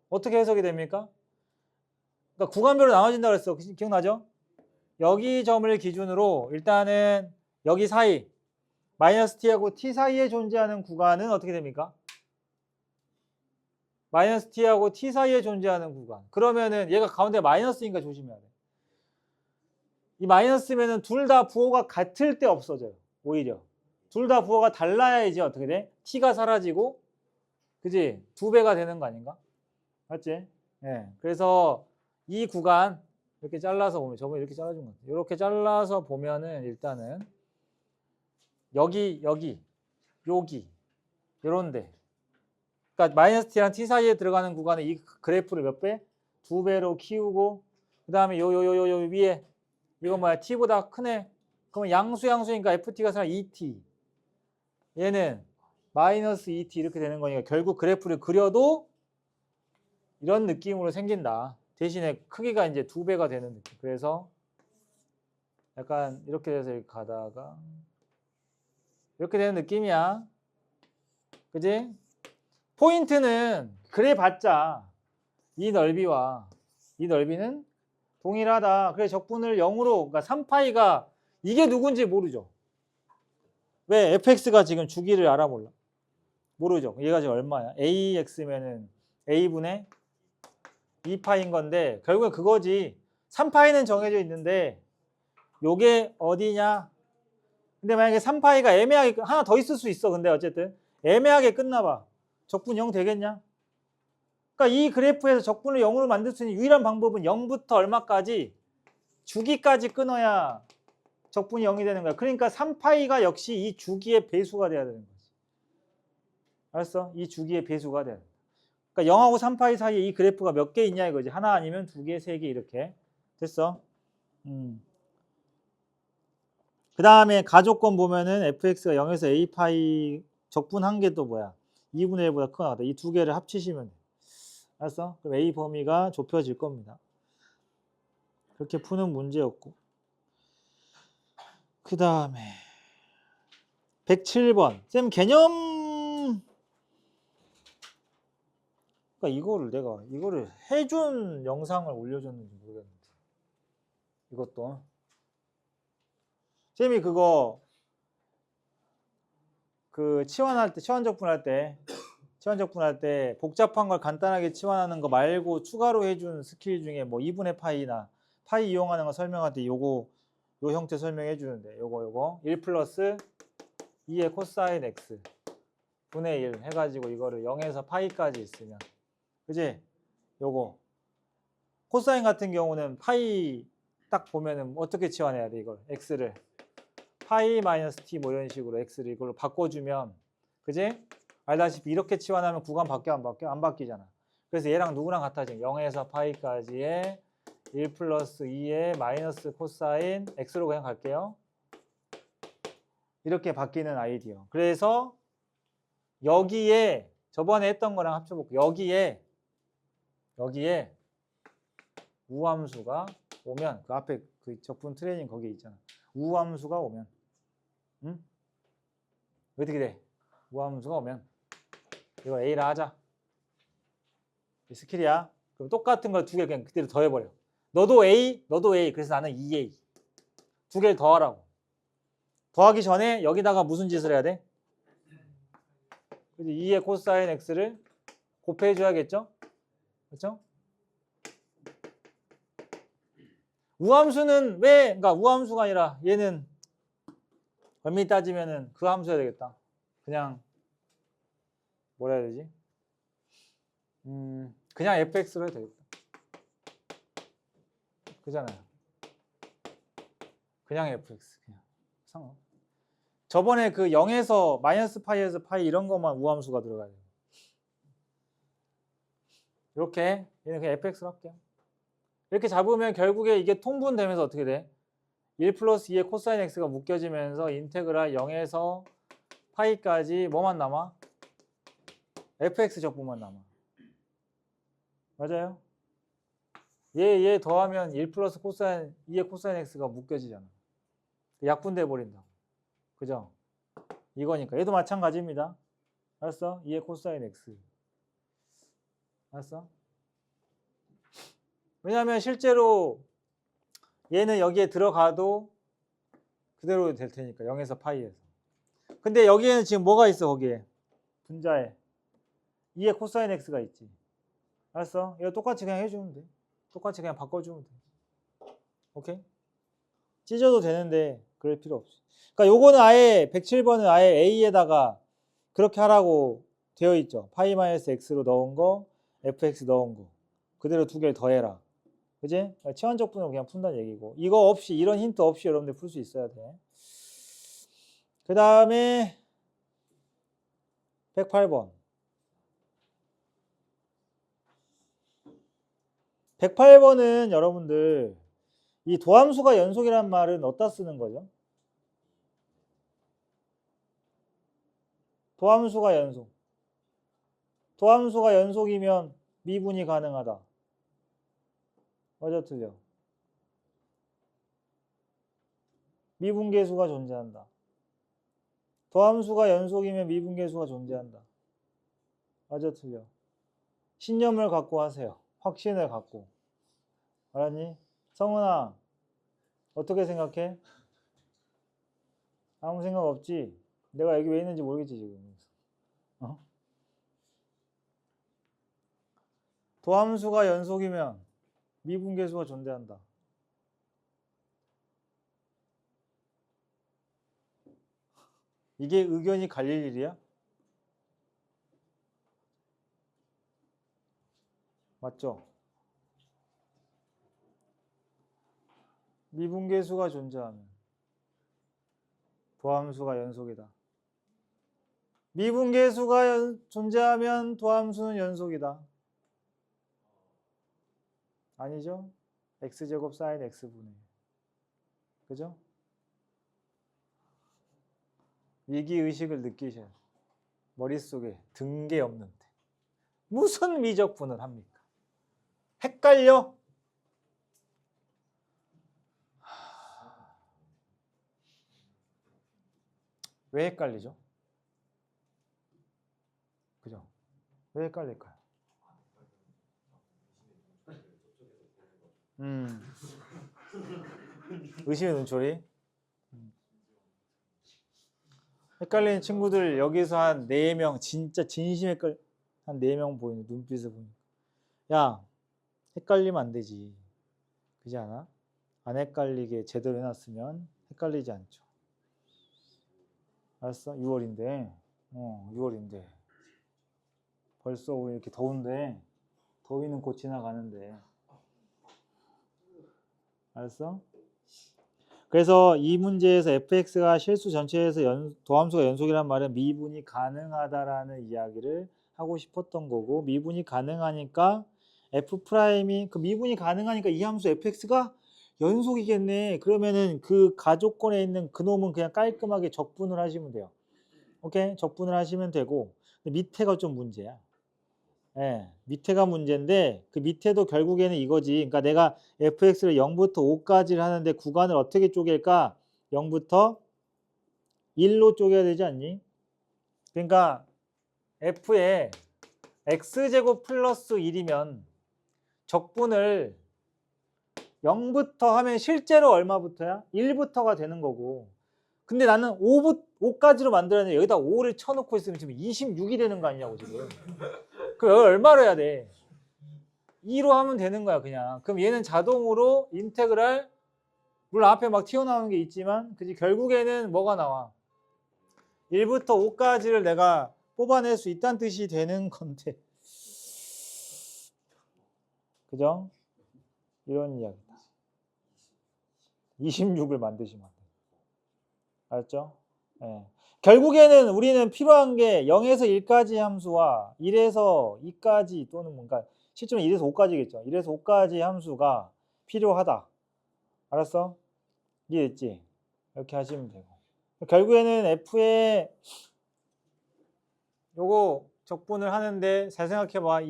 어떻게 해석이 됩니까? 그러니까 구간별로 나눠진다고 그랬어. 기억나죠? 여기 점을 기준으로 일단은 여기 사이 마이너스 t하고 t 사이에 존재하는 구간은 어떻게 됩니까? 마이너스 t하고 t 사이에 존재하는 구간. 그러면은 얘가 가운데 마이너스니까 조심해야 돼. 이 마이너스면은 둘 다 부호가 같을 때 없어져요. 오히려. 둘 다 부호가 달라야지 어떻게 돼? t가 사라지고 그지? 2배가 되는 거 아닌가? 맞지? 예. 그래서 이 구간 이렇게 잘라서 보면 저번에 이렇게 잘라준 것 같아요. 이렇게 잘라서 보면은 일단은 여기 여기 요런데 그러니까 마이너스 t랑 t 사이에 들어가는 구간에 이 그래프를 몇 배? 2배로 키우고 그 다음에 요 위에 이거 뭐야 t보다 크네. 그러면 양수니까 ft가 사람 2t 얘는 마이너스 2t 이렇게 되는 거니까 결국 그래프를 그려도 이런 느낌으로 생긴다. 대신에 크기가 이제 2배가 되는 느낌. 그래서 약간 이렇게 돼서 이렇게 가다가 이렇게 되는 느낌이야. 그지? 포인트는 그래봤자 이 넓이와 이 넓이는 동일하다. 그래서 적분을 0으로 그러니까 3파이가 이게 누군지 모르죠. 왜? fx가 지금 주기를 알아몰라. 모르죠. 얘가 지금 얼마야? ax면은 a분의 2파인 건데 결국엔 그거지. 3파이는 정해져 있는데 요게 어디냐? 근데 만약에 3파이가 애매하게 하나 더 있을 수 있어. 근데 어쨌든 애매하게 끝나 봐. 적분 0 되겠냐? 그러니까 이 그래프에서 적분을 0으로 만들 수 있는 유일한 방법은 0부터 얼마까지 주기까지 끊어야 적분이 0이 되는 거야. 그러니까 3파이가 역시 이 주기의 배수가 돼야 되는 거지. 알았어? 이 주기의 배수가 돼야 돼. 그러니까 0하고 3파이 사이에 이 그래프가 몇 개 있냐 이거지. 하나 아니면 2개, 3개 이렇게. 됐어? 그 다음에 가조건 보면은 fx가 0에서 a파이 적분 한 개 또 뭐야? 2분의 1보다 크거나 같다. 이 두 개를 합치시면 돼. 알았어? 그럼 a 범위가 좁혀질 겁니다. 그렇게 푸는 문제였고. 그 다음에 107번. 쌤 개념 그러니까 이거를 해준 영상을 올려줬는지 모르겠는데 이것도 쌤이 그거 그 치환할 때 치환적분할 때 복잡한 걸 간단하게 치환하는 거 말고 추가로 해준 스킬 중에 뭐 2분의 파이나 파이 이용하는 거 설명할 때 요 형태 설명해 주는데 요거 1 플러스 2의 코사인 x 분의 1 해가지고 이거를 0에서 파이까지 있으면 그지? 요거. 코사인 같은 경우는 파이 딱 보면은 어떻게 치환해야 돼, 이걸? x를. 파이 마이너스 t 뭐 이런 식으로 x를 이걸로 바꿔주면, 그지? 알다시피 이렇게 치환하면 구간 바뀌어, 안 바뀌어? 안 바뀌잖아. 그래서 얘랑 누구랑 같아져? 0에서 파이까지의 1 플러스 2의 마이너스 코사인 x로 그냥 갈게요. 이렇게 바뀌는 아이디어. 그래서 여기에 저번에 했던 거랑 합쳐볼게요. 여기에 우함수가 오면 그 앞에 그 적분 트레이닝 거기에 있잖아. 우함수가 오면 응? 어떻게 돼? 우함수가 오면 이거 A라 하자. 스킬이야. 그럼 똑같은 걸 두 개 그냥 그대로 더해버려. 너도 A, 너도 A. 그래서 나는 2A. 두 개를 더하라고. 더하기 전에 여기다가 무슨 짓을 해야 돼? 2의 코사인 X를 곱해줘야겠죠? 그렇죠? 우함수는 왜, 그러니까 우함수가 아니라 얘는 엄밀히 따지면은 그 함수여야 되겠다. 그냥 뭐라 해야 되지? 그냥 fx로 해도 되겠다. 그잖아요. 그냥 fx 그냥 상관. 저번에 그 0에서 마이너스 파이에서 파이 이런 것만 우함수가 들어가야 돼요. 이렇게 얘는 그냥 fx로 할게요. 이렇게 잡으면 결국에 이게 통분되면서 어떻게 돼? 1 플러스 2의 코사인 x가 묶여지면서 인테그랄 0에서 파이까지 뭐만 남아? fx 적분만 남아. 맞아요? 얘 더하면 1 플러스 코사인 2의 코사인 x가 묶여지잖아. 약분돼 버린다. 그죠? 이거니까. 얘도 마찬가지입니다. 알았어? 2의 코사인 x. 알았어? 왜냐하면 실제로 얘는 여기에 들어가도 그대로 될 테니까 0에서 파이에서. 근데 여기에는 지금 뭐가 있어 거기에? 분자에 2의 코사인 x가 있지. 알았어? 이거 똑같이 그냥 해주면 돼. 똑같이 그냥 바꿔주면 돼. 오케이? 찢어도 되는데 그럴 필요 없어. 그러니까 요거는 아예 107번은 아예 A에다가 그렇게 하라고 되어 있죠. 파이 마이너스 x로 넣은 거, fx 넣은 거. 그대로 두 개를 더해라. 그지? 치환적분을 그냥 푼다는 얘기고. 이거 없이, 이런 힌트 없이 여러분들 풀 수 있어야 돼. 그 다음에 108번. 108번은 여러분들 이 도함수가 연속이란 말은 어디다 쓰는 거죠? 도함수가 연속. 도함수가 연속이면 미분이 가능하다. 맞아, 틀려? 미분계수가 존재한다. 도함수가 연속이면 미분계수가 존재한다. 맞아, 틀려? 신념을 갖고 하세요. 확신을 갖고. 알았니? 성은아, 어떻게 생각해? 아무 생각 없지? 내가 여기 왜 있는지 모르겠지, 지금. 어? 도함수가 연속이면 미분계수가 존재한다. 이게 의견이 갈릴 일이야? 맞죠? 미분계수가 존재하면 도함수가 연속이다. 미분계수가 존재하면 도함수는 연속이다. 아니죠? x제곱 사인 x분의. 그죠? 위기의식을 느끼셔야 돼요. 머릿속에 든 게 없는데. 무슨 미적분을 합니까? 헷갈려? 왜 헷갈리죠? 그죠? 왜 헷갈릴까요? 의심의 눈초리. 헷갈리는 친구들 여기서 한 4명 진짜 진심 헷갈려. 한 4명 보이네. 눈빛을 보니까. 야, 헷갈리면 안 되지. 그지 않아? 안 헷갈리게 제대로 해놨으면 헷갈리지 않죠. 알았어? 6월인데 6월인데 벌써 오늘 이렇게 더운데 더위는 곧 지나가는데. 알았어? 그래서 이 문제에서 fx가 실수 전체에서 도함수가 연속이란 말은 미분이 가능하다라는 이야기를 하고 싶었던 거고, 미분이 가능하니까 f'이 그 미분이 가능하니까 이 함수 fx가 연속이겠네. 그러면은 그 가조건에 있는 그놈은 그냥 깔끔하게 적분을 하시면 돼요. 오케이? 적분을 하시면 되고, 밑에가 좀 문제야. 예, 밑에가 문제인데 그 밑에도 결국에는 이거지. 그러니까 내가 fx를 0부터 5까지를 하는데 구간을 어떻게 쪼갤까? 0부터 1로 쪼개야 되지 않니? 그러니까 f에 x제곱 플러스 1이면 적분을 0부터 하면 실제로 얼마부터야? 1부터가 되는 거고. 근데 나는 5까지로 만들었는데 여기다 5를 쳐놓고 있으면 지금 26이 되는 거 아니냐고 지금. 그럼 여기 얼마로 해야 돼? 2로 하면 되는 거야 그냥. 그럼 얘는 자동으로 인테그랄, 물론 앞에 막 튀어나오는 게 있지만 그지 결국에는 뭐가 나와? 1부터 5까지를 내가 뽑아낼 수 있다는 뜻이 되는 건데. 그죠? 이런 이야기다. 26을 만드시면 안 돼. 알았죠? 예. 결국에는 우리는 필요한 게 0에서 1까지 함수와 1에서 2까지 또는 뭔가 실제로 1에서 5까지겠죠. 1에서 5까지 함수가 필요하다. 알았어? 이해됐지? 이렇게 하시면 되고. 결국에는 F에 요거 적분을 하는데 잘 생각해봐.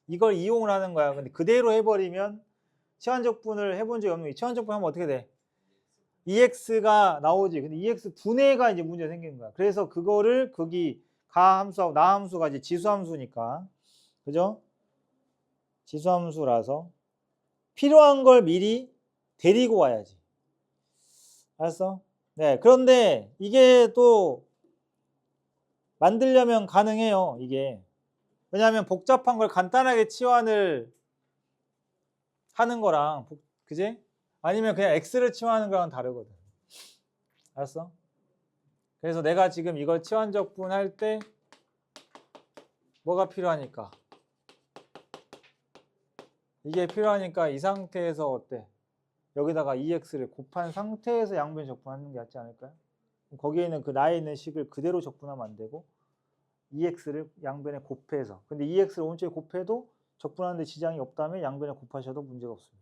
이걸 이용을 하는 거야. 근데 그대로 해버리면 시간 적분을 해본 적이 없는 게 시간 적분 하면 어떻게 돼? EX가 나오지. 근데 EX 분해가 이제 문제 생기는 거야. 그래서 그거를 거기 가 함수하고 나 함수가 이제 지수 함수니까. 그죠? 지수 함수라서 필요한 걸 미리 데리고 와야지. 알았어? 네. 그런데 이게 또 만들려면 가능해요. 이게. 왜냐하면 복잡한 걸 간단하게 치환을 하는 거랑, 그지? 아니면 그냥 X를 치환하는 거랑 다르거든. 알았어? 그래서 내가 지금 이걸 치환적분 할 때 뭐가 필요하니까? 이게 필요하니까 이 상태에서 어때? 여기다가 EX를 곱한 상태에서 양변 적분하는 게 낫지 않을까요? 거기에는 그 나에 있는 식을 그대로 적분하면 안 되고 EX를 양변에 곱해서. 근데 EX를 오른쪽에 곱해도 적분하는데 지장이 없다면 양변에 곱하셔도 문제가 없습니다.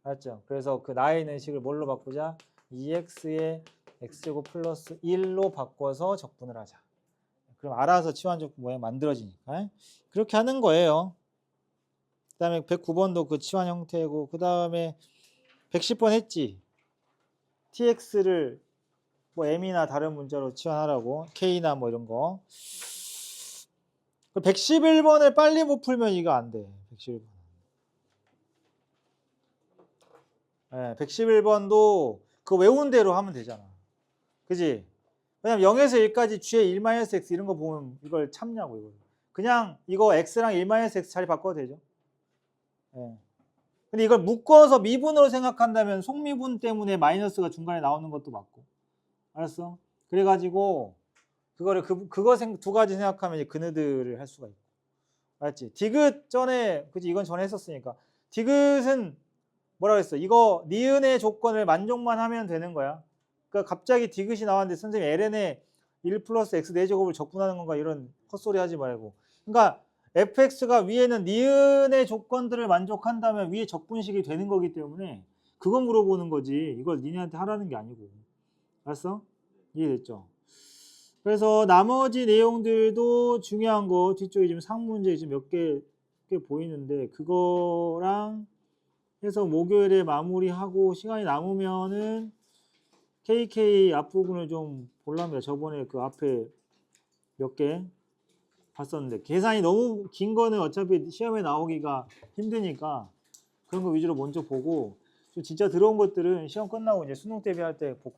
알았죠? 그래서 그 나에 있는 식을 뭘로 바꾸자? EX의 X제곱 플러스 1로 바꿔서 적분을 하자. 그럼 알아서 치환적분 모양 만들어지니까. 그렇게 하는 거예요. 그 다음에 109번도 그 치환 형태고, 그 다음에 110번 했지. TX를 뭐 M이나 다른 문자로 치환하라고. K나 뭐 이런 거. 111번을 빨리 못 풀면 이거 안 돼. 111번. 네, 111번도 그거 외운 대로 하면 되잖아. 그지? 왜냐면 0에서 1까지 G의 1-X 이런 거 보면 이걸 참냐고, 이걸. 그냥 이거 X랑 1-X 자리 바꿔도 되죠. 네. 근데 이걸 묶어서 미분으로 생각한다면 속미분 때문에 마이너스가 중간에 나오는 것도 맞고. 알았어? 그래가지고 그거를 그거 두 가지 생각하면 이제 그네들을 할 수가 있고. 알았지? 디귿 전에, 그치? 이건 전에 했었으니까. 디귿은 뭐라 그랬어? 이거 니은의 조건을 만족만 하면 되는 거야. 그러니까 갑자기 디귿이 나왔는데 선생님 ln에 1 플러스 x 4제곱을 적분하는 건가 이런 헛소리 하지 말고. 그러니까 fx가 위에는 니은의 조건들을 만족한다면 위에 적분식이 되는 거기 때문에 그거 물어보는 거지. 이걸 니네한테 하라는 게 아니고. 알았어? 이해됐죠? 그래서 나머지 내용들도 중요한 거 뒤쪽에 지금 상문제 지금 몇 개 보이는데 그거랑 해서 목요일에 마무리하고 시간이 남으면은 KK 앞부분을 좀 볼랍니다. 저번에 그 앞에 몇 개 봤었는데 계산이 너무 긴 거는 어차피 시험에 나오기가 힘드니까 그런 거 위주로 먼저 보고 좀 진짜 들어온 것들은 시험 끝나고 이제 수능 대비할 때 볼게요.